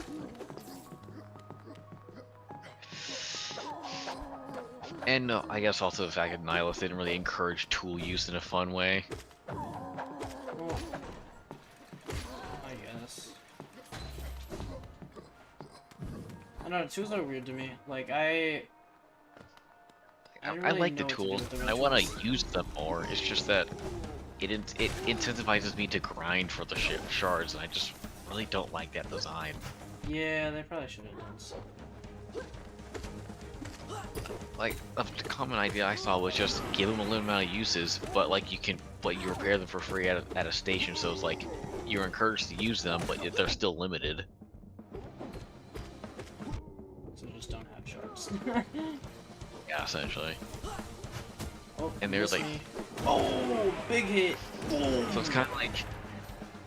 Speaker 3: And I guess also the fact that Nihilith didn't really encourage tool use in a fun way.
Speaker 1: well, I guess. I don't know, tools are weird to me. Like, I
Speaker 3: I
Speaker 1: really
Speaker 3: like the
Speaker 1: know what to do
Speaker 3: tools,
Speaker 1: with the
Speaker 3: and I want
Speaker 1: rituals.
Speaker 3: to use them more. It's just that it incentivizes me to grind for the shards, and I just really don't like that design.
Speaker 1: Yeah, they probably should have done so.
Speaker 3: Like, the common idea I saw was just give them a limited amount of uses, but like you repair them for free at a station, so it's like you're encouraged to use them, but they're still limited.
Speaker 1: So just don't have shards.
Speaker 3: Yeah, essentially.
Speaker 1: Oh,
Speaker 3: And there's
Speaker 1: missed
Speaker 3: like,
Speaker 1: me. Oh, big hit. Boom.
Speaker 3: so it's kind of like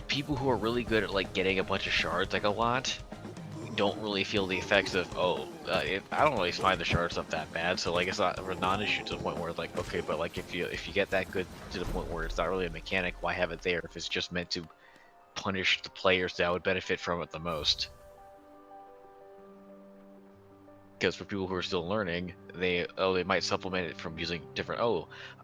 Speaker 3: people who are really good at like getting a bunch of shards like a lot don't really feel the effects of I don't really find the shard stuff that bad, so like it's not a non-issue to the point where it's like, okay, but like if you get that good to the point where it's not really a mechanic, why have it there if it's just meant to punish the players that would benefit from it the most? Because for people who are still learning, they might supplement it from using different,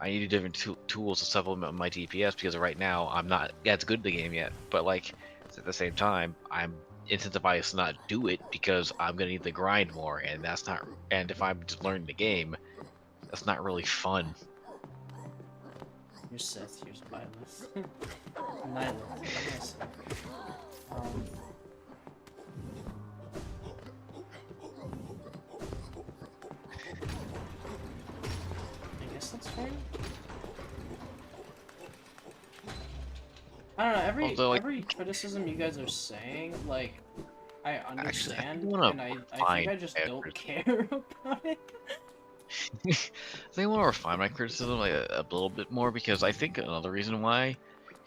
Speaker 3: I need different tools to supplement my DPS because right now I'm not as good at the game yet, but like at the same time I'm incentivized to not do it because I'm gonna need to grind more, and that's not, and if I'm just learning the game, that's not really fun.
Speaker 1: Here's Seth, here's Nihilith. Nihilith. I guess that's fine. I don't know,
Speaker 3: Although, like,
Speaker 1: every criticism you guys are saying, like, I understand,
Speaker 3: wanna
Speaker 1: and I think
Speaker 3: find
Speaker 1: I just don't
Speaker 3: criticism.
Speaker 1: care about it.
Speaker 3: I think I want to refine my criticism like a little bit more, because I think another reason why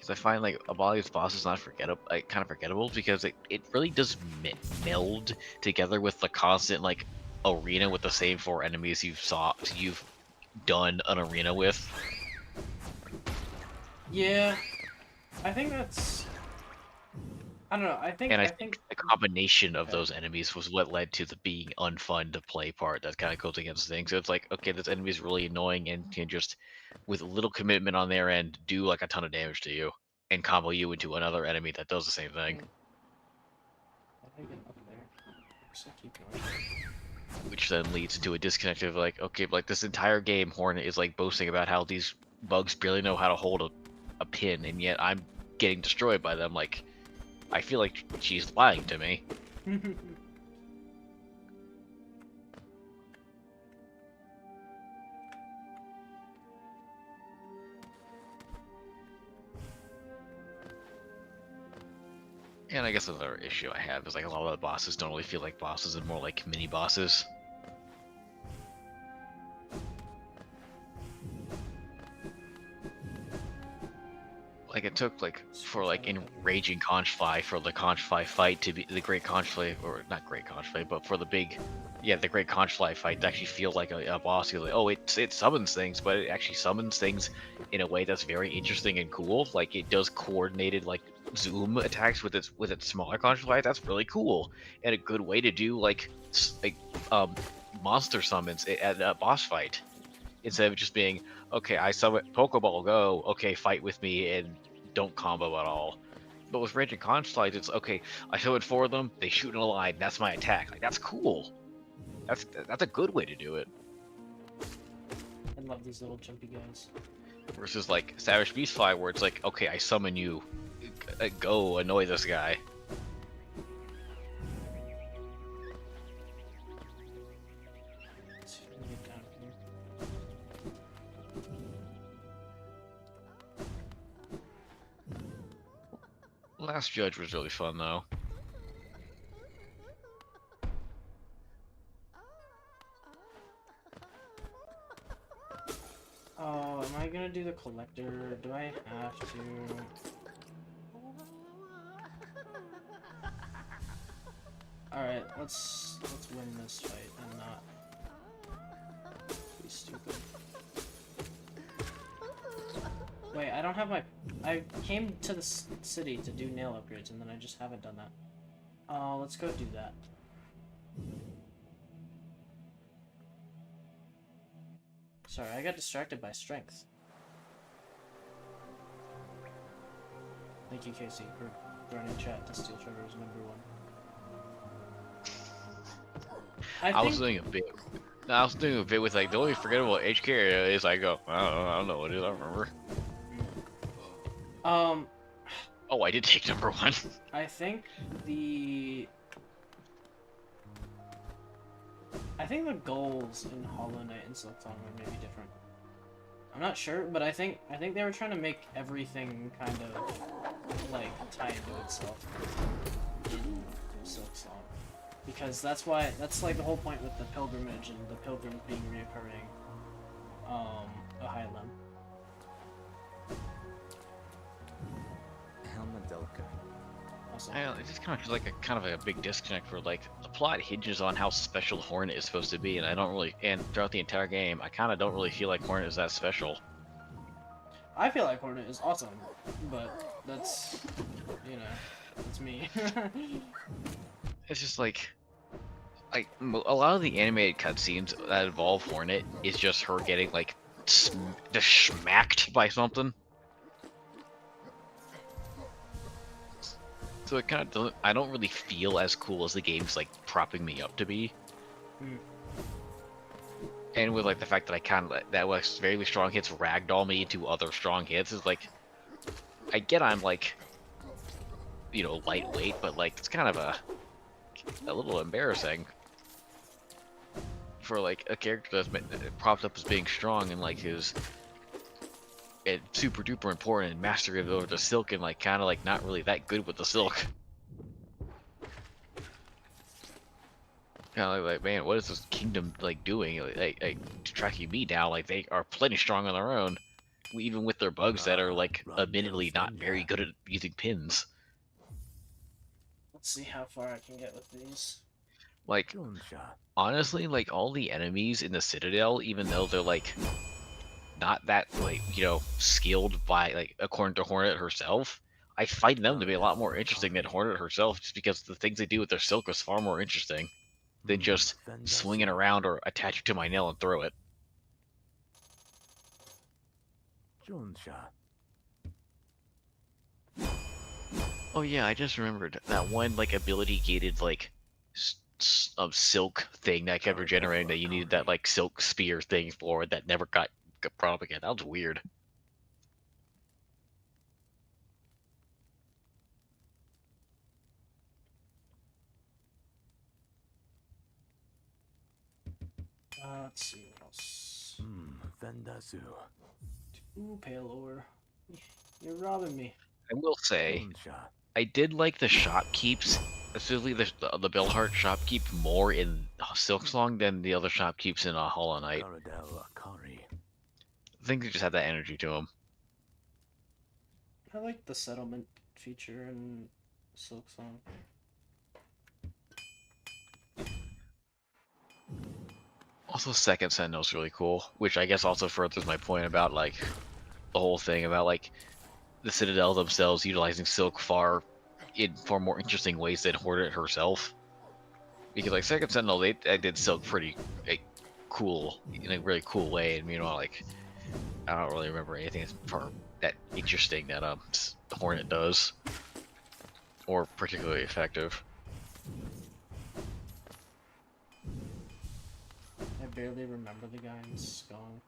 Speaker 3: is I find like a lot of these bosses not forgettable, like kind of forgettable, because it really does meld together with the constant like arena with the same 4 enemies you've done an arena with.
Speaker 1: Yeah, I think that's... I don't know, I think...
Speaker 3: And I think the combination of
Speaker 1: Okay.
Speaker 3: those enemies was what led to the being unfun to play part that kind of goes against things. So it's like, okay, this enemy is really annoying and can just, with little commitment on their end, do like a ton of damage to you and combo you into another enemy that does the same thing.
Speaker 1: How do I get up there? So keep going.
Speaker 3: Which then leads into a disconnect of like, okay, like this entire game, Hornet is like boasting about how these bugs barely know how to hold a pin, and yet I'm getting destroyed by them. Like, I feel like she's lying to me. And I guess another issue I have is like a lot of the bosses don't really feel like bosses and more like mini bosses. Like it took like for like in Raging Conchfly for the Conchfly fight to be the Great Conchfly, or not Great Conchfly, but for the big, yeah, the Great Conchfly fight to actually feel like a boss. You're like, oh, it summons things, but it actually summons things in a way that's very interesting and cool. Like it does coordinated like zoom attacks with its smaller Conchfly. That's really cool and a good way to do like monster summons at a boss fight, instead of just being, okay, I summon Pokeball, go, okay, fight with me and don't combo at all. But with Raging Conchlight, it's okay, I summon 4 of them, they shoot in a line, that's my attack. Like, that's cool. That's a good way to do it.
Speaker 1: I love these little jumpy guys.
Speaker 3: Versus like Savage Beastfly, where it's like, okay, I summon you, go annoy this guy.
Speaker 1: Let's see if I can get down here.
Speaker 3: Last Judge was really fun though.
Speaker 1: Oh, am I gonna do the collector? Do I have to? Alright, let's win this fight and not be stupid. Wait, I don't have my... I came to the city to do nail upgrades and then I just haven't done that. Let's go do that. Sorry, I got distracted by strength. Thank you, Casey, for joining chat to steal Trevor's #1.
Speaker 3: I was doing a bit. I was doing a bit with like the only forgettable HK area is I go, I don't know what it is. I don't remember. Oh, I did take #1.
Speaker 1: I think the goals in Hollow Knight and Silksong were maybe different. I'm not sure, but I think they were trying to make everything kind of like tie into itself in Silksong. Because that's like the whole point with the pilgrimage and the pilgrims being reoccurring a Highland. Also,
Speaker 3: It just kind of feels like a big disconnect for like the plot hinges on how special Hornet is supposed to be, and I don't really, and throughout the entire game, I kind of don't really feel like Hornet is that special.
Speaker 1: I feel like Hornet is awesome, but that's, you know, that's me.
Speaker 3: It's just like a lot of the animated cutscenes that involve Hornet is just her getting like just smacked by something. So it kind of doesn't. I don't really feel as cool as the game's like propping me up to be.
Speaker 1: Mm.
Speaker 3: And with like the fact that I kind of that was very strong hits ragdoll me into other strong hits is like, I get I'm like, you know, lightweight, but like it's kind of a little embarrassing for like a character that's propped up as being strong and like his and super duper important and mastery of the silk and like kind of like not really that good with the silk. Kind of like, man, what is this kingdom like doing? Like tracking me down? Like they are plenty strong on their own, even with their bugs that are like admittedly not very good at using pins.
Speaker 1: Let's see how far I can get with these.
Speaker 3: Like, honestly, like all the enemies in the Citadel, even though they're like not that like, you know, skilled by like according to Hornet herself, I find them to be a lot more interesting than Hornet herself, just because the things they do with their silk is far more interesting than just swinging around or attaching to my nail and throw it. Oh yeah, I just remembered that one like ability gated like silk thing that kept regenerating that you needed that like silk spear thing for that never got brought up again. That was weird.
Speaker 1: Let's see what else.
Speaker 7: Vendasu.
Speaker 1: Ooh, pale ore. You're robbing me.
Speaker 3: I will say,
Speaker 7: Onsha.
Speaker 3: I did like the shopkeeps, especially the Bellheart shopkeep more in Silksong than the other shopkeeps in Hollow Knight.
Speaker 7: Garadel Akari.
Speaker 3: I think they just had that energy to them.
Speaker 1: I like the settlement feature in Silksong.
Speaker 3: Also, Second Sentinel's really cool, which I guess also furthers my point about like the whole thing about like the Citadel themselves utilizing Silk in far more interesting ways than Hornet herself. Because like Second Sentinel, they did Silk pretty cool in a really cool way, and meanwhile, like I don't really remember anything that interesting that Hornet does, or particularly effective.
Speaker 1: I barely remember the guy in Skull.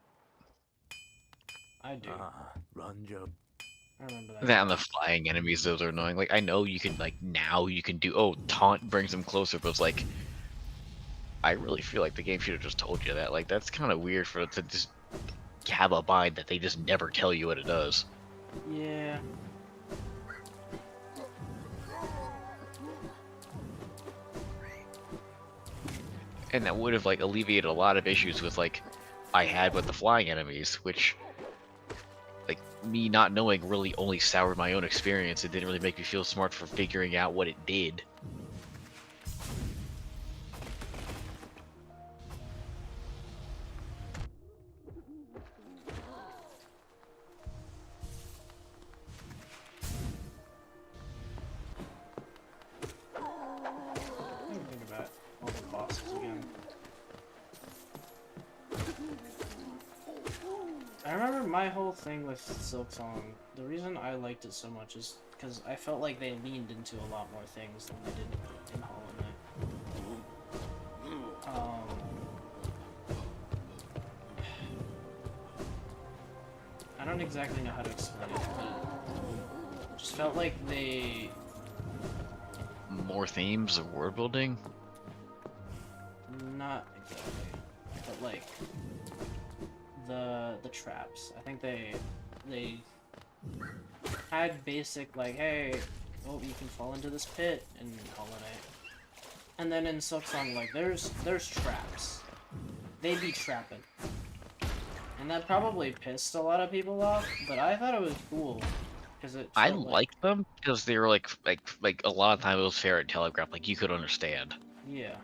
Speaker 1: I do.
Speaker 7: Ranjo.
Speaker 1: I remember that.
Speaker 3: That and the flying enemies, those are annoying. Like I know you can now you can do taunt brings them closer, but it's like I really feel like the game should have just told you that. Like that's kind of weird for it to just have a bind that they just never tell you what it does.
Speaker 1: Yeah.
Speaker 3: And that would have like alleviated a lot of issues with like I had with the flying enemies, which like me not knowing really only soured my own experience. It didn't really make me feel smart for figuring out what it did.
Speaker 1: Let me think about all the bosses again. I remember my whole thing with Silksong. The reason I liked it so much is because I felt like they leaned into a lot more things than they did in Hollow Knight. I don't exactly know how to explain it, but it just felt like they...
Speaker 3: More themes of world building.
Speaker 1: Not exactly, but like the traps. I think they had basic like, hey, oh, you can fall into this pit in Hollow Knight, and then in Silksong like there's traps. They be trapping, and that probably pissed a lot of people off. But I thought it was cool because it.
Speaker 3: I
Speaker 1: felt like,
Speaker 3: liked them because they were like a lot of time it was fair and telegraphed, like you could understand.
Speaker 1: yeah.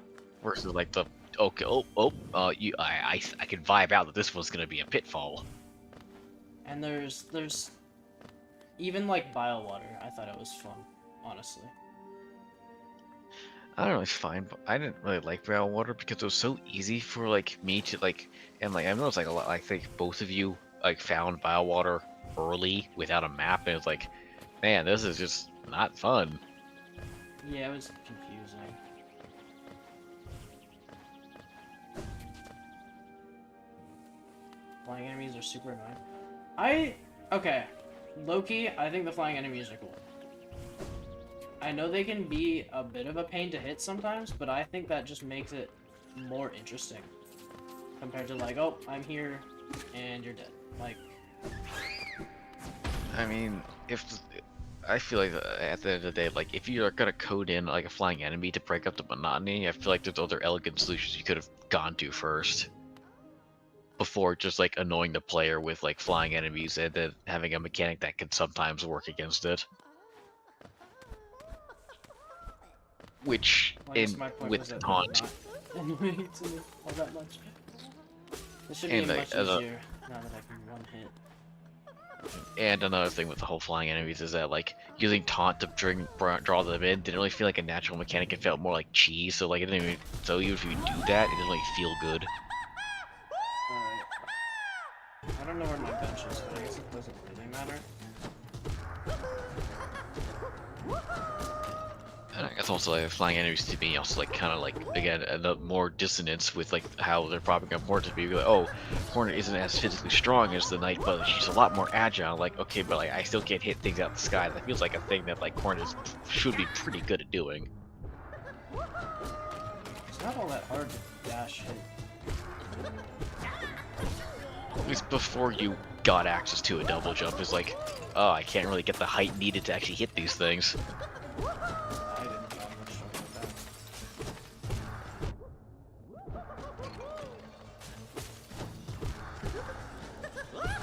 Speaker 3: Versus like the okay, I could vibe out that this was gonna be a pitfall.
Speaker 1: And there's even like bile water. I thought it was fun, honestly.
Speaker 3: I don't know, it's fine, but I didn't really like Brown Water because it was so easy for like me to like, and like I noticed like a lot. I think both of you like found Bio Water early without a map, and it's like, man, this is just not fun.
Speaker 1: Yeah, it was confusing. Flying enemies are super annoying. Okay, Loki, I think the flying enemies are cool. I know they can be a bit of a pain to hit sometimes, but I think that just makes it more interesting. Compared to like, oh, I'm here, and you're dead. Like...
Speaker 3: I mean, I feel like at the end of the day, like if you're gonna code in like a flying enemy to break up the monotony, I feel like there's other elegant solutions you could have gone to first. Before just like annoying the player with like flying enemies and then having a mechanic that can sometimes work against it. Which
Speaker 1: Well, I guess my point was
Speaker 3: with
Speaker 1: that
Speaker 3: taunt.
Speaker 1: Anyway, to me, all that much. This should be
Speaker 3: And, like,
Speaker 1: much easier now that I can one hit.
Speaker 3: And another thing with the whole flying enemies is that like using taunt to draw them in didn't really feel like a natural mechanic. It felt more like cheese. So like it didn't even. So even if you do that, it didn't really feel good.
Speaker 1: Alright. I don't know where my bench is, but I guess it doesn't really matter.
Speaker 3: And I guess also like flying enemies to me also like kind of like again the more dissonance with like how they're propping up Hornet to be like, oh, Hornet isn't as physically strong as the Knight, but she's a lot more agile. Like okay, but like I still can't hit things out the sky. That feels like a thing that like Hornet should be pretty good at doing.
Speaker 1: It's not all that hard to dash hit
Speaker 3: At least before you got access to a double jump, is like, oh, I can't really get the height needed to actually hit these things.
Speaker 1: I didn't have much trouble with that.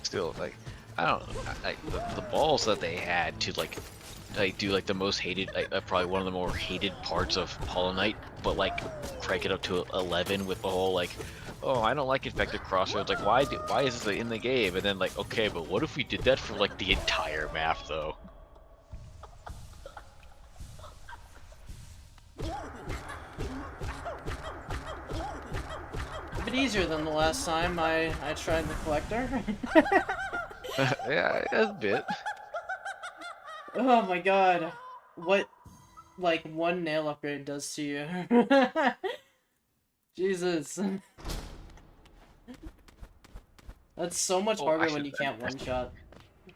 Speaker 3: Still, like, I don't know, the balls that they had to like do like the most hated, probably one of the more hated parts of Hollow Knight, but like crank it up to 11 with the whole like, oh, I don't like infected crossroads. Like, why is this in the game? And then like, okay, but what if we did that for like the entire map though?
Speaker 1: A bit easier than the last time I tried the collector.
Speaker 3: Yeah, a bit.
Speaker 1: Oh my god. What, like, one nail upgrade does to you. Jesus. That's so much
Speaker 3: Oh,
Speaker 1: harder
Speaker 3: actually,
Speaker 1: when you can't one-shot.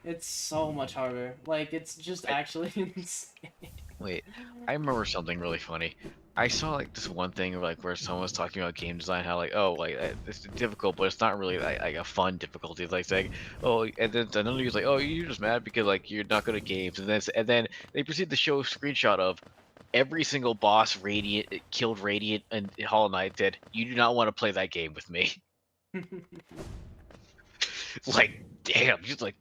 Speaker 1: It's so much harder. Like, it's just actually insane.
Speaker 3: Wait, I remember something really funny. I saw like this one thing like where someone was talking about game design, how like, oh, like it's difficult, but it's not really like a fun difficulty. It's like saying, oh, and then another dude's like, oh, you're just mad because like you're not good at games, and then they proceed to show a screenshot of every single boss Radiant killed Radiant and Hollow Knight said, you do not want to play that game with me. Like, damn, just like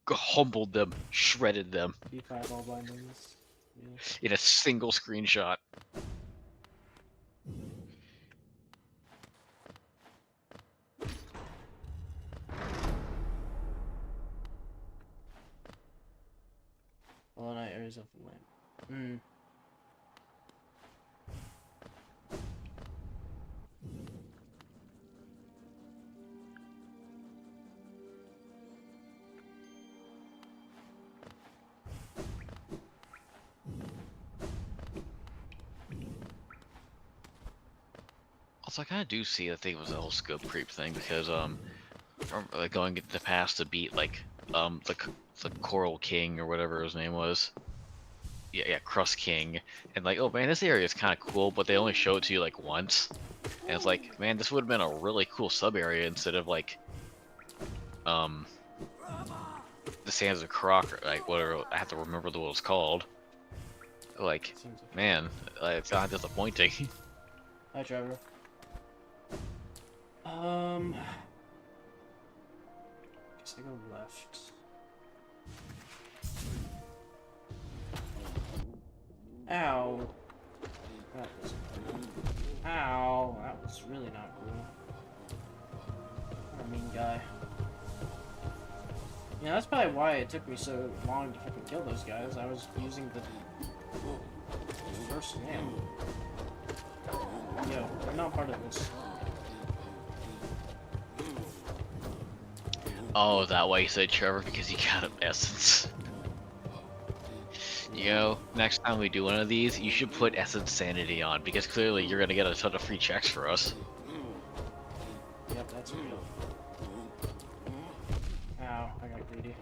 Speaker 3: humbled them, shredded them
Speaker 1: B5 all bindings. Yeah.
Speaker 3: in a single screenshot.
Speaker 1: Hollow Knight areas of the lamp.
Speaker 3: Also, I kind of do see the thing was the whole scope creep thing because like going into the past to beat like the Coral King or whatever his name was. Yeah, Crust King, and like, oh man, this area is kind of cool, but they only show it to you like once, and it's like, man, this would have been a really cool sub area instead of like the Sands of Croc, or like whatever. I have to remember what it's called. Like,
Speaker 1: Seems like...
Speaker 3: man, it's kind of disappointing.
Speaker 1: Hi, Trevor. Guess I go left. Ow. That was Ow. That was really not cool. What a mean guy. Yeah, that's probably why it took me so long to fucking kill those guys. I was using the first man. Yo, I'm not part of this.
Speaker 3: Oh, that way you said Trevor because you got an essence. You know, next time we do one of these, you should put Essence Sanity on, because clearly you're gonna get a ton of free checks for us.
Speaker 1: Yep, that's real. Ow, I got greedy.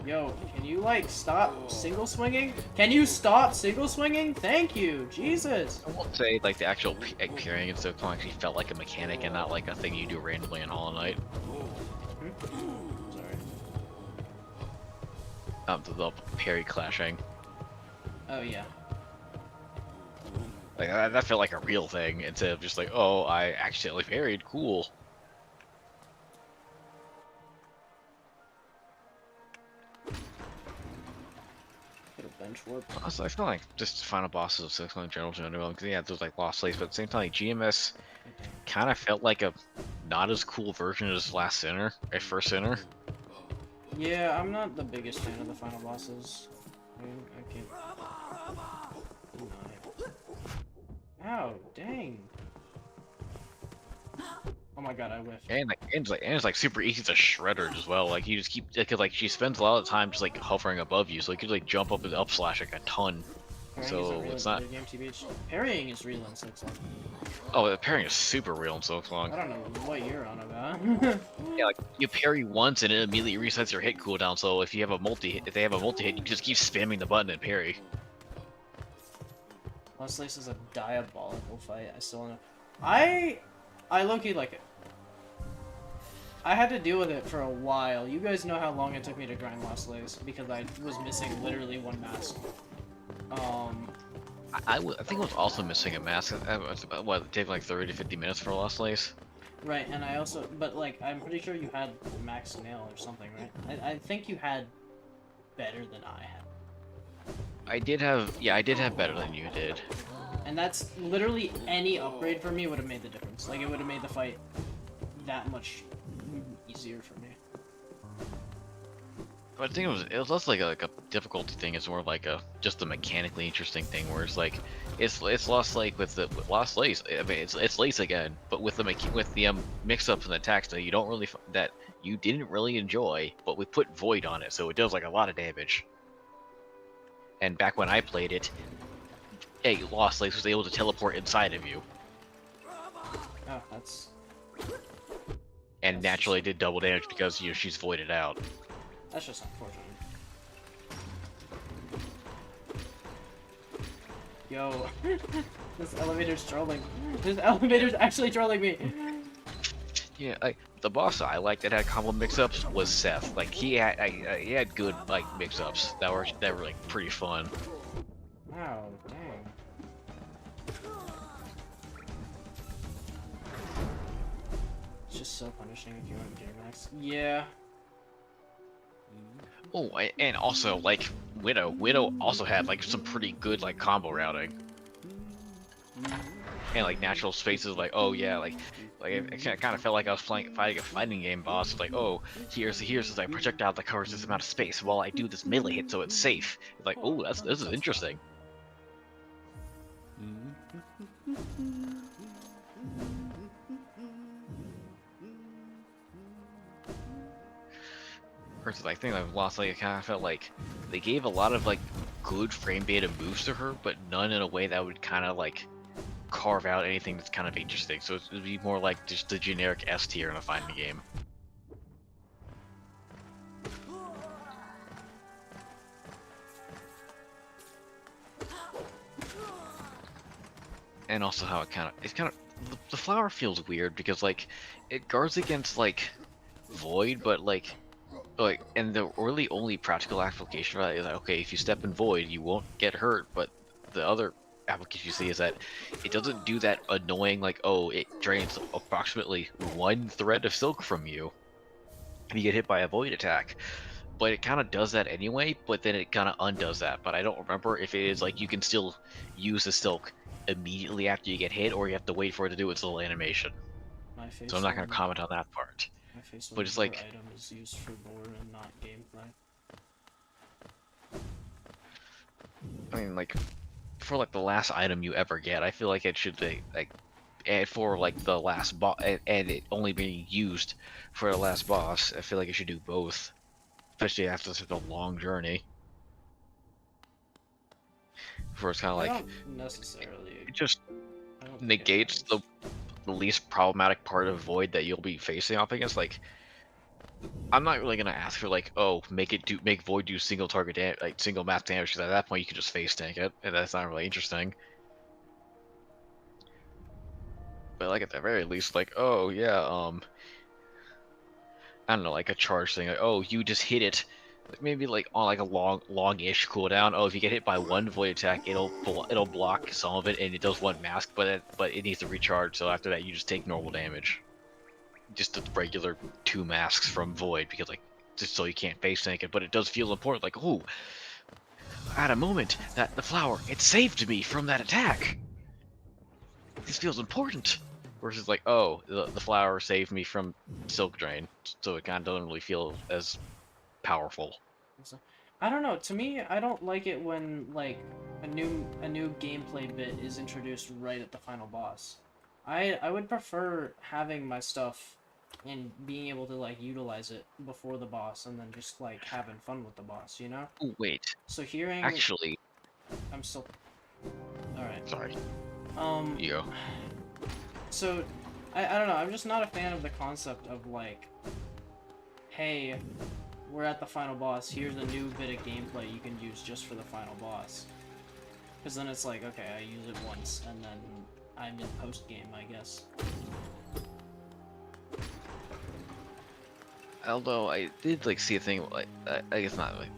Speaker 1: Yo, can you, like, stop single swinging? Can you stop single swinging? Thank you, Jesus!
Speaker 3: I won't say, like, the actual parrying and stuff actually felt like a mechanic and not like a thing you do randomly in Hollow Knight.
Speaker 1: Sorry.
Speaker 3: The parry clashing.
Speaker 1: Oh, yeah.
Speaker 3: Like, that felt like a real thing, instead of just like, oh, I accidentally parried, cool.
Speaker 1: Get a bench warp.
Speaker 3: Also, I feel like just final bosses of 6 in general, because yeah, there's like lost slates, but at the same time, like, GMS kind of felt like a not as cool version as Last Sinner, First Sinner.
Speaker 1: Yeah, I'm not the biggest fan of the final bosses. I mean, I can't... Ow, dang. Oh my god, I whiffed.
Speaker 3: And it's like super easy to shred her as well. Like you just keep, because like she spends a lot of time just like hovering above you, so you could like jump up and up slash like a ton.
Speaker 1: Parrying
Speaker 3: So
Speaker 1: isn't real
Speaker 3: it's
Speaker 1: in
Speaker 3: not.
Speaker 1: video game, TBH. Parrying is real in 6 long.
Speaker 3: Oh, the parrying is super real in so long.
Speaker 1: I don't know what you're on about.
Speaker 3: Yeah, like you parry once and it immediately resets your hit cooldown. So if you have a multi, if they have a multi hit, you can just keep spamming the button and parry.
Speaker 1: Lost Lace is a diabolical fight. I still know. I low-key like it. I had to deal with it for a while. You guys know how long it took me to grind Lost Lace because I was missing literally one mask.
Speaker 3: I think I was also missing a mask. It was about, what, it take like 30 to 50 minutes for Lost Lace?
Speaker 1: Right, and I also, but like, I'm pretty sure you had max nail or something, right? I think you had better than I had.
Speaker 3: I did have better than you did.
Speaker 1: And that's literally any upgrade for me would have made the difference. Like, it would have made the fight that much easier for me.
Speaker 3: But I think it was less like a difficulty thing. It's more like just a mechanically interesting thing where it's like it's Lost Lake with Lost Lace. I mean it's Lace again, but with the mix-ups and attacks that that you didn't really enjoy, but we put Void on it, so it does like a lot of damage. And back when I played it, hey, Lost Lace was able to teleport inside of you,
Speaker 1: Oh, that's...
Speaker 3: and naturally did double damage because she's voided out.
Speaker 1: That's just unfortunate. Yo, this elevator's trolling. This elevator's actually trolling me.
Speaker 3: Yeah, the boss I liked that had combo mix-ups was Seth. Like he had good like mix-ups that were like pretty fun.
Speaker 1: Wow, dang. It's just so punishing if you want to max. Yeah.
Speaker 3: Oh, and also like Widow also had like some pretty good like combo routing. And like natural spaces, like oh yeah, like it kind of felt like I was fighting a fighting game boss. It's like oh here's this like projectile that covers this amount of space while I do this melee hit so it's safe. It's like oh this is interesting. Versus I think I've lost like I kind of felt like they gave a lot of like good frame beta moves to her, but none in a way that would kind of like carve out anything that's kind of interesting. So it'd be more like just the generic S tier in a fighting game. And also how the flower feels weird because like it guards against like void, but like and the really only practical application for that is that, okay, if you step in void you won't get hurt, but the other application you see is that it doesn't do that annoying like oh it drains approximately 1 thread of silk from you and you get hit by a void attack, but it kind of does that anyway, but then it kind of undoes that. But I don't remember if it is like you can still use the silk immediately after you get hit or you have to wait for it to do its little animation. So I'm not going to comment on that part. But it's like
Speaker 1: item is used for lore and not gameplay.
Speaker 3: I mean like for like the last item you ever get, I feel like it should be like and for like the last boss and it only being used for the last boss, I feel like it should do both, especially after such a long journey. For it's kind of like
Speaker 1: I don't necessarily.
Speaker 3: it just
Speaker 1: I don't think it
Speaker 3: negates
Speaker 1: matters.
Speaker 3: the least problematic part of void that you'll be facing off against. Like I'm not really gonna ask for like oh make void do single target damage, like single mass damage, because at that point you can just face tank it and that's not really interesting. But like at the very least, like oh yeah, I don't know, like a charge thing, like oh you just hit it, like, maybe like on like a long-ish cooldown. Oh, if you get hit by one void attack, it'll block some of it and it does one mask, but it needs to recharge. So after that, you just take normal damage, just the regular 2 masks from void, because like just so you can't face tank it. But it does feel important, like oh, at a moment that the flower it saved me from that attack. This feels important. Versus like, oh, the flower saved me from Silk Drain, so it kind of doesn't really feel as powerful.
Speaker 1: I don't know. To me, I don't like it when like a new gameplay bit is introduced right at the final boss. I would prefer having my stuff and being able to like utilize it before the boss, and then just like having fun with the boss, you know?
Speaker 3: Oh wait,
Speaker 1: So hearing
Speaker 3: actually,
Speaker 1: I'm still alright.
Speaker 3: sorry. You go.
Speaker 1: So, I don't know, I'm just not a fan of the concept of like, hey, we're at the final boss, here's a new bit of gameplay you can use just for the final boss. Because then it's like, okay, I use it once, and then I'm in post-game, I guess.
Speaker 3: Although I did like see a thing like I guess not like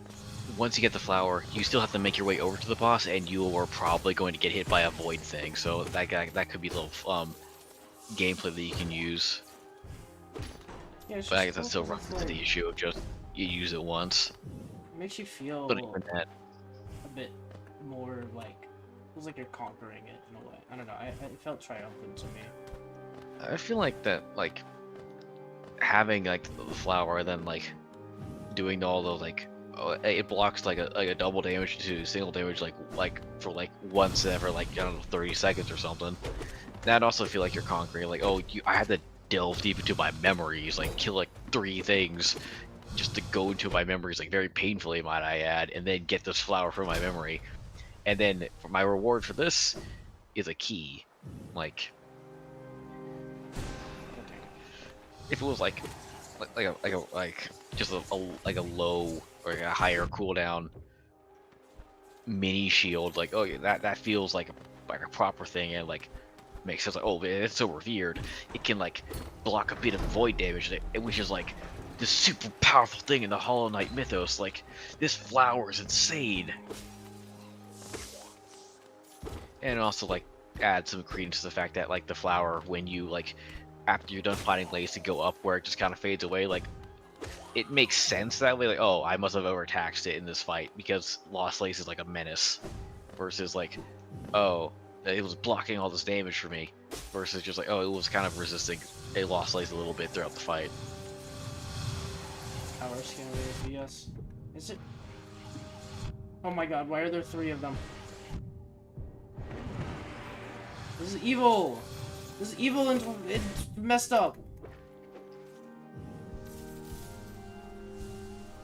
Speaker 3: once you get the flower, you still have to make your way over to the boss, and you are probably going to get hit by a void thing. So that could be a little gameplay that you can use.
Speaker 1: Yeah, it's
Speaker 3: But I
Speaker 1: just
Speaker 3: guess that still
Speaker 1: cool 'cause
Speaker 3: runs
Speaker 1: it's
Speaker 3: into the
Speaker 1: like,
Speaker 3: issue of just you use it once.
Speaker 1: it makes you feel
Speaker 3: But even that,
Speaker 1: a bit more like, feels like you're conquering it in a way. I don't know, it felt triumphant to me.
Speaker 3: I feel like that like having like the flower and then like doing all those like it blocks like a double damage to single damage like for like once every like I don't know 30 seconds or something. That also feel like you're conquering like I had to delve deep into my memories, like kill like 3 things just to go into my memories like very painfully might I add, and then get this flower from my memory, and then for my reward for this is a key. Like if it was like just a low or a higher cooldown mini shield, like oh yeah, that feels like a proper thing and like makes sense. Like oh man, it's so revered, it can like block a bit of void damage, which is like this super powerful thing in the Hollow Knight mythos. Like this flower is insane, and also like add some credence to the fact that like the flower, when you like after you're done fighting Lace to go up where it just kind of fades away, like it makes sense that way. Like, oh, I must have overtaxed it in this fight because Lost Lace is like a menace, versus like, oh, it was blocking all this damage for me, versus just like, oh, it was kind of resisting a Lost Lace a little bit throughout the fight.
Speaker 1: Power scan of APS. Is it? Oh my god, why are there 3 of them? This is evil! This is evil and it's messed up!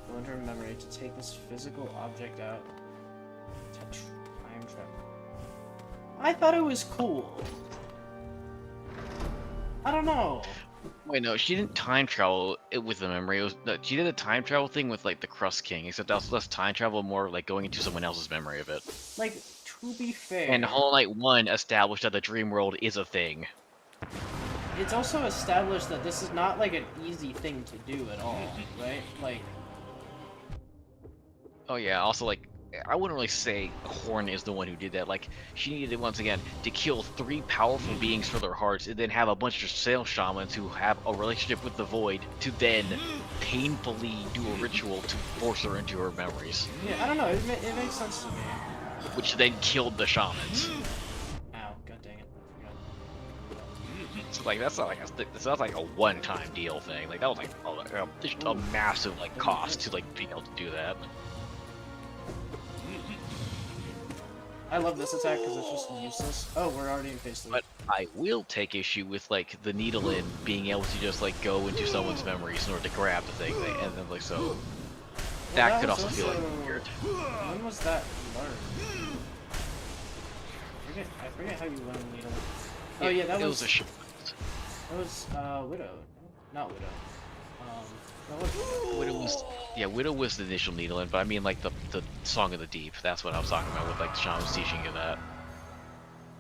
Speaker 1: Go into her memory to take this physical object out. Time travel. I thought it was cool. I don't know.
Speaker 3: Wait, no, she didn't time travel it with the memory. It was she did a time travel thing with like the Crust King, except that was less time travel, more like going into someone else's memory of it.
Speaker 1: Like, to be fair...
Speaker 3: And Hollow Knight 1 established that the dream world is a thing.
Speaker 1: It's also established that this is not like an easy thing to do at all, right? Like...
Speaker 3: Oh yeah, also like, I wouldn't really say Horn is the one who did that. Like, she needed, once again, to kill 3 powerful beings for their hearts, and then have a bunch of sail shamans who have a relationship with the Void to then painfully do a ritual to force her into her memories.
Speaker 1: Yeah, I don't know, it makes sense to me.
Speaker 3: Which then killed the shamans.
Speaker 1: Ow, god dang it.
Speaker 3: So like, that's not like a one-time deal thing. Like, that was like a massive like cost to like being able to do that.
Speaker 1: I love this attack because it's just useless. Oh, we're already in phase 3.
Speaker 3: But I will take issue with like the needle in being able to just like go into someone's memories in order to grab the thing, and then like so.
Speaker 1: Well,
Speaker 3: that could
Speaker 1: was
Speaker 3: also feel like weird.
Speaker 1: When was that learned? I forget how you learn needle. Oh yeah, that was...
Speaker 3: a shit.
Speaker 1: That was, Widow. Not Widow. That was...
Speaker 3: Widow was the initial needle in, but I mean like the Song of the Deep. That's what I was talking about with like the shamans teaching you that.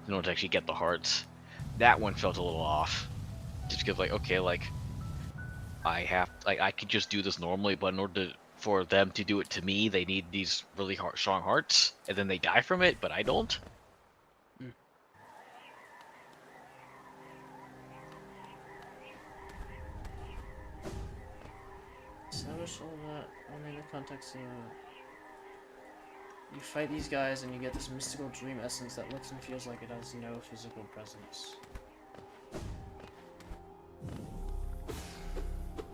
Speaker 3: In order to actually get the hearts. That one felt a little off. Just because like, okay, like I could just do this normally, but in order for them to do it to me, they need these really strong hearts, and then they die from it, but I don't.
Speaker 1: Establish all that only in the context of... You fight these guys and you get this mystical dream essence that looks and feels like it has no physical presence.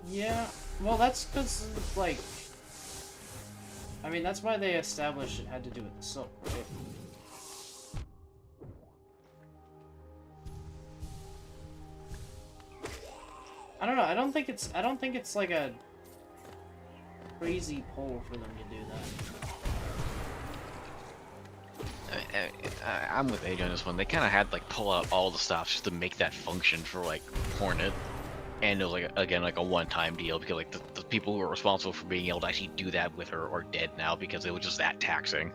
Speaker 1: Yeah, well that's because, like... I mean, that's why they established it had to do with the silk, right? I don't know, I don't think it's like a crazy pull for them to do that.
Speaker 3: I'm with Age on this one. They kind of had like pull out all the stops just to make that function for like Hornet, and it was like again like a one-time deal because like the people who were responsible for being able to actually do that with her are dead now because it was just that taxing.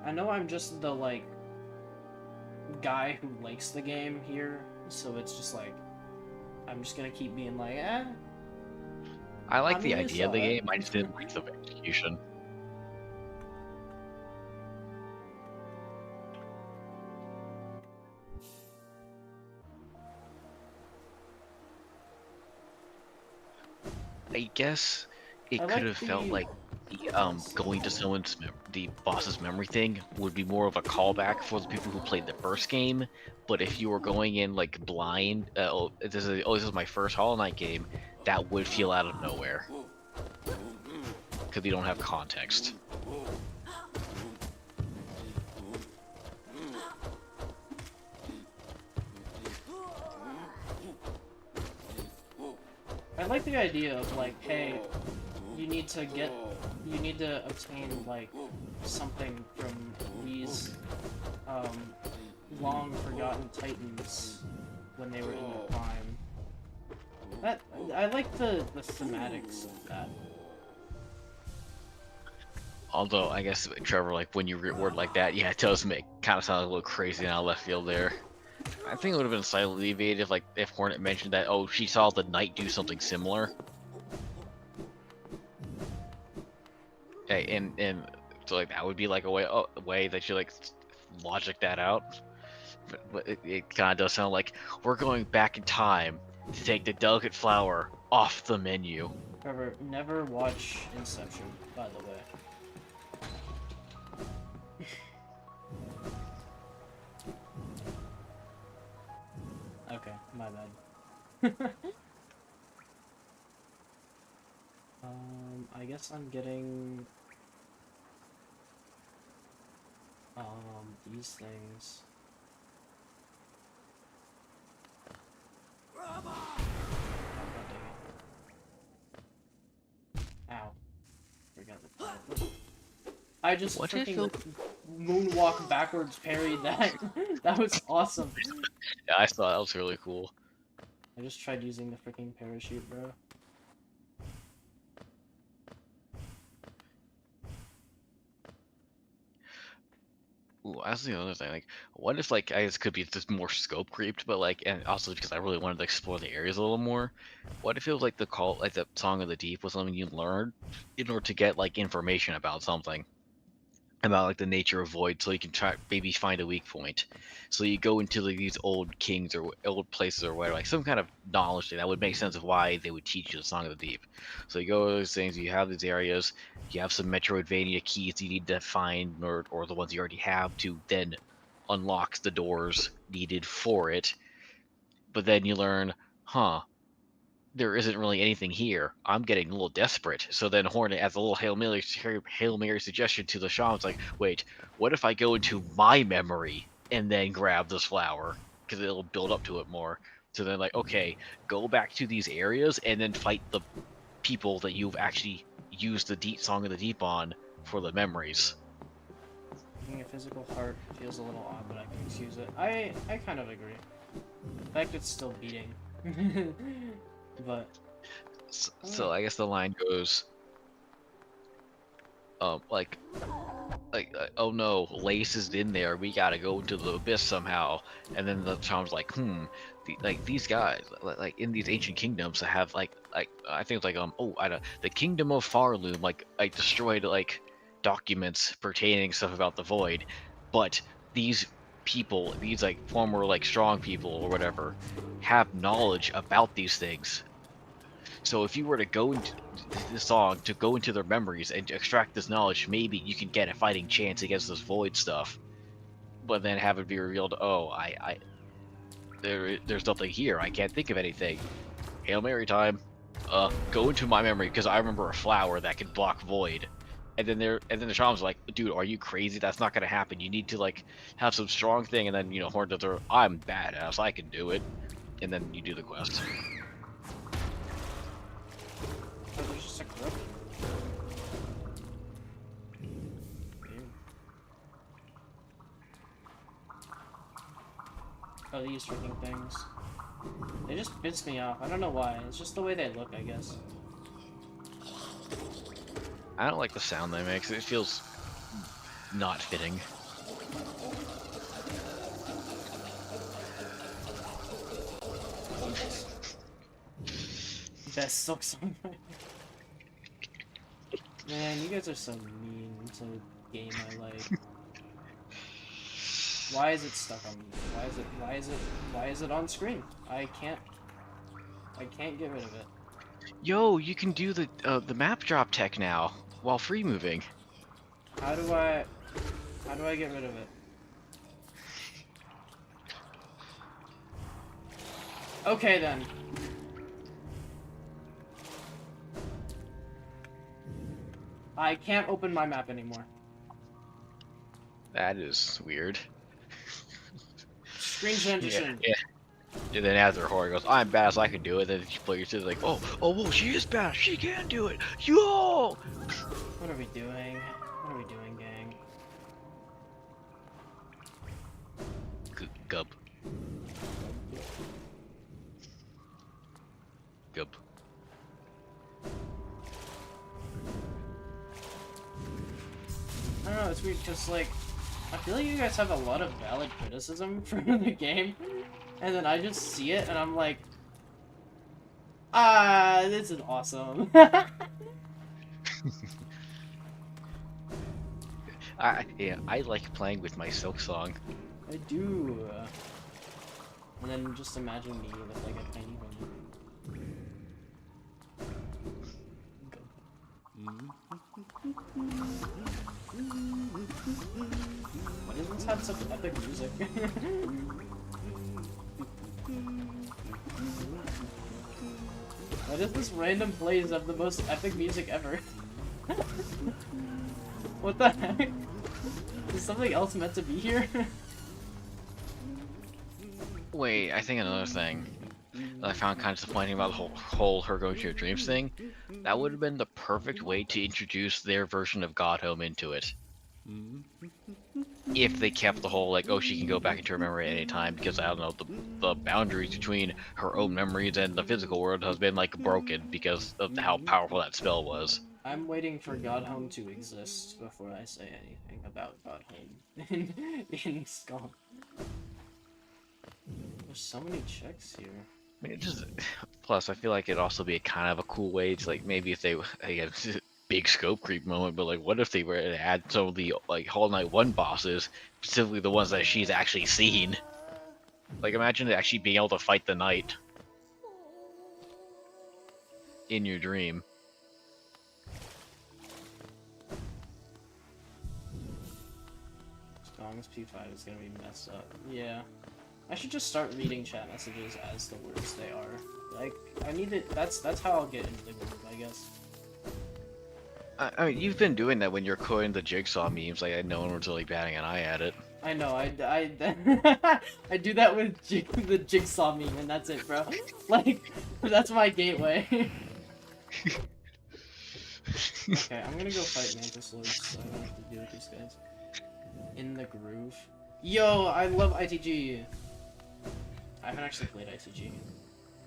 Speaker 1: I know I'm just the like guy who likes the game here, so it's just like I'm just gonna keep being like, eh.
Speaker 3: I like
Speaker 1: I
Speaker 3: the
Speaker 1: mean, it's
Speaker 3: idea of the
Speaker 1: alright.
Speaker 3: game. I just didn't like the execution. I guess it
Speaker 1: I
Speaker 3: could
Speaker 1: like
Speaker 3: have felt
Speaker 1: the-
Speaker 3: like the going to someone's the boss's memory thing would be more of a callback for the people who played the first game. But if you were going in like blind, this is my first Hollow Knight game, that would feel out of nowhere because you don't have context.
Speaker 1: I like the idea of like, hey, you need to obtain like something from these long forgotten titans when they were in their prime. I like the thematics of that.
Speaker 3: Although I guess Trevor, like when you reword like that, yeah, it does make kind of sound a little crazy out of left field there. I think it would have been slightly alleviated if, like, if Hornet mentioned that, oh, she saw the knight do something similar. Okay, and so like that would be like a way that you like logic that out. But it kind of does sound like we're going back in time to take the delicate flower off the menu.
Speaker 1: Trevor, never watch Inception, by the way. Okay, my bad. I guess I'm getting these things. Oh, God dang it. Ow. Forgot the fire. I just
Speaker 3: What did
Speaker 1: freaking moonwalk backwards parried that. That was awesome.
Speaker 3: Yeah, I thought that was really cool.
Speaker 1: I just tried using the freaking parachute, bro.
Speaker 3: Ooh, that's the other thing. Like, what if, like, I guess it could be just more scope creeped, but like, and also because I really wanted to explore the areas a little more. What if it was like the Song of the Deep was something you learned in order to get like information about something, about like the nature of void, so you can try maybe find a weak point. So you go into like these old kings or old places or whatever, like some kind of knowledge thing that would make sense of why they would teach you the Song of the Deep. So you go to those things, you have these areas, you have some Metroidvania keys you need to find, or the ones you already have to then unlock the doors needed for it. But then you learn, huh, there isn't really anything here. I'm getting a little desperate. So then Hornet adds a little Hail Mary suggestion to the shamans, like, wait, what if I go into my memory and then grab this flower? Because it'll build up to it more. So then, like, okay, go back to these areas and then fight the people that you've actually used the Song of the Deep on for the memories.
Speaker 1: Being a physical heart feels a little odd, but I can excuse it. I kind of agree. In fact, it's still beating. But
Speaker 3: So I guess the line goes, oh no, Lace is in there. We gotta go into the abyss somehow. And then the charm's like, these guys, like in these ancient kingdoms that have like I think it's like the kingdom of Farloom, like destroyed like documents pertaining stuff about the void, but these people, these like former like strong people or whatever, have knowledge about these things. So if you were to go into this song, to go into their memories and to extract this knowledge, maybe you can get a fighting chance against this void stuff. But then have it be revealed, oh, there's nothing here. I can't think of anything. Hail Mary time. Go into my memory because I remember a flower that can block void. And then the shaman's like, dude, are you crazy? That's not gonna happen. You need to like have some strong thing. And then Horn does her, I'm badass. I can do it. And then you do the quest.
Speaker 1: oh, there's just a corrupt. Oh, these freaking things. They just piss me off. I don't know why. It's just the way they look, I guess.
Speaker 3: I don't like the sound they make. It feels not fitting.
Speaker 1: Best silk song. Man, you guys are so mean to a game I like. Why is it stuck on me? Why is it on screen? I can't get rid of it.
Speaker 3: Yo, you can do the map drop tech now while free moving.
Speaker 1: How do I get rid of it? Okay then. I can't open my map anymore.
Speaker 3: That is weird.
Speaker 1: Screen transition.
Speaker 3: Yeah. And then after horror goes, I'm bad, so I can do it. Then you play your sister like, oh, well, she is bad. She can do it. Yo.
Speaker 1: What are we doing? What are we doing, gang?
Speaker 3: Gub. Gub.
Speaker 1: I don't know, it's weird because, like, I feel like you guys have a lot of valid criticism for the game, and then I just see it and I'm like, this is awesome.
Speaker 3: I like playing with my silk song.
Speaker 1: I do. And then just imagine me with, like, a tiny bunny. Why does this have such epic music? Why does this random place have the most epic music ever? What the heck? Is something else meant to be here?
Speaker 3: Wait, I think another thing that I found kind of disappointing about the whole her going to your dreams thing, that would have been the perfect way to introduce their version of God Home into it. If they kept the whole, like, oh, she can go back into her memory at any time, because, I don't know, the boundaries between her own memories and the physical world has been, like, broken because of how powerful that spell was.
Speaker 1: I'm waiting for God Home to exist before I say anything about God Home in Skull. There's so many checks here.
Speaker 3: I mean, plus, I feel like it'd also be a kind of a cool way to, like, maybe if they, again, big scope creep moment, but, like, what if they were to add some of the, like, Hollow Knight 1 bosses, specifically the ones that she's actually seen? Like, imagine actually being able to fight the knight in your dream.
Speaker 1: Skull's P5 is gonna be messed up. Yeah. I should just start reading chat messages as the words they are. Like, I need it. That's how I'll get into the group, I guess.
Speaker 3: I mean, you've been doing that when you're quoting the Jigsaw memes, like, no one was really batting an eye at it.
Speaker 1: I know, I I do that with the Jigsaw meme, and that's it, bro. Like, that's my gateway. Okay, I'm gonna go fight Mantis Lords, so I don't have to deal with these guys. In the groove. Yo, I love ITG! I haven't actually played ITG.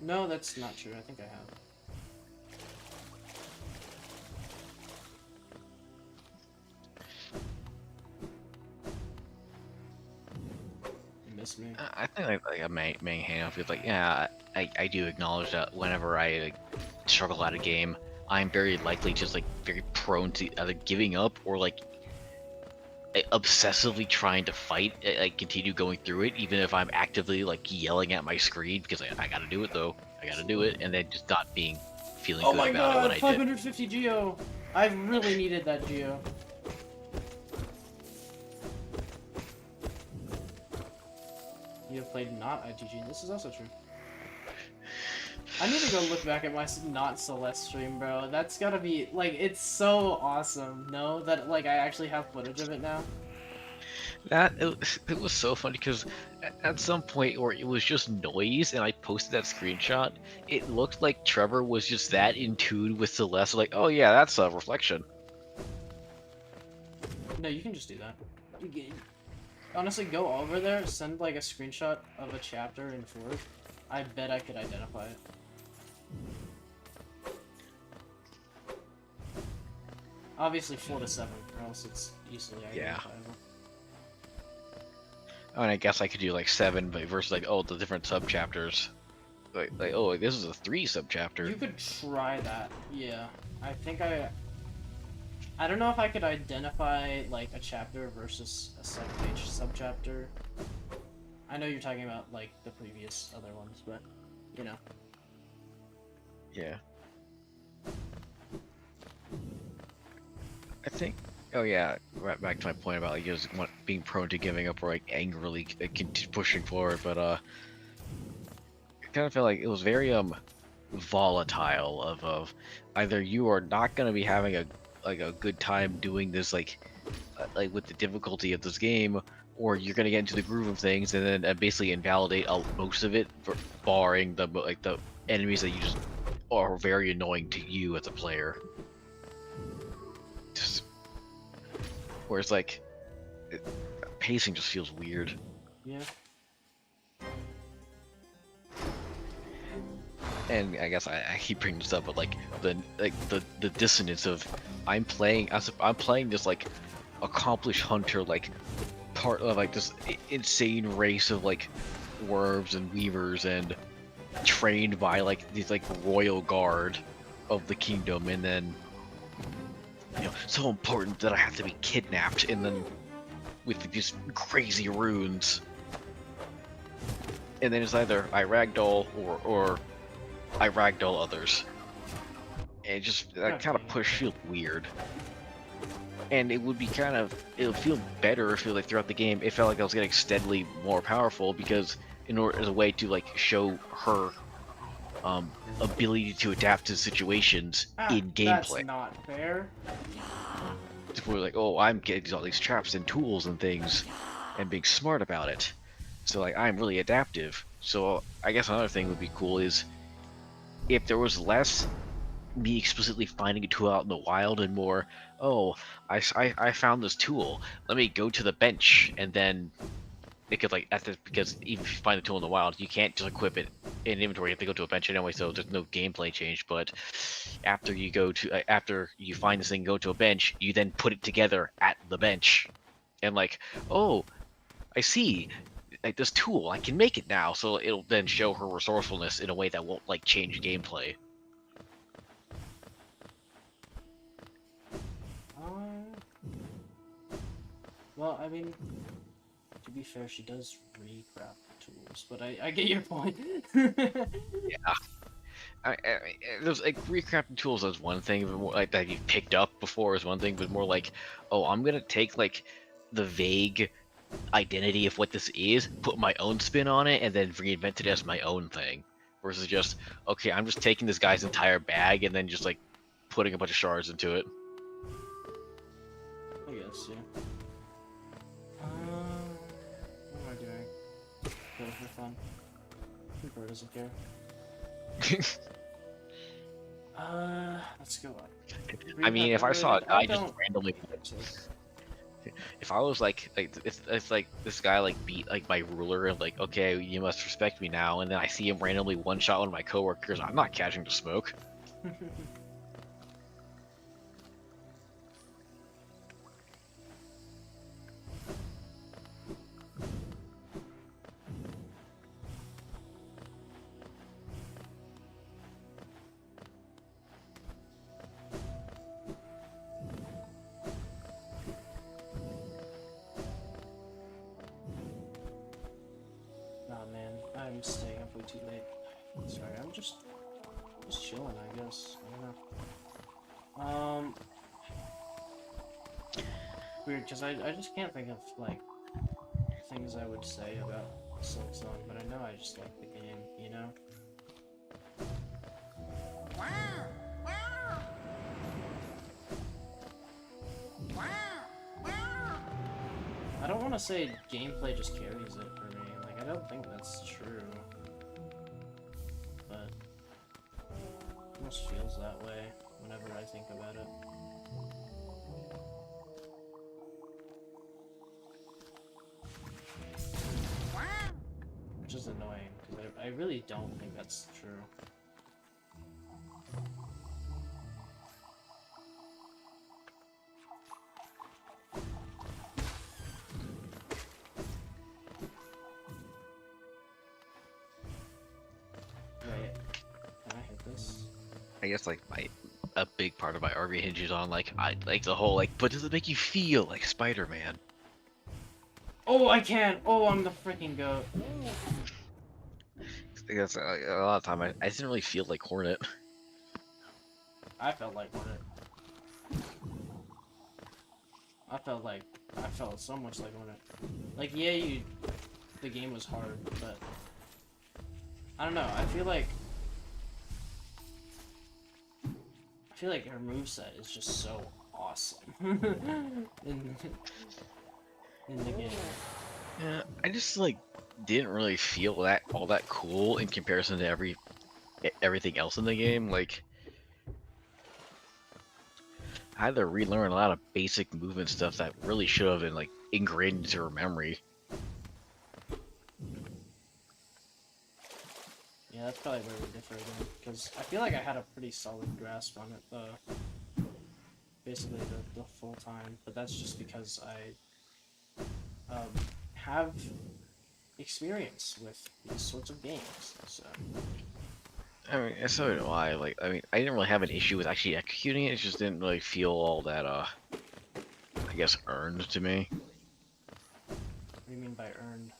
Speaker 1: No, that's not true. I think I have. You miss me?
Speaker 3: I think like a main hang up is like, yeah, I do acknowledge that whenever I like, struggle at a game, I'm very likely just like very prone to either giving up or like obsessively trying to fight, like continue going through it, even if I'm actively like yelling at my screen because I gotta do it though, I gotta do it, and then just not feeling
Speaker 1: Oh
Speaker 3: good
Speaker 1: my
Speaker 3: about it when
Speaker 1: god,
Speaker 3: I
Speaker 1: 550 Geo! I really needed that Geo. You have played not IGG, this is also true. I need to go look back at my not Celeste stream, bro. That's gotta be, like, it's so awesome, no? That, like, I actually have footage of it now.
Speaker 3: It was so funny because at some point where it was just noise and I posted that screenshot, it looked like Trevor was just that in tune with Celeste, like, oh yeah, that's a reflection.
Speaker 1: No, you can just do that. You can, honestly, go over there, send, like, a screenshot of a chapter in Forge. I bet I could identify it. Obviously 4 to 7, or else it's easily identifiable.
Speaker 3: Oh, and I guess I could do like 7, but versus like, oh, the different sub chapters like oh, like, this is a 3 subchapter.
Speaker 1: You could try that. Yeah, I think I don't know if I could identify like a chapter versus a second page subchapter. I know you're talking about like the previous other ones, but you know.
Speaker 3: Yeah. I think. Oh yeah, right back to my point about like just being prone to giving up or like angrily pushing forward, but I kind of felt like it was very volatile of either you are not going to be having a good time doing this like with the difficulty of this game, or you're going to get into the groove of things and then basically invalidate most of it, barring the enemies that you just are very annoying to you as a player. Just, whereas like pacing just feels weird.
Speaker 1: Yeah.
Speaker 3: And I guess I keep bringing this up, but like the dissonance of I'm playing this like accomplished hunter, like part of like this insane race of like dwarves and weavers and trained by like these like royal guard of the kingdom, and then so important that I have to be kidnapped, and then with these crazy runes, and then it's either I ragdoll or I ragdoll others, and just that kind of push feels weird. And it would be it would feel better if like throughout the game it felt like I was getting steadily more powerful, because as a way to like show her ability to adapt to situations in gameplay.
Speaker 1: That's not fair.
Speaker 3: We're like, oh, I'm getting all these traps and tools and things, and being smart about it. So like I'm really adaptive. So I guess another thing would be cool is if there was less me explicitly finding a tool out in the wild and more, oh, I found this tool. Let me go to the bench, and then it could like because even if you find the tool in the wild, you can't just equip it in inventory. You have to go to a bench anyway, so there's no gameplay change. But after you find this thing, go to a bench, you then put it together at the bench, and like, oh, I see. Like this tool, I can make it now, so it'll then show her resourcefulness in a way that won't like change gameplay.
Speaker 1: Well, I mean, to be fair, she does recraft tools, but I get your point.
Speaker 3: Yeah. There's like recrafting tools as one thing, but more like that you've picked up before is one thing, but more like, oh, I'm gonna take like the vague identity of what this is, put my own spin on it, and then reinvent it as my own thing. Versus just, okay, I'm just taking this guy's entire bag and then just like putting a bunch of shards into it.
Speaker 1: I guess, yeah. What am I doing? Go for fun. Cooper doesn't care. Let's go up.
Speaker 3: I mean, if I saw a guy
Speaker 1: I
Speaker 3: just
Speaker 1: don't-
Speaker 3: randomly, if I was like it's like this guy like beat like my ruler and like, okay, you must respect me now, and then I see him randomly one shot one of my coworkers, I'm not catching the smoke.
Speaker 1: Nah, man, I'm staying up way too late. Sorry, I'm just chilling, I guess. I don't know. Weird, because I just can't think of, like, things I would say about Silk Song, but I know I just like the game, you know? I don't want to say gameplay just carries it for me. Like, I don't think that's true. But it almost feels that way whenever I think about it. Which is annoying, because I really don't think that's true. Yeah,
Speaker 3: I guess like a big part of my RV hinges on like I like the whole like, but does it make you feel like Spider-Man?
Speaker 1: Oh, I can. Oh, I'm the freaking goat.
Speaker 3: Because a lot of time I didn't really feel like Hornet.
Speaker 1: I felt like Hornet. I felt so much like Hornet. Like, yeah, the game was hard, but I don't know. I feel like her moveset is just so awesome in the game.
Speaker 3: Yeah, I just like didn't really feel that all that cool in comparison to everything else in the game. Like, I had to relearn a lot of basic movement stuff that really should have been like ingrained into her memory.
Speaker 1: Yeah, that's probably where we differ again, because I feel like I had a pretty solid grasp on it, basically the full time, but that's just because I have experience with these sorts of games, so.
Speaker 3: I mean, so do I. Like, I mean, I didn't really have an issue with actually executing it. It just didn't really feel all that, I guess, earned to me.
Speaker 1: What do you mean by earned?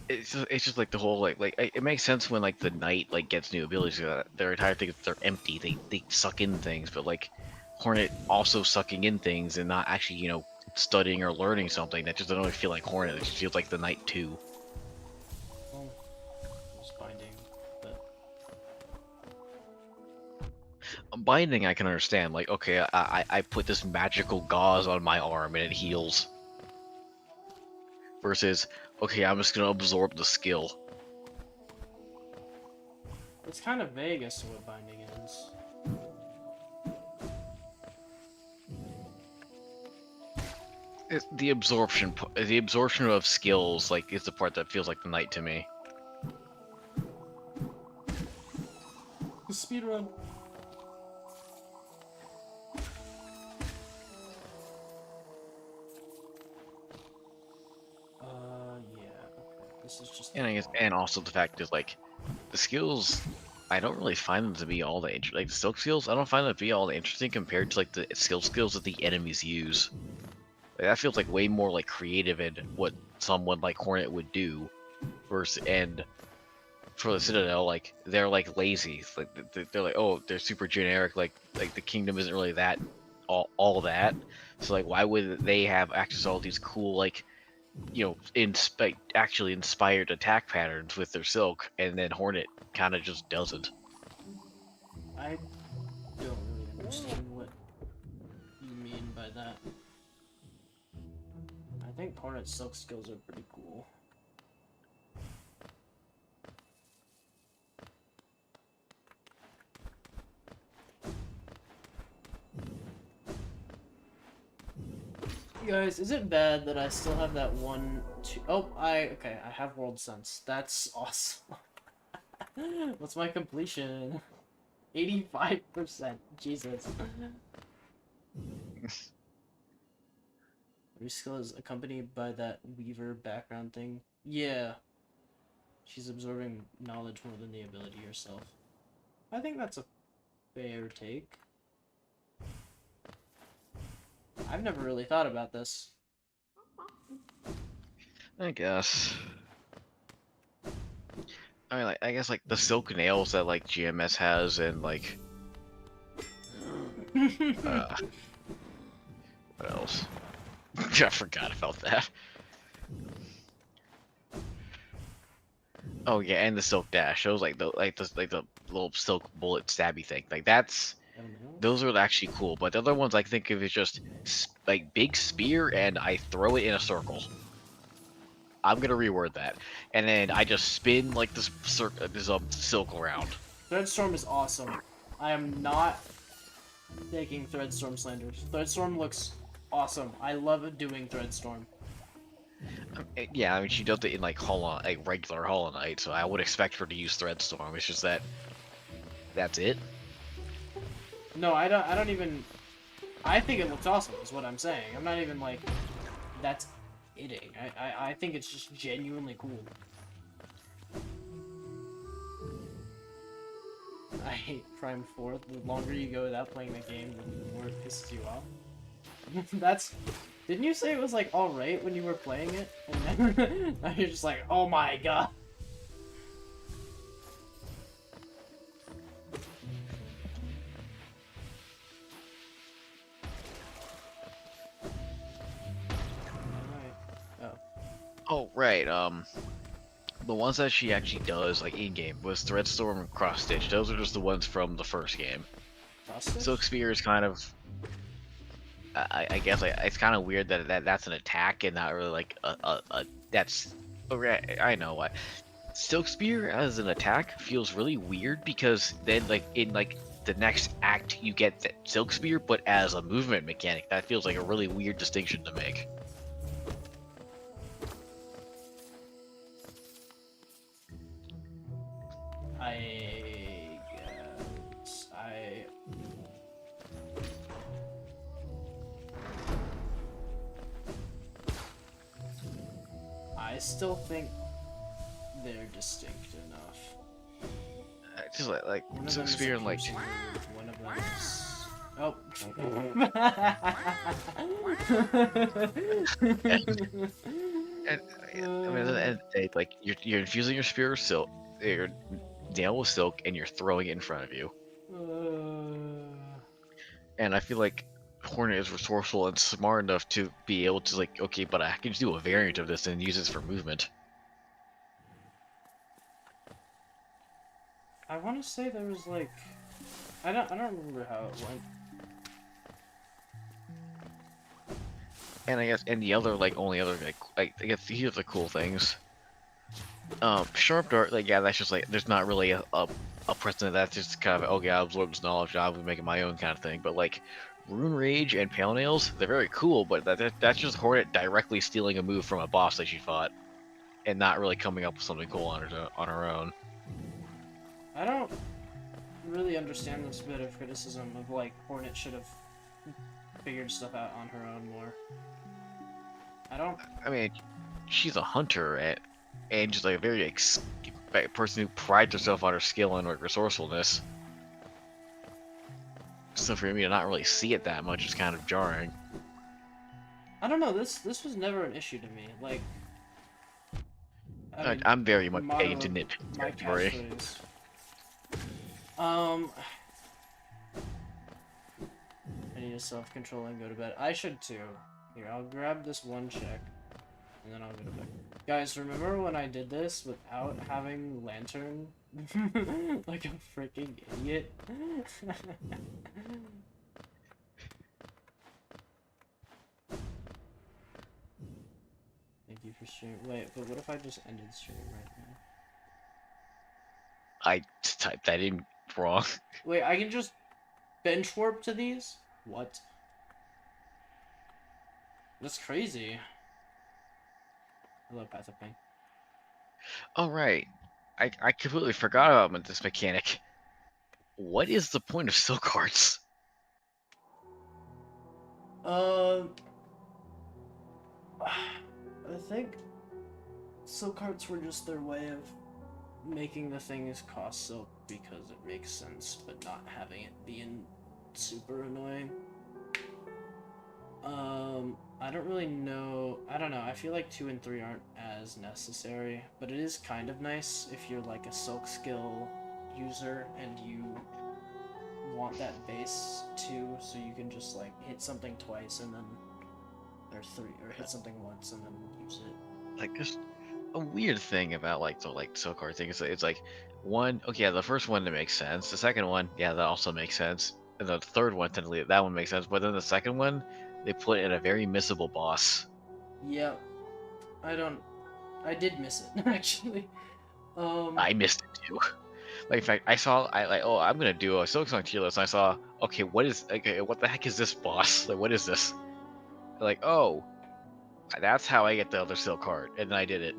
Speaker 3: It's just like the whole it makes sense when like the knight like gets new abilities. Their entire thing is they're empty. They suck in things, but like Hornet also sucking in things and not actually studying or learning something. That just doesn't really feel like Hornet. It just feels like the knight too.
Speaker 1: Well, just binding, but
Speaker 3: Binding I can understand. Like, okay, I put this magical gauze on my arm and it heals. Versus, okay, I'm just gonna absorb the skill.
Speaker 1: it's kind of vague as to what binding is.
Speaker 3: The absorption of skills like is the part that feels like the knight to me.
Speaker 1: Speedrun. Yeah. Okay. This is just.
Speaker 3: And I guess, and also the fact is like, the skills, I don't really find them to be all that like the silk skills. I don't find them to be all that interesting compared to like the skills that the enemies use. Like, that feels like way more like creative and what someone like Hornet would do. Versus and for the Citadel, like they're like lazy. Like they're like, oh, they're super generic. Like the kingdom isn't really that all that. So like, why would they have access to all these cool like actually inspired attack patterns with their silk, and then Hornet kind of just doesn't.
Speaker 1: I don't really understand what you mean by that. I think Hornet's silk skills are pretty cool. Guys, is it bad that I still have that okay, I have world sense. That's awesome. What's my completion? 85%. Jesus. Your skill is accompanied by that Weaver background thing. Yeah. She's absorbing knowledge more than the ability herself. I think that's a fair take. I've never really thought about this.
Speaker 3: I guess. I mean, like, I guess like the silk nails that like GMS has, and like, what else? I forgot about that. Oh yeah, and the silk dash. Those like the little silk bullet stabby thing. Like those are actually cool. But the other ones I think of is just like big spear, and I throw it in a circle. I'm gonna reword that, and then I just spin like this silk around.
Speaker 1: Threadstorm is awesome. I am not taking Threadstorm slanders. Threadstorm looks awesome. I love doing Threadstorm.
Speaker 3: Yeah, I mean she does it in like regular Hollow Knight, so I would expect her to use Threadstorm. It's just that's it.
Speaker 1: No, I don't even. I think it looks awesome. Is what I'm saying. I'm not even like that's kidding. I think it's just genuinely cool. I hate Prime 4. The longer you go without playing the game, the more it pisses you off. That's... Didn't you say it was like alright when you were playing it? And then now you're just like, oh my god. Alright.
Speaker 3: Oh, right. The ones that she actually does, like in-game, was Threadstorm and Cross Stitch. Those are just the ones from the first game. Silk Spear is kind of, I guess, like, it's kind of weird that's an attack and not really like that's. I know what. Silk Spear as an attack feels really weird because then, like in like the next act, you get the Silk Spear, but as a movement mechanic, that feels like a really weird distinction to make.
Speaker 1: I guess I still think they're distinct enough.
Speaker 3: Just like
Speaker 1: One of
Speaker 3: Silk
Speaker 1: them is
Speaker 3: Spear
Speaker 1: a
Speaker 3: and like.
Speaker 1: piercing move, one of them is... Oh.
Speaker 3: And, I mean, at the end of the day, like you're infusing your spear with silk, your nail with silk, and you're throwing it in front of you. And I feel like Hornet is resourceful and smart enough to be able to like, okay, but I can just do a variant of this and use this for movement.
Speaker 1: I want to say there was like, I don't remember how it went.
Speaker 3: And I guess, and the other like only other like I guess the other cool things. Sharp Dart, like yeah, that's just like there's not really a precedent. That's just kind of okay, I'll absorb this knowledge, I'll make it my own kind of thing. But like Rune Rage and Pale Nails, they're very cool, but that's just Hornet directly stealing a move from a boss that she fought, and not really coming up with something cool on her own.
Speaker 1: I don't really understand this bit of criticism of like Hornet should have figured stuff out on her own more.
Speaker 3: I mean, she's a hunter and just like a very person who prides herself on her skill and like, resourcefulness. So for me to not really see it that much is kind of jarring.
Speaker 1: I don't know. This was never an issue to me. Like, I mean,
Speaker 3: I'm very much
Speaker 1: motto
Speaker 3: into
Speaker 1: of
Speaker 3: nitpick
Speaker 1: my
Speaker 3: territory.
Speaker 1: catchphrase. I need to self-control and go to bed. I should too. Here, I'll grab this one check, and then I'll go to bed. Guys, remember when I did this without having lantern? Like a freaking idiot. Thank you for streaming. Wait, but what if I just ended stream right now?
Speaker 3: I typed that in wrong.
Speaker 1: Wait, I can just bench warp to these? What? That's crazy. Hello, Path of Pain.
Speaker 3: Oh right, I completely forgot about this mechanic. What is the point of silk hearts?
Speaker 1: I think silk hearts were just their way of making the things cost silk because it makes sense, but not having it be super annoying. I don't really know. I don't know. I feel like 2 and 3 aren't as necessary, but it is kind of nice if you're like a silk skill user and you want that base too, so you can just like hit something twice and then or hit something once and then use it.
Speaker 3: Like just a weird thing about like the silk heart thing is that it's like one, okay, yeah, the first one that makes sense. The second one, yeah, that also makes sense. And the third one, technically, that one makes sense. But then the second one, they put in a very missable boss.
Speaker 1: Yep. I did miss it actually.
Speaker 3: I missed it too. Like in fact, oh, I'm gonna do a Silk Song tier list. And I saw, okay, what the heck is this boss? Like, what is this? Like, oh, that's how I get the other Silk Heart, and then I did it.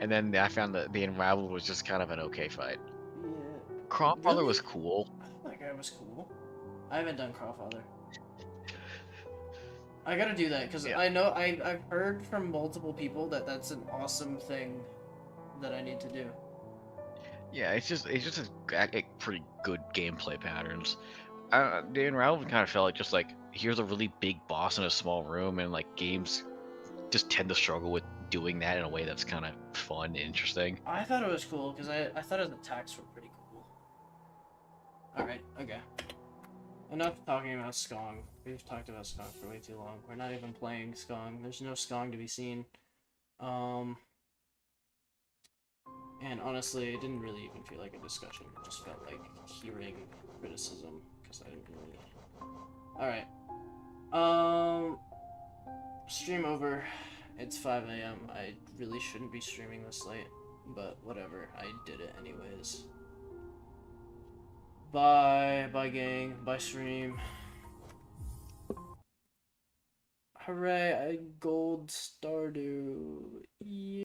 Speaker 3: And then I found that the Unraveled was just kind of an okay fight.
Speaker 1: Yeah.
Speaker 3: Crawfather was cool.
Speaker 1: I thought that guy was cool. I haven't done Crawfather. I gotta do that because
Speaker 3: Yeah.
Speaker 1: I know I've heard from multiple people that that's an awesome thing that I need to do.
Speaker 3: Yeah, it's just a pretty good gameplay patterns. Dan Ralph kind of felt like just like here's a really big boss in a small room, and like games just tend to struggle with doing that in a way that's kind of fun and interesting.
Speaker 1: I thought it was cool because I thought his attacks were pretty cool. Alright, okay. Enough talking about Skong. We've talked about Skong for way too long. We're not even playing Skong. There's no Skong to be seen. And honestly, it didn't really even feel like a discussion. It just felt like hearing criticism because I didn't really. Alright. Stream over. It's 5 a.m. I really shouldn't be streaming this late, but whatever. I did it anyways. Bye. Bye, gang. Bye, stream. Hooray, I gold Stardew. Yeah.